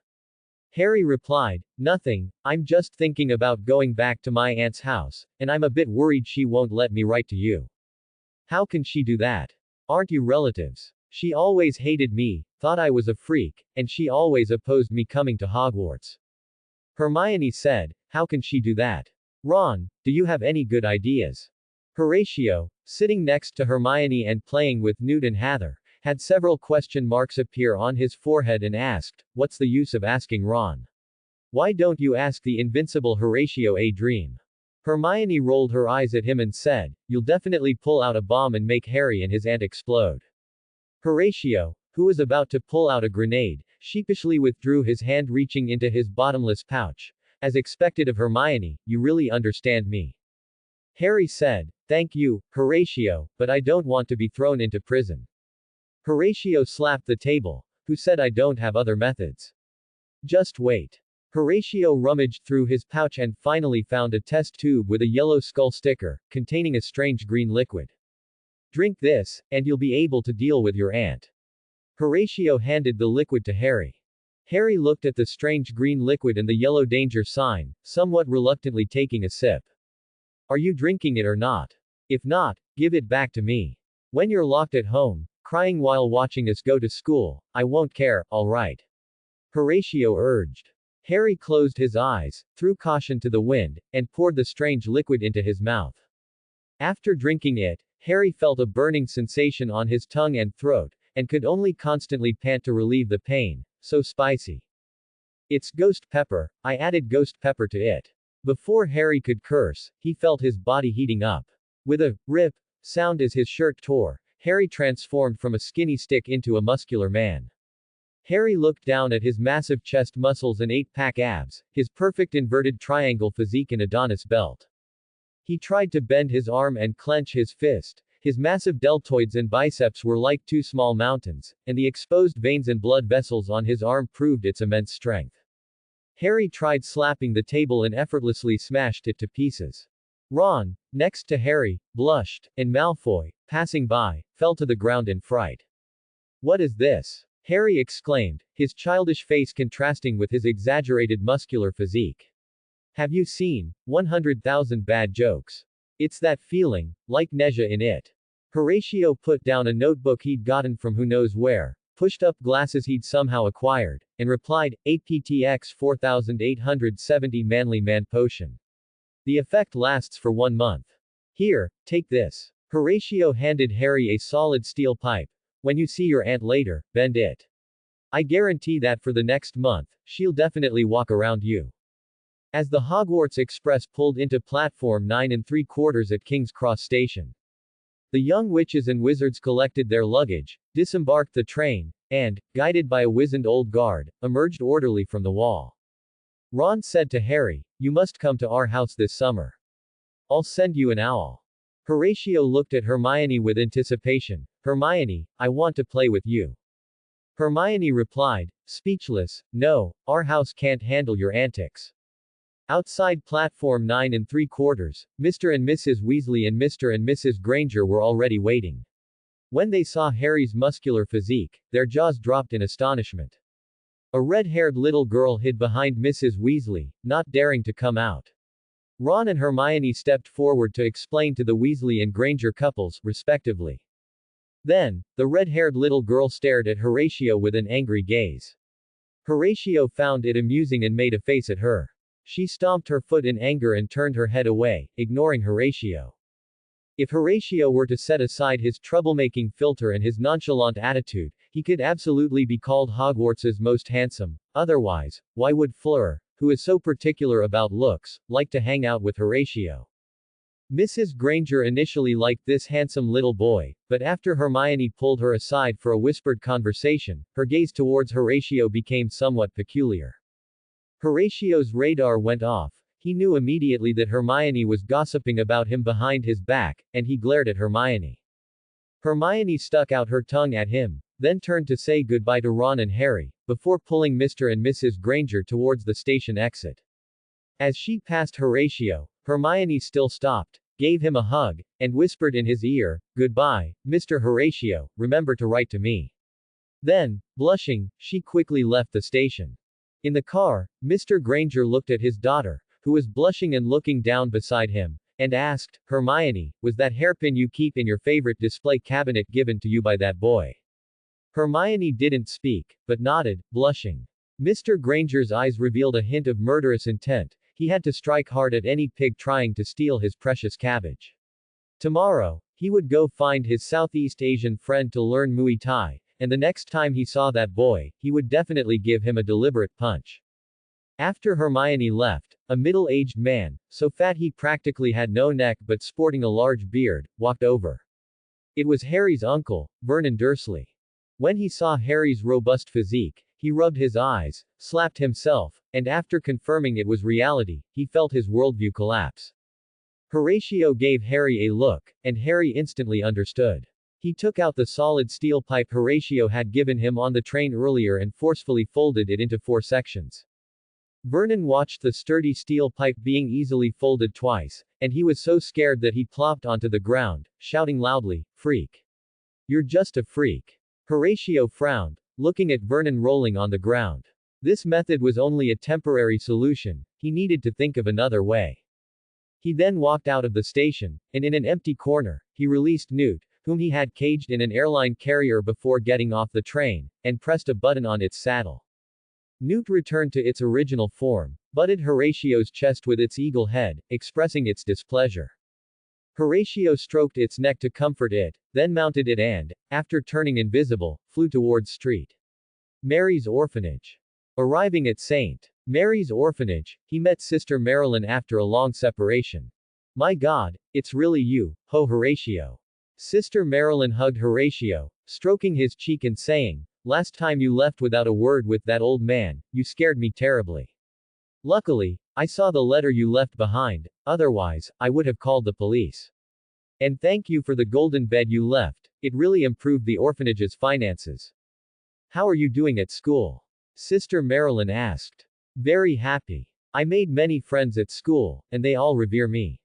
Harry replied, "Nothing, I'm just thinking about going back to my aunt's house, and I'm a bit worried she won't let me write to you." "How can she do that? Aren't you relatives? She always hated me, thought I was a freak, and she always opposed me coming to Hogwarts." Hermione said, "How can she do that? Ron, do you have any good ideas?" Horatio, sitting next to Hermione and playing with Newt and Heather, had several question marks appear on his forehead and asked, "What's the use of asking Ron? Why don't you ask the invincible Horatio a Dream?" Hermione rolled her eyes at him and said, "You'll definitely pull out a bomb and make Harry and his aunt explode." Horatio, who was about to pull out a grenade, sheepishly withdrew his hand reaching into his bottomless pouch. As expected of Hermione, "You really understand me." Harry said, "Thank you, Horatio, but I don't want to be thrown into prison." Horatio slapped the table, who said, "I don't have other methods." "Just wait." Horatio rummaged through his pouch and finally found a test tube with a yellow skull sticker, containing a strange green liquid. "Drink this, and you'll be able to deal with your aunt." Horatio handed the liquid to Harry. Harry looked at the strange green liquid and the yellow danger sign, somewhat reluctantly taking a sip. "Are you drinking it or not? If not, give it back to me. When you're locked at home, crying while watching us go to school, I won't care, alright?" Horatio urged. Harry closed his eyes, threw caution to the wind, and poured the strange liquid into his mouth. After drinking it, Harry felt a burning sensation on his tongue and throat, and could only constantly pant to relieve the pain. So spicy. "It's ghost pepper, I added ghost pepper to it." Before Harry could curse, he felt his body heating up. With a rip sound as his shirt tore, Harry transformed from a skinny stick into a muscular man. Harry looked down at his massive chest muscles and 8-pack abs, his perfect inverted triangle physique and Adonis belt. He tried to bend his arm and clench his fist. His massive deltoids and biceps were like two small mountains, and the exposed veins and blood vessels on his arm proved its immense strength. Harry tried slapping the table and effortlessly smashed it to pieces. Ron, next to Harry, blushed, and Malfoy, passing by, fell to the ground in fright. "What is this?" Harry exclaimed, his childish face contrasting with his exaggerated muscular physique. "Have you seen 100,000 bad jokes? It's that feeling, like Neja in it." Horatio put down a notebook he'd gotten from who knows where, pushed up glasses he'd somehow acquired, and replied, "APTX 4870 Manly Man Potion. The effect lasts for 1 month. Here, take this." Horatio handed Harry a solid steel pipe. When you see your aunt later, bend it. I guarantee that for the next month, she'll definitely walk around you. As the Hogwarts Express pulled into platform 9 3/4 at King's Cross Station, the young witches and wizards collected their luggage, disembarked the train, and, guided by a wizened old guard, emerged orderly from the wall. Ron said to Harry, "You must come to our house this summer. I'll send you an owl." Horatio looked at Hermione with anticipation. "Hermione, I want to play with you." Hermione replied, speechless, "No, our house can't handle your antics." Outside platform 9 3/4, Mr. and Mrs. Weasley and Mr. and Mrs. Granger were already waiting. When they saw Harry's muscular physique, their jaws dropped in astonishment. A red-haired little girl hid behind Mrs. Weasley, not daring to come out. Ron and Hermione stepped forward to explain to the Weasley and Granger couples, respectively. Then, the red-haired little girl stared at Horatio with an angry gaze. Horatio found it amusing and made a face at her. She stomped her foot in anger and turned her head away, ignoring Horatio. If Horatio were to set aside his troublemaking filter and his nonchalant attitude, he could absolutely be called Hogwarts's most handsome. Otherwise, why would Fleur, who is so particular about looks, like to hang out with Horatio? Mrs. Granger initially liked this handsome little boy, but after Hermione pulled her aside for a whispered conversation, her gaze towards Horatio became somewhat peculiar. Horatio's radar went off. He knew immediately that Hermione was gossiping about him behind his back, and he glared at Hermione. Hermione stuck out her tongue at him, then turned to say goodbye to Ron and Harry, before pulling Mr. and Mrs. Granger towards the station exit. As she passed Horatio, Hermione still stopped, gave him a hug, and whispered in his ear, "Goodbye, Mr. Horatio, remember to write to me." Then, blushing, she quickly left the station. In the car, Mr. Granger looked at his daughter, who was blushing and looking down beside him, and asked, "Hermione, was that hairpin you keep in your favorite display cabinet given to you by that boy?" Hermione didn't speak, but nodded, blushing. Mr. Granger's eyes revealed a hint of murderous intent. He had to strike hard at any pig trying to steal his precious cabbage. Tomorrow, he would go find his Southeast Asian friend to learn Muay Thai, and the next time he saw that boy, he would definitely give him a deliberate punch. After Hermione left, a middle-aged man, so fat he practically had no neck but sporting a large beard, walked over. It was Harry's uncle, Vernon Dursley. When he saw Harry's robust physique, he rubbed his eyes, slapped himself, and after confirming it was reality, he felt his worldview collapse. Horatio gave Harry a look, and Harry instantly understood. He took out the solid steel pipe Horatio had given him on the train earlier and forcefully folded it into 4 sections. Vernon watched the sturdy steel pipe being easily folded twice, and he was so scared that he plopped onto the ground, shouting loudly, "Freak! You're just a freak." Horatio frowned, looking at Vernon rolling on the ground. This method was only a temporary solution. He needed to think of another way. He then walked out of the station, and in an empty corner, he released Newt, whom he had caged in an airline carrier before getting off the train, and pressed a button on its saddle. Newt returned to its original form, butted Horatio's chest with its eagle head, expressing its displeasure. Horatio stroked its neck to comfort it, then mounted it and, after turning invisible, flew towards St. Mary's Orphanage. Arriving at St. Mary's Orphanage, he met Sister Marilyn after a long separation. "My God, it's really you, Horatio." Sister Marilyn hugged Horatio, stroking his cheek and saying, "Last time you left without a word with that old man, you scared me terribly. Luckily, I saw the letter you left behind, otherwise, I would have called the police. And thank you for the golden bed you left, it really improved the orphanage's finances." "How are you doing at school?" Sister Marilyn asked. "Very happy. I made many friends at school, and they all revere me.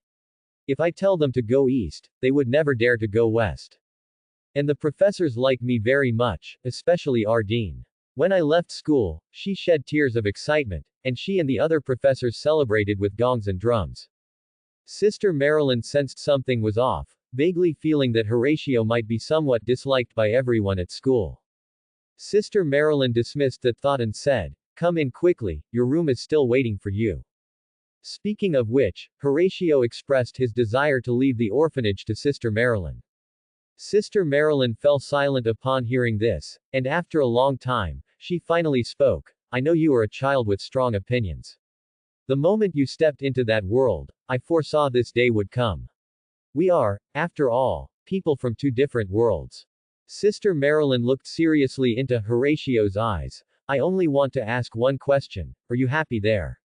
If I tell them to go east, they would never dare to go west. And the professors like me very much, especially Ardeen. When I left school, she shed tears of excitement, and she and the other professors celebrated with gongs and drums." Sister Marilyn sensed something was off, vaguely feeling that Horatio might be somewhat disliked by everyone at school. Sister Marilyn dismissed that thought and said, "Come in quickly, your room is still waiting for you." Speaking of which, Horatio expressed his desire to leave the orphanage to Sister Marilyn. Sister Marilyn fell silent upon hearing this, and after a long time, she finally spoke. I know you are a child with strong opinions. The moment you stepped into that world, I foresaw this day would come. We are, after all, people from two different worlds. Sister Marilyn looked seriously into Horatio's eyes. I only want to ask one question. Are you happy there?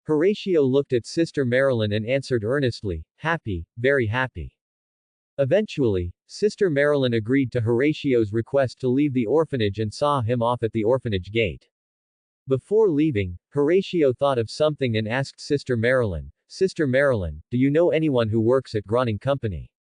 Horatio looked at Sister Marilyn and answered earnestly, happy, very happy. Eventually, Sister Marilyn agreed to Horatio's request to leave the orphanage and saw him off at the orphanage gate. Before leaving, Horatio thought of something and asked Sister Marilyn, Sister Marilyn, do you know anyone who works at Groning Company?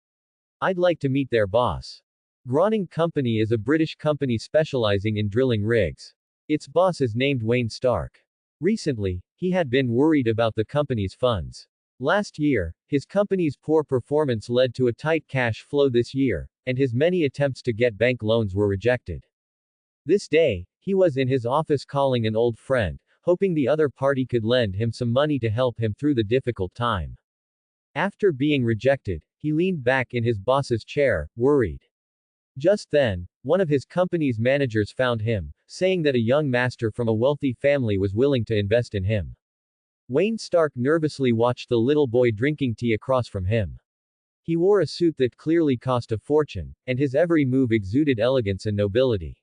I'd like to meet their boss. Groning Company is a British company specializing in drilling rigs. Its boss is named Wayne Stark. Recently, he had been worried about the company's funds. Last year, his company's poor performance led to a tight cash flow this year, and his many attempts to get bank loans were rejected. This day, he was in his office calling an old friend, hoping the other party could lend him some money to help him through the difficult time. After being rejected, he leaned back in his boss's chair, worried. Just then, one of his company's managers found him, saying that a young master from a wealthy family was willing to invest in him. Wayne Stark nervously watched the little boy drinking tea across from him. He wore a suit that clearly cost a fortune, and his every move exuded elegance and nobility.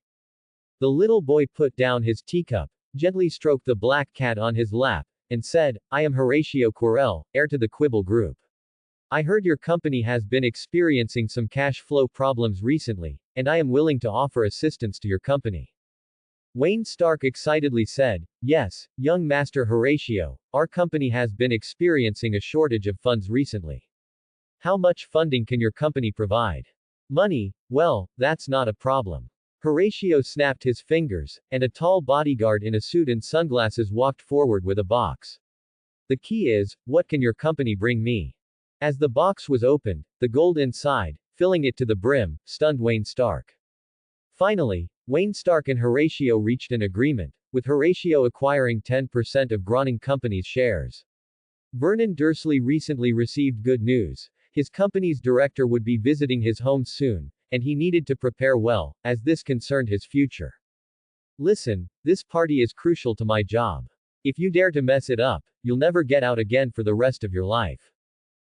The little boy put down his teacup, gently stroked the black cat on his lap, and said, I am Horatio Quirrell, heir to the Quibble Group. I heard your company has been experiencing some cash flow problems recently, and I am willing to offer assistance to your company. Wayne Stark excitedly said, yes, young Master Horatio, our company has been experiencing a shortage of funds recently. How much funding can your company provide? Money, well, that's not a problem. Horatio snapped his fingers, and a tall bodyguard in a suit and sunglasses walked forward with a box. The key is, what can your company bring me? As the box was opened, the gold inside, filling it to the brim, stunned Wayne Stark. Finally, Wayne Stark and Horatio reached an agreement, with Horatio acquiring 10% of Groning Company's shares. Vernon Dursley recently received good news. His company's director would be visiting his home soon, and he needed to prepare well, as this concerned his future. Listen, this party is crucial to my job. If you dare to mess it up, you'll never get out again for the rest of your life.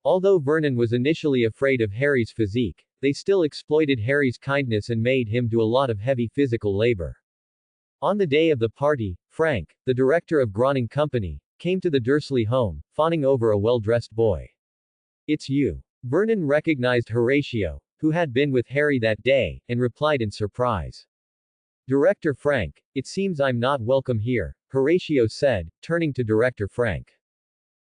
Although Vernon was initially afraid of Harry's physique, they still exploited Harry's kindness and made him do a lot of heavy physical labor. On the day of the party, Frank, the director of Groning Company, came to the Dursley home, fawning over a well-dressed boy. It's you. Vernon recognized Horatio, who had been with Harry that day, and replied in surprise. Director Frank, it seems I'm not welcome here, Horatio said, turning to Director Frank.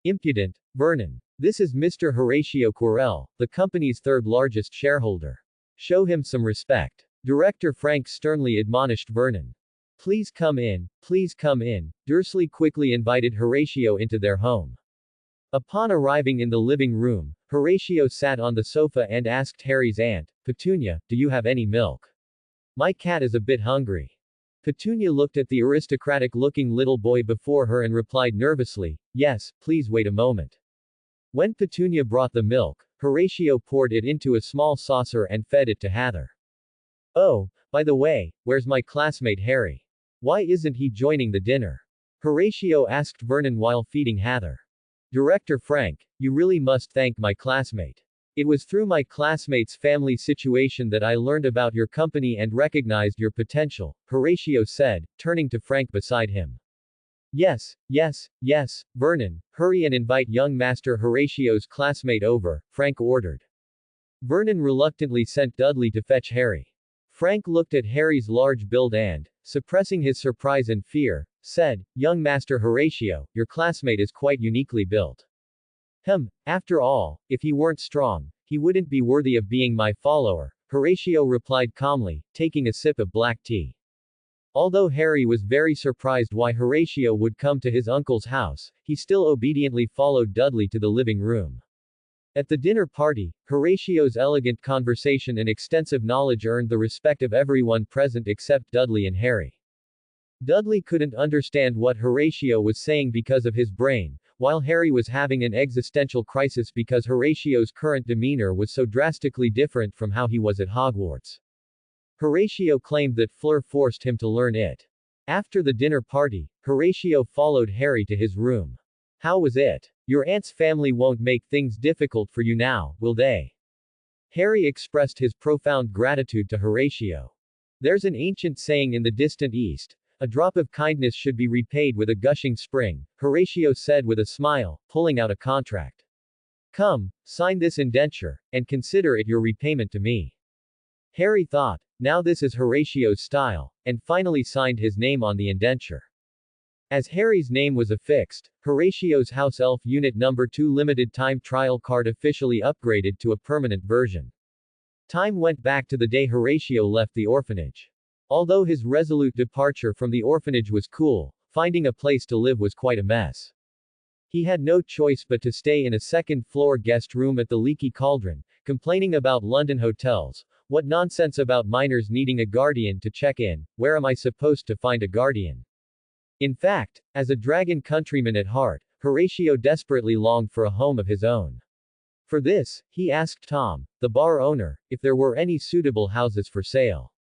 Impudent, Vernon. This is Mr. Horatio Quirrell, the company's third largest shareholder. Show him some respect. Director Frank sternly admonished Vernon. Please come in, please come in. Dursley quickly invited Horatio into their home. Upon arriving in the living room, Horatio sat on the sofa and asked Harry's aunt, Petunia, do you have any milk? My cat is a bit hungry. Petunia looked at the aristocratic-looking little boy before her and replied nervously, yes, please wait a moment. When Petunia brought the milk, Horatio poured it into a small saucer and fed it to Heather. Oh, by the way, where's my classmate Harry? Why isn't he joining the dinner? Horatio asked Vernon while feeding Heather. Director Frank, you really must thank my classmate. It was through my classmate's family situation that I learned about your company and recognized your potential, Horatio said, turning to Frank beside him. Yes, Vernon, hurry and invite young Master Horatio's classmate over, Frank ordered. Vernon reluctantly sent Dudley to fetch Harry. Frank looked at Harry's large build and, suppressing his surprise and fear, said, young Master Horatio, your classmate is quite uniquely built. After all, if he weren't strong, he wouldn't be worthy of being my follower, Horatio replied calmly, taking a sip of black tea. Although Harry was very surprised why Horatio would come to his uncle's house, he still obediently followed Dudley to the living room. At the dinner party, Horatio's elegant conversation and extensive knowledge earned the respect of everyone present except Dudley and Harry. Dudley couldn't understand what Horatio was saying because of his brain while Harry was having an existential crisis because Horatio's current demeanor was so drastically different from how he was at Hogwarts. Horatio claimed that Fleur forced him to learn it. After the dinner party, Horatio followed Harry to his room. How was it? Your aunt's family won't make things difficult for you now, will they? Harry expressed his profound gratitude to Horatio. There's an ancient saying in the distant East, a drop of kindness should be repaid with a gushing spring, Horatio said with a smile, pulling out a contract. Come, sign this indenture, and consider it your repayment to me. Harry thought, now this is Horatio's style, and finally signed his name on the indenture. As Harry's name was affixed, Horatio's House Elf Unit No. 2 limited time trial card officially upgraded to a permanent version. Time went back to the day Horatio left the orphanage. Although his resolute departure from the orphanage was cool, finding a place to live was quite a mess. He had no choice but to stay in a second-floor guest room at the Leaky Cauldron, complaining about London hotels. What nonsense about minors needing a guardian to check in, where am I supposed to find a guardian? In fact, as a dragon countryman at heart, Horatio desperately longed for a home of his own. For this, he asked Tom, the bar owner, if there were any suitable houses for sale.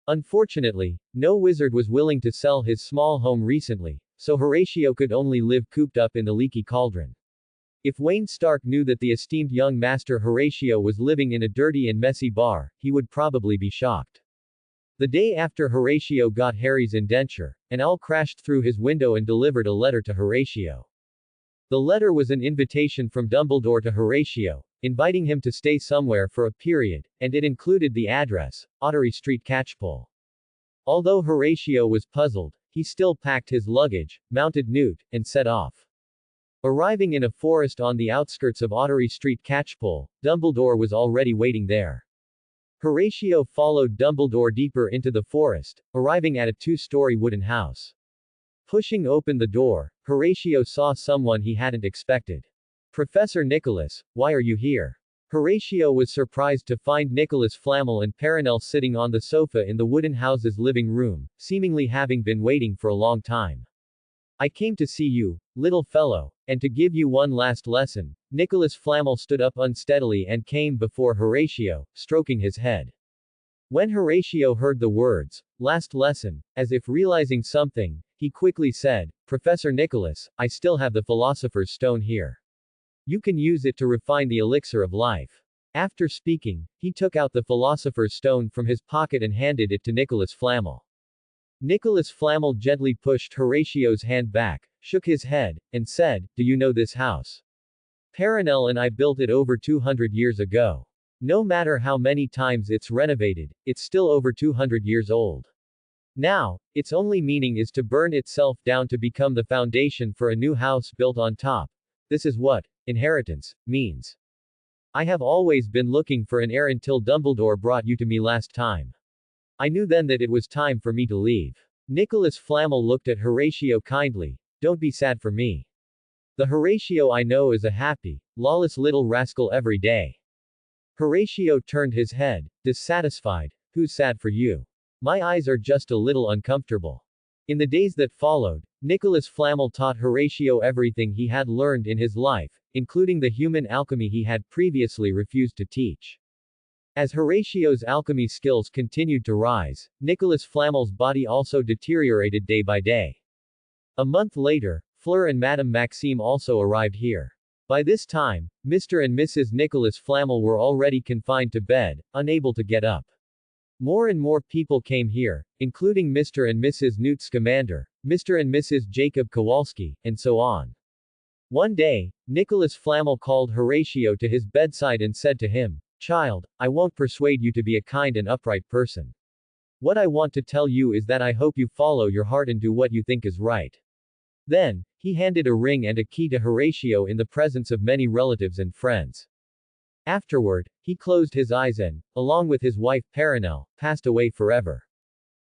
Unfortunately, no wizard was willing to sell his small home recently, so Horatio could only live cooped up in the Leaky Cauldron. If Wayne Stark knew that the esteemed young master Horatio was living in a dirty and messy bar, he would probably be shocked. The day after Horatio got Harry's indenture, an owl crashed through his window and delivered a letter to Horatio. The letter was an invitation from Dumbledore to Horatio, inviting him to stay somewhere for a period, and it included the address, Ottery Street Catchpole. Although Horatio was puzzled, he still packed his luggage, mounted Newt, and set off. Arriving in a forest on the outskirts of Ottery Street Catchpole, Dumbledore was already waiting there. Horatio followed Dumbledore deeper into the forest, arriving at a two-story wooden house. Pushing open the door, Horatio saw someone he hadn't expected. Professor Nicholas, why are you here? Horatio was surprised to find Nicholas Flamel and Perenelle sitting on the sofa in the wooden house's living room, seemingly having been waiting for a long time. I came to see you, little fellow, and to give you one last lesson. Nicholas Flamel stood up unsteadily and came before Horatio, stroking his head. When Horatio heard the words, last lesson, as if realizing something, he quickly said, Professor Nicholas, I still have the Philosopher's Stone here. You can use it to refine the elixir of life. After speaking, he took out the Philosopher's Stone from his pocket and handed it to Nicholas Flamel. Nicholas Flamel gently pushed Horatio's hand back, shook his head, and said, Do you know this house? Perenelle and I built it over 200 years ago. No matter how many times it's renovated, it's still over 200 years old. Now, its only meaning is to burn itself down to become the foundation for a new house built on top. This is what inheritance means. I have always been looking for an heir until Dumbledore brought you to me last time. I knew then that it was time for me to leave. Nicholas Flamel looked at Horatio kindly. Don't be sad for me. The Horatio I know is a happy, lawless little rascal every day. Horatio turned his head, dissatisfied. Who's sad for you? My eyes are just a little uncomfortable. In the days that followed, Nicholas Flamel taught Horatio everything he had learned in his life, including the human alchemy he had previously refused to teach. As Horatio's alchemy skills continued to rise, Nicholas Flamel's body also deteriorated day by day. A month later, Fleur and Madame Maxime also arrived here. By this time, Mr. and Mrs. Nicholas Flamel were already confined to bed, unable to get up. More and more people came here, including Mr. and Mrs. Newt Scamander, Mr. and Mrs. Jacob Kowalski, and so on. One day, Nicholas Flamel called Horatio to his bedside and said to him, Child, I won't persuade you to be a kind and upright person. What I want to tell you is that I hope you follow your heart and do what you think is right. Then, he handed a ring and a key to Horatio in the presence of many relatives and friends. Afterward, he closed his eyes and, along with his wife Perenelle, passed away forever.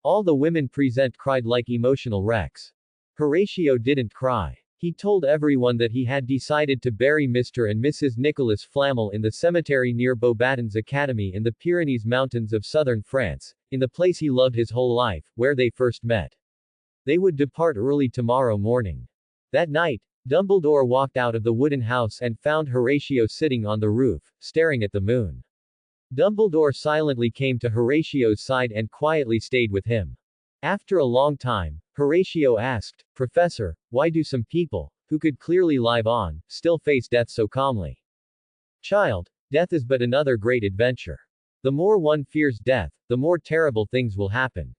All the women present cried like emotional wrecks. Horatio didn't cry. He told everyone that he had decided to bury Mr. and Mrs. Nicholas Flamel in the cemetery near Beaubaton's Academy in the Pyrenees Mountains of southern France, in the place he loved his whole life, where they first met. They would depart early tomorrow morning. That night, Dumbledore walked out of the wooden house and found Horatio sitting on the roof, staring at the moon. Dumbledore silently came to Horatio's side and quietly stayed with him. After a long time, Horatio asked, "Professor, why do some people, who could clearly live on, still face death so calmly?" "Child, death is but another great adventure. The more one fears death, the more terrible things will happen."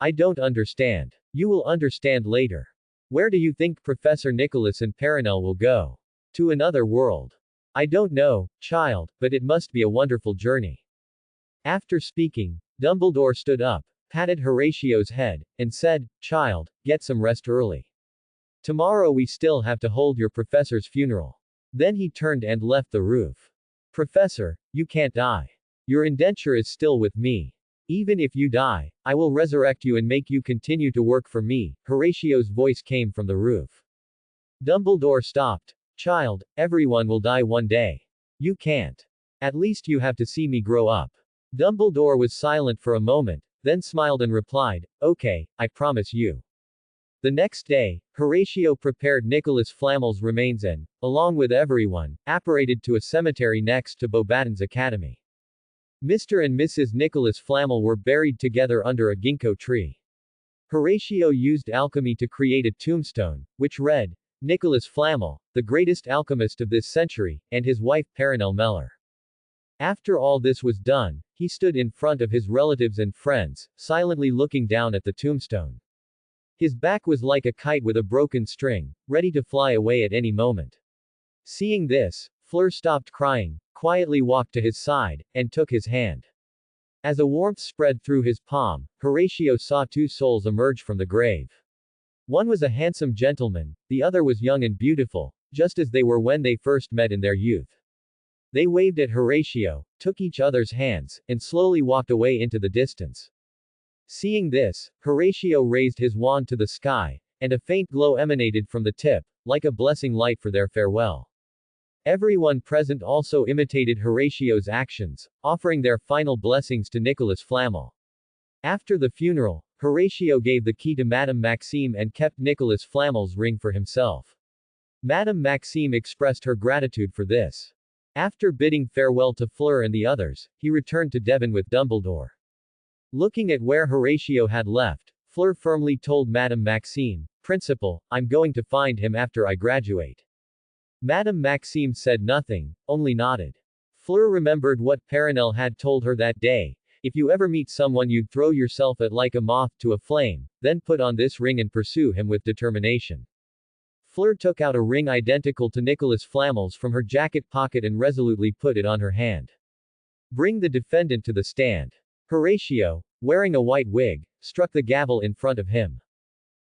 "I don't understand." "You will understand later." "Where do you think Professor Nicholas and Perenelle will go?" "To another world." "I don't know, child, but it must be a wonderful journey." After speaking, Dumbledore stood up, patted Horatio's head, and said, "Child, get some rest early. Tomorrow we still have to hold your professor's funeral." Then he turned and left the roof. "Professor, you can't die. Your indenture is still with me. Even if you die, I will resurrect you and make you continue to work for me." Horatio's voice came from the roof. Dumbledore stopped. "Child, everyone will die one day. You can't. At least you have to see me grow up." Dumbledore was silent for a moment, then smiled and replied, "Okay, I promise you." The next day, Horatio prepared Nicholas Flamel's remains and, along with everyone, apparated to a cemetery next to Beauxbaton's academy. Mr. and Mrs. Nicholas Flamel were buried together under a ginkgo tree. Horatio used alchemy to create a tombstone, which read, "Nicholas Flamel, the greatest alchemist of this century, and his wife Perenelle Meller." After all this was done, he stood in front of his relatives and friends, silently looking down at the tombstone. His back was like a kite with a broken string, ready to fly away at any moment. Seeing this, Fleur stopped crying, quietly walked to his side, and took his hand. As a warmth spread through his palm, Horatio saw two souls emerge from the grave. One was a handsome gentleman, the other was young and beautiful, just as they were when they first met in their youth. They waved at Horatio, took each other's hands, and slowly walked away into the distance. Seeing this, Horatio raised his wand to the sky, and a faint glow emanated from the tip, like a blessing light for their farewell. Everyone present also imitated Horatio's actions, offering their final blessings to Nicholas Flamel. After the funeral, Horatio gave the key to Madame Maxime and kept Nicholas Flamel's ring for himself. Madame Maxime expressed her gratitude for this. After bidding farewell to Fleur and the others, he returned to Devon with Dumbledore. Looking at where Horatio had left, Fleur firmly told Madame Maxime, "Principal, I'm going to find him after I graduate." Madame Maxime said nothing, only nodded. Fleur remembered what Perenelle had told her that day, "If you ever meet someone you'd throw yourself at like a moth to a flame, then put on this ring and pursue him with determination." Fleur took out a ring identical to Nicholas Flamel's from her jacket pocket and resolutely put it on her hand. "Bring the defendant to the stand." Horatio, wearing a white wig, struck the gavel in front of him.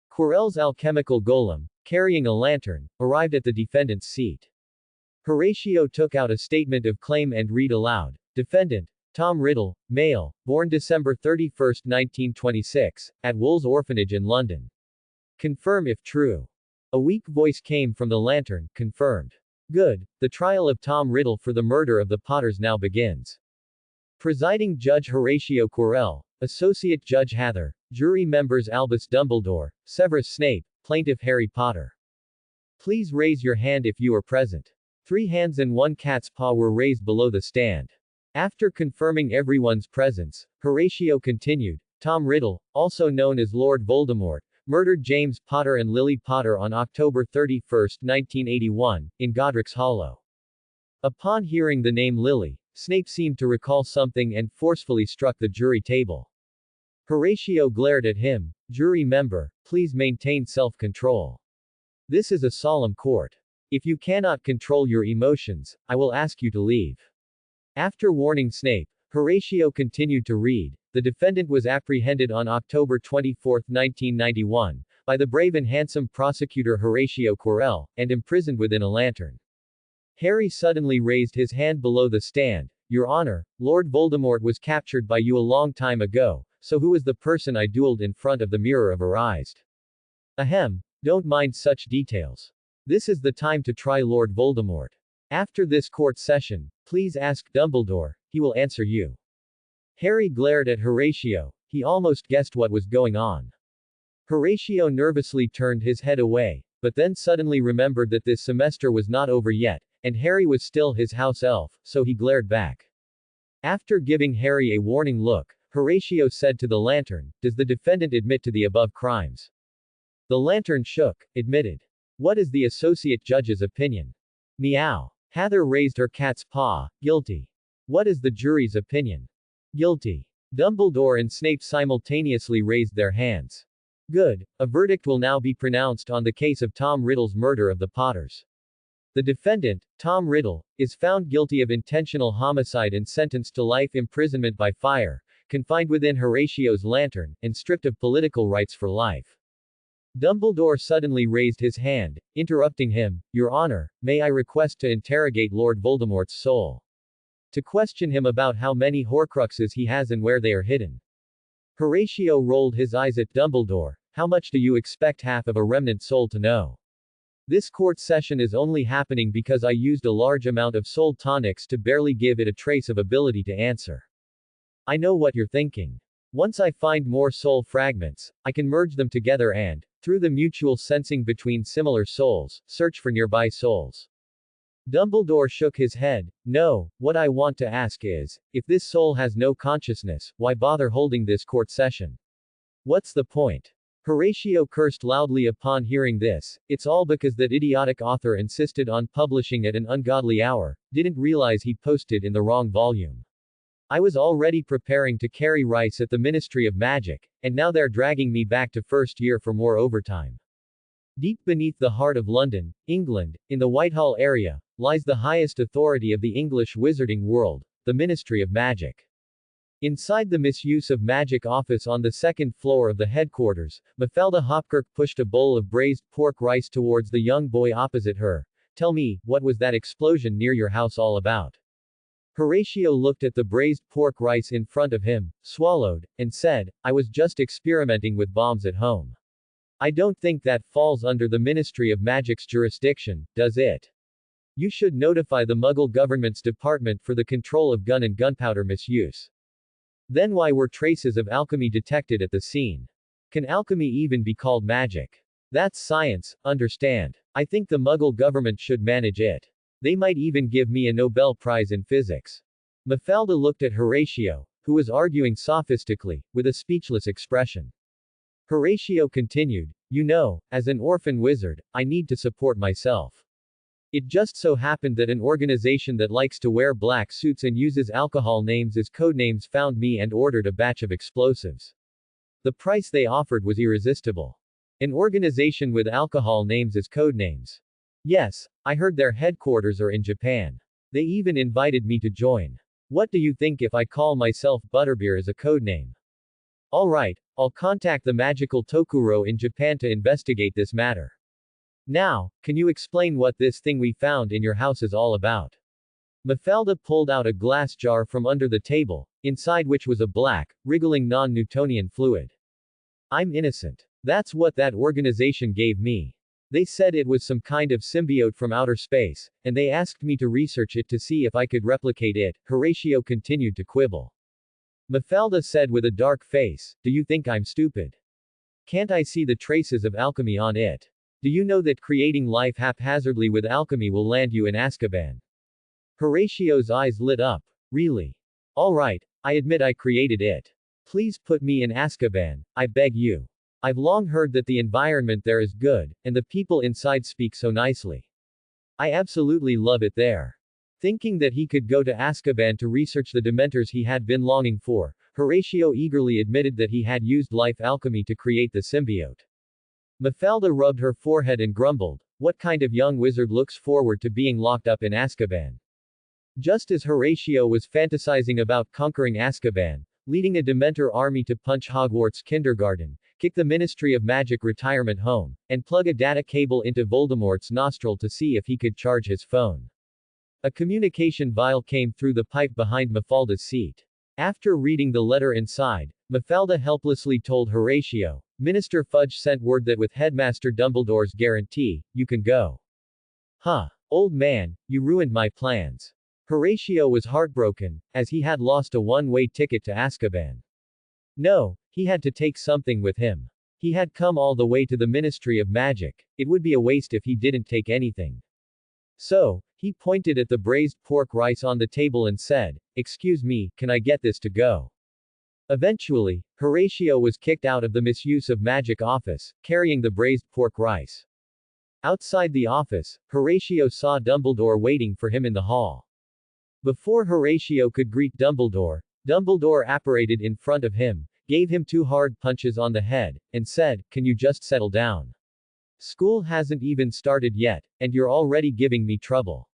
Quirrell's alchemical golem, carrying a lantern, arrived at the defendant's seat. Horatio took out a statement of claim and read aloud, "Defendant, Tom Riddle, male, born December 31, 1926, at Wool's Orphanage in London. Confirm if true." A weak voice came from the lantern, "Confirmed." "Good. The trial of Tom Riddle for the murder of the Potters now begins." Presiding Judge Horatio Quirrell, Associate Judge Hather, jury members Albus Dumbledore, Severus Snape, Plaintiff Harry Potter. Please raise your hand if you are present. 3 hands and 1 cat's paw were raised below the stand. After confirming everyone's presence, Horatio continued, "Tom Riddle, also known as Lord Voldemort, murdered James Potter and Lily Potter on October 31, 1981, in Godric's Hollow." Upon hearing the name Lily, Snape seemed to recall something and forcefully struck the jury table. Horatio glared at him, "Jury member, please maintain self-control. This is a solemn court. If you cannot control your emotions, I will ask you to leave." After warning Snape, Horatio continued to read, "The defendant was apprehended on October 24, 1991, by the brave and handsome prosecutor Horatio Quirrell, and imprisoned within a lantern." Harry suddenly raised his hand below the stand, "Your Honor, Lord Voldemort was captured by you a long time ago, so who was the person I dueled in front of the mirror of Arised?" "Ahem, don't mind such details. This is the time to try Lord Voldemort. After this court session, please ask Dumbledore, he will answer you." Harry glared at Horatio, he almost guessed what was going on. Horatio nervously turned his head away, but then suddenly remembered that this semester was not over yet, and Harry was still his house elf, so he glared back. After giving Harry a warning look, Horatio said to the lantern, "Does the defendant admit to the above crimes?" The lantern shook, admitted. "What is the associate judge's opinion?" Meow. Heather raised her cat's paw, guilty. "What is the jury's opinion?" Guilty. Dumbledore and Snape simultaneously raised their hands. Good. A verdict will now be pronounced on the case of Tom Riddle's murder of the Potters. The defendant, Tom Riddle, is found guilty of intentional homicide and sentenced to life imprisonment by fire, confined within Horatio's lantern, and stripped of political rights for life. Dumbledore suddenly raised his hand, interrupting him. "Your Honor, may I request to interrogate Lord Voldemort's soul? To question him about how many Horcruxes he has and where they are hidden." Horatio rolled his eyes at Dumbledore. "How much do you expect half of a remnant soul to know? This court session is only happening because I used a large amount of soul tonics to barely give it a trace of ability to answer. I know what you're thinking. Once I find more soul fragments, I can merge them together and, through the mutual sensing between similar souls, search for nearby souls." Dumbledore shook his head. "No, what I want to ask is, if this soul has no consciousness, why bother holding this court session? What's the point?" Horatio cursed loudly upon hearing this. "It's all because that idiotic author insisted on publishing at an ungodly hour, didn't realize he posted in the wrong volume. I was already preparing to carry rice at the Ministry of Magic, and now they're dragging me back to first year for more overtime." Deep beneath the heart of London, England, in the Whitehall area, lies the highest authority of the English wizarding world, the Ministry of Magic. Inside the Misuse of Magic office on the second floor of the headquarters, Mafalda Hopkirk pushed a bowl of braised pork rice towards the young boy opposite her. "Tell me, what was that explosion near your house all about?" Horatio looked at the braised pork rice in front of him, swallowed, and said, "I was just experimenting with bombs at home. I don't think that falls under the Ministry of Magic's jurisdiction, does it? You should notify the Muggle government's Department for the Control of Gun and Gunpowder Misuse. Then why were traces of alchemy detected at the scene? Can alchemy even be called magic? That's science, understand. I think the Muggle government should manage it. They might even give me a Nobel Prize in physics." Mafalda looked at Horatio, who was arguing sophistically, with a speechless expression. Horatio continued, "You know, as an orphan wizard, I need to support myself. It just so happened that an organization that likes to wear black suits and uses alcohol names as codenames found me and ordered a batch of explosives. The price they offered was irresistible. An organization with alcohol names as codenames. Yes, I heard their headquarters are in Japan. They even invited me to join. What do you think if I call myself Butterbeer as a codename? Alright, I'll contact the magical Tokuro in Japan to investigate this matter. Now, can you explain what this thing we found in your house is all about?" Mafalda pulled out a glass jar from under the table, inside which was a black, wriggling non-Newtonian fluid. "I'm innocent. That's what that organization gave me. They said it was some kind of symbiote from outer space, and they asked me to research it to see if I could replicate it." Horatio continued to quibble. Mafalda said with a dark face, "Do you think I'm stupid? Can't I see the traces of alchemy on it? Do you know that creating life haphazardly with alchemy will land you in Azkaban?" Horatio's eyes lit up. "Really? Alright, I admit I created it. Please put me in Azkaban, I beg you. I've long heard that the environment there is good, and the people inside speak so nicely. I absolutely love it there." Thinking that he could go to Azkaban to research the Dementors he had been longing for, Horatio eagerly admitted that he had used life alchemy to create the symbiote. Mafalda rubbed her forehead and grumbled, "What kind of young wizard looks forward to being locked up in Azkaban?" Just as Horatio was fantasizing about conquering Azkaban, leading a Dementor army to punch Hogwarts kindergarten, kick the Ministry of Magic retirement home, and plug a data cable into Voldemort's nostril to see if he could charge his phone. A communication vial came through the pipe behind Mafalda's seat. After reading the letter inside, Mafalda helplessly told Horatio, "Minister Fudge sent word that with Headmaster Dumbledore's guarantee, you can go." "Huh. Old man, you ruined my plans." Horatio was heartbroken, as he had lost a one-way ticket to Azkaban. No, he had to take something with him. He had come all the way to the Ministry of Magic. It would be a waste if he didn't take anything. So, he pointed at the braised pork rice on the table and said, "Excuse me, can I get this to go?" Eventually, Horatio was kicked out of the misuse of magic office, carrying the braised pork rice. Outside the office, Horatio saw Dumbledore waiting for him in the hall. Before Horatio could greet Dumbledore, Dumbledore apparated in front of him, gave him 2 hard punches on the head, and said, "Can you just settle down? School hasn't even started yet, and you're already giving me trouble.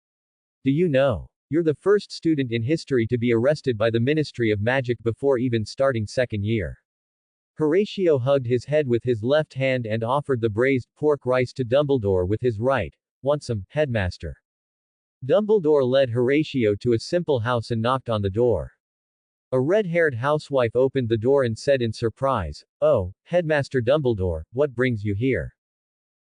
Do you know? You're the first student in history to be arrested by the Ministry of Magic before even starting second year." Horatio hugged his head with his left hand and offered the braised pork rice to Dumbledore with his right. "Want some, Headmaster?" Dumbledore led Horatio to a simple house and knocked on the door. A red-haired housewife opened the door and said in surprise, "Oh, Headmaster Dumbledore, what brings you here?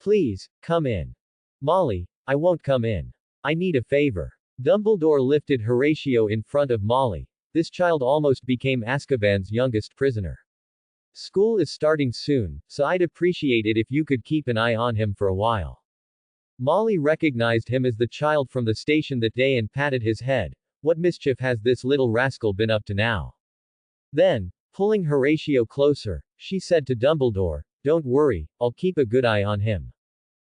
Please, come in." "Molly, I won't come in. I need a favor." Dumbledore lifted Horatio in front of Molly. This child almost became Azkaban's youngest prisoner. "School is starting soon, so I'd appreciate it if you could keep an eye on him for a while." Molly recognized him as the child from the station that day and patted his head. "What mischief has this little rascal been up to now?" Then, pulling Horatio closer, she said to Dumbledore, "Don't worry, I'll keep a good eye on him.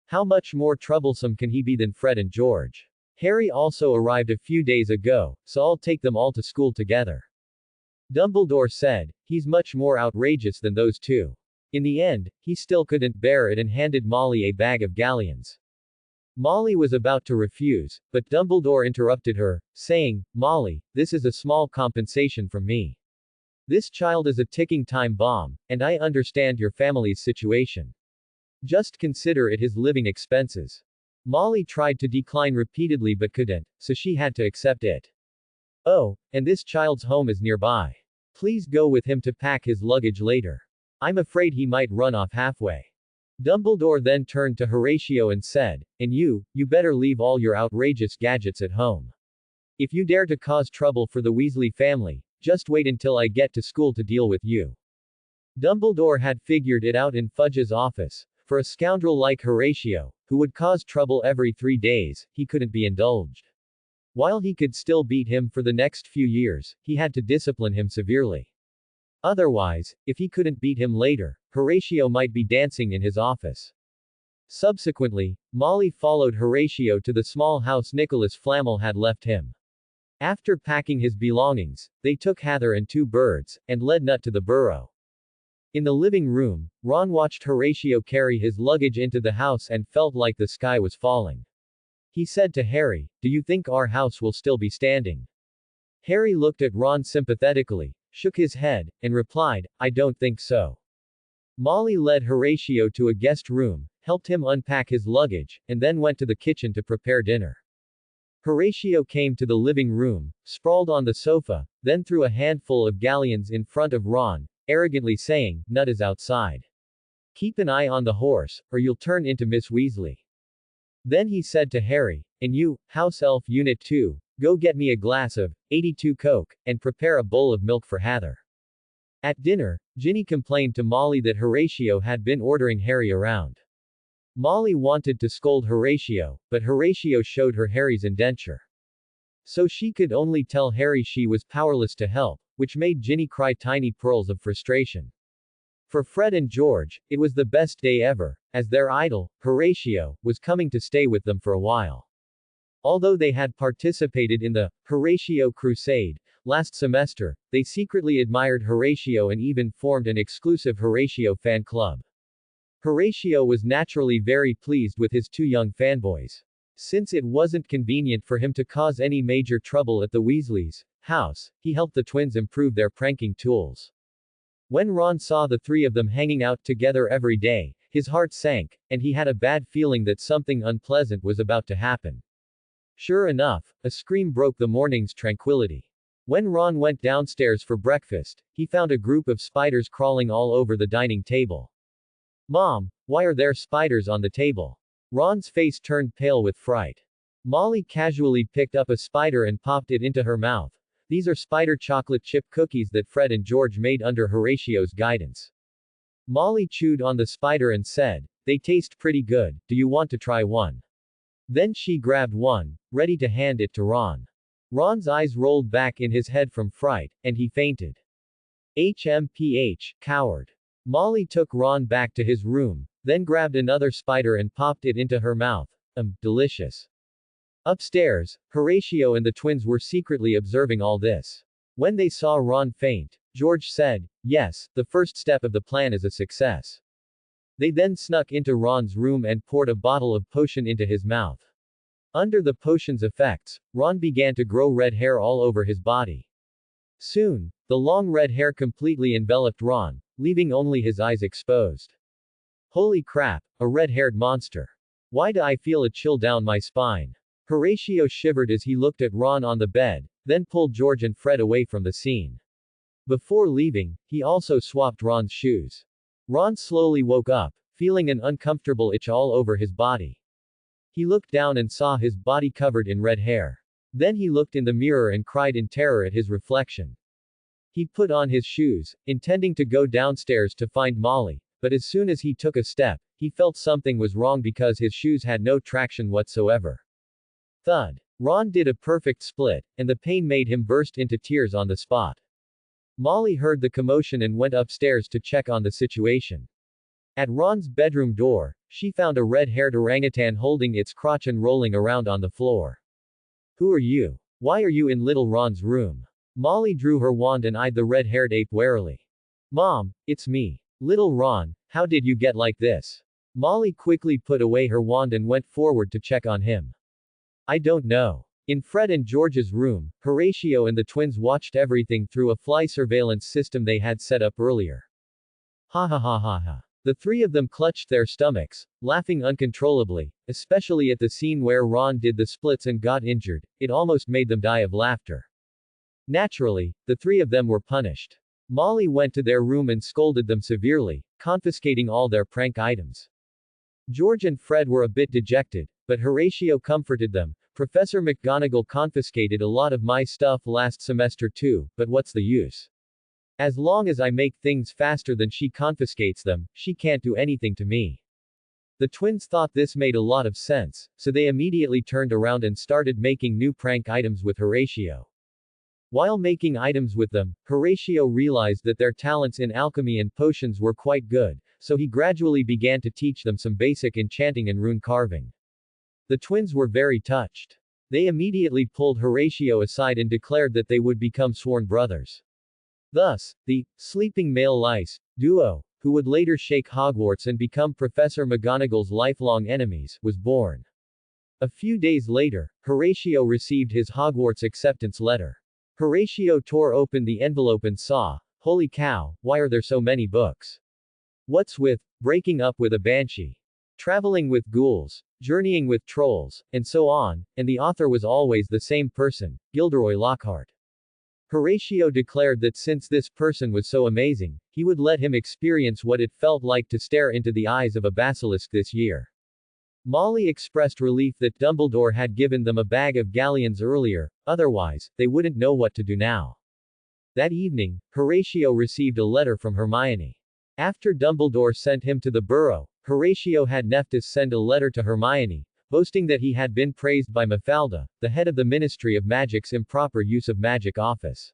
How much more troublesome can he be than Fred and George? Harry also arrived a few days ago, so I'll take them all to school together." Dumbledore said, "He's much more outrageous than those two." In the end, he still couldn't bear it and handed Molly a bag of galleons. Molly was about to refuse, but Dumbledore interrupted her, saying, "Molly, this is a small compensation from me. This child is a ticking time bomb, and I understand your family's situation. Just consider it his living expenses." Molly tried to decline repeatedly but couldn't, so she had to accept it. "Oh, and this child's home is nearby. Please go with him to pack his luggage later. I'm afraid he might run off halfway." Dumbledore then turned to Horatio and said, "And you better leave all your outrageous gadgets at home. If you dare to cause trouble for the Weasley family, just wait until I get to school to deal with you." Dumbledore had figured it out in Fudge's office. For a scoundrel like Horatio, who would cause trouble every 3 days, he couldn't be indulged. While he could still beat him for the next few years, he had to discipline him severely. Otherwise, if he couldn't beat him later, Horatio might be dancing in his office. Subsequently, Molly followed Horatio to the small house Nicholas Flamel had left him. After packing his belongings, they took Heather and 2 birds, and led Nut to the burrow. In the living room, Ron watched Horatio carry his luggage into the house and felt like the sky was falling. He said to Harry, "Do you think our house will still be standing?" Harry looked at Ron sympathetically, shook his head, and replied, "I don't think so." Molly led Horatio to a guest room, helped him unpack his luggage, and then went to the kitchen to prepare dinner. Horatio came to the living room, sprawled on the sofa, then threw a handful of galleons in front of Ron, arrogantly saying, "Nut is outside. Keep an eye on the horse, or you'll turn into Miss Weasley." Then he said to Harry, "And you, House Elf Unit 2, go get me a glass of 82 Coke, and prepare a bowl of milk for Heather." At dinner, Ginny complained to Molly that Horatio had been ordering Harry around. Molly wanted to scold Horatio, but Horatio showed her Harry's indenture. So she could only tell Harry she was powerless to help, which made Ginny cry tiny pearls of frustration. For Fred and George, it was the best day ever, as their idol, Horatio, was coming to stay with them for a while. Although they had participated in the Horatio Crusade last semester, they secretly admired Horatio and even formed an exclusive Horatio fan club. Horatio was naturally very pleased with his 2 young fanboys. Since it wasn't convenient for him to cause any major trouble at the Weasleys' house, he helped the twins improve their pranking tools. When Ron saw the 3 of them hanging out together every day, his heart sank, and he had a bad feeling that something unpleasant was about to happen. Sure enough, a scream broke the morning's tranquility. When Ron went downstairs for breakfast, he found a group of spiders crawling all over the dining table. "Mom, why are there spiders on the table?" Ron's face turned pale with fright. Molly casually picked up a spider and popped it into her mouth. "These are spider chocolate chip cookies that Fred and George made under Horatio's guidance." Molly chewed on the spider and said, "They taste pretty good, do you want to try one?" Then she grabbed one, ready to hand it to Ron. Ron's eyes rolled back in his head from fright, and he fainted. HMPH, coward. Molly took Ron back to his room, then grabbed another spider and popped it into her mouth. Delicious. Upstairs, Horatio and the twins were secretly observing all this. When they saw Ron faint, George said, "Yes, the first step of the plan is a success." They then snuck into Ron's room and poured a bottle of potion into his mouth. Under the potion's effects, Ron began to grow red hair all over his body. Soon, the long red hair completely enveloped Ron, leaving only his eyes exposed. Holy crap, a red-haired monster. Why do I feel a chill down my spine? Horatio shivered as he looked at Ron on the bed, then pulled George and Fred away from the scene. Before leaving, he also swapped Ron's shoes. Ron slowly woke up, feeling an uncomfortable itch all over his body. He looked down and saw his body covered in red hair. Then he looked in the mirror and cried in terror at his reflection. He put on his shoes, intending to go downstairs to find Molly, but as soon as he took a step, he felt something was wrong because his shoes had no traction whatsoever. Thud. Ron did a perfect split, and the pain made him burst into tears on the spot. Molly heard the commotion and went upstairs to check on the situation. At Ron's bedroom door, she found a red-haired orangutan holding its crotch and rolling around on the floor. "Who are you? Why are you in little Ron's room?" Molly drew her wand and eyed the red-haired ape warily. "Mom, it's me. Little Ron, how did you get like this?" Molly quickly put away her wand and went forward to check on him. "I don't know." In Fred and George's room, Horatio and the twins watched everything through a fly surveillance system they had set up earlier. Ha ha ha ha ha. The three of them clutched their stomachs, laughing uncontrollably, especially at the scene where Ron did the splits and got injured. It almost made them die of laughter. Naturally, the three of them were punished. Molly went to their room and scolded them severely, confiscating all their prank items. George and Fred were a bit dejected, but Horatio comforted them. "Professor McGonagall confiscated a lot of my stuff last semester too, but what's the use? As long as I make things faster than she confiscates them, she can't do anything to me." The twins thought this made a lot of sense, so they immediately turned around and started making new prank items with Horatio. While making items with them, Horatio realized that their talents in alchemy and potions were quite good, so he gradually began to teach them some basic enchanting and rune carving. The twins were very touched. They immediately pulled Horatio aside and declared that they would become sworn brothers. Thus, the sleeping male lice duo, who would later shake Hogwarts and become Professor McGonagall's lifelong enemies, was born. A few days later, Horatio received his Hogwarts acceptance letter. Horatio tore open the envelope and saw, "Holy cow, why are there so many books? What's with breaking up with a banshee? Traveling with ghouls, journeying with trolls, and so on," and the author was always the same person, Gilderoy Lockhart. Horatio declared that since this person was so amazing, he would let him experience what it felt like to stare into the eyes of a basilisk this year. Molly expressed relief that Dumbledore had given them a bag of galleons earlier, otherwise, they wouldn't know what to do now. That evening, Horatio received a letter from Hermione. After Dumbledore sent him to the Burrow, Horatio had Nephthys send a letter to Hermione, boasting that he had been praised by Mafalda, the head of the Ministry of Magic's improper use of magic office.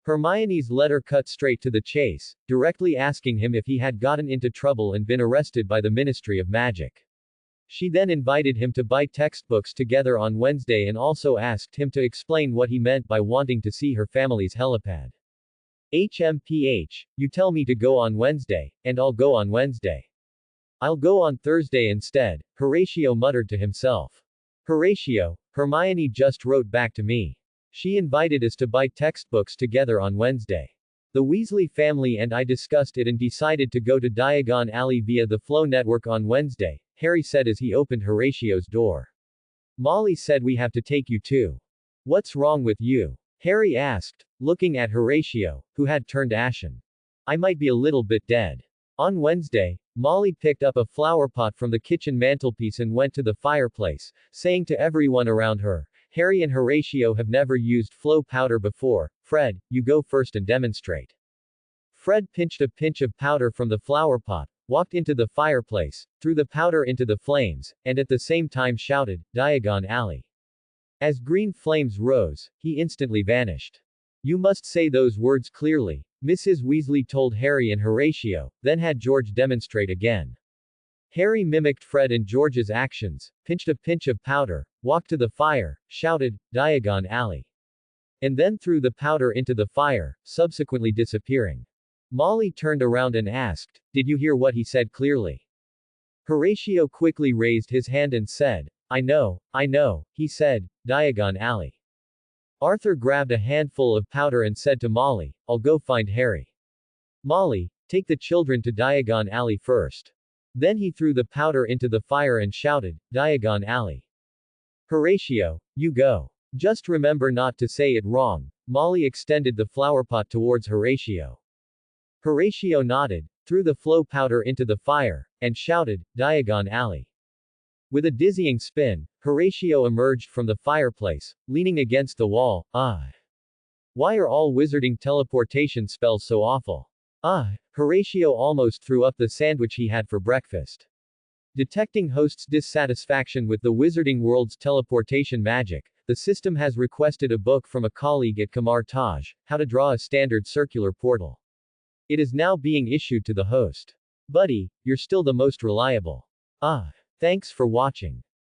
Hermione's letter cut straight to the chase, directly asking him if he had gotten into trouble and been arrested by the Ministry of Magic. She then invited him to buy textbooks together on Wednesday and also asked him to explain what he meant by wanting to see her family's helipad. HMPH, you tell me to go on Wednesday, and I'll go on Wednesday. I'll go on Thursday instead, Horatio muttered to himself. Horatio, Hermione just wrote back to me. She invited us to buy textbooks together on Wednesday. The Weasley family and I discussed it and decided to go to Diagon Alley via the Flow network on Wednesday, Harry said as he opened Horatio's door. Molly said we have to take you too. What's wrong with you? Harry asked, looking at Horatio, who had turned ashen. I might be a little bit dead. On Wednesday, Molly picked up a flower pot from the kitchen mantelpiece and went to the fireplace, saying to everyone around her, Harry and Horatio have never used flow powder before. Fred, you go first and demonstrate. Fred pinched a pinch of powder from the flower pot, walked into the fireplace, threw the powder into the flames, and at the same time shouted, "Diagon Alley." As green flames rose, he instantly vanished. "You must say those words clearly," Mrs. Weasley told Harry and Horatio, then had George demonstrate again. Harry mimicked Fred and George's actions, pinched a pinch of powder, walked to the fire, shouted, "Diagon Alley," and then threw the powder into the fire, subsequently disappearing. Molly turned around and asked, "Did you hear what he said clearly?" Horatio quickly raised his hand and said, I know, he said, "Diagon Alley." Arthur grabbed a handful of powder and said to Molly, "I'll go find Harry. Molly, take the children to Diagon Alley first." Then he threw the powder into the fire and shouted, "Diagon Alley." Horatio, you go. Just remember not to say it wrong. Molly extended the flowerpot towards Horatio. Horatio nodded, threw the flow powder into the fire, and shouted, "Diagon Alley." With a dizzying spin, Horatio emerged from the fireplace, leaning against the wall. Why are all wizarding teleportation spells so awful? Horatio almost threw up the sandwich he had for breakfast. Detecting host's dissatisfaction with the wizarding world's teleportation magic, the system has requested a book from a colleague at Kamar Taj, How to Draw a Standard Circular Portal. It is now being issued to the host. Buddy, you're still the most reliable. Thanks for watching.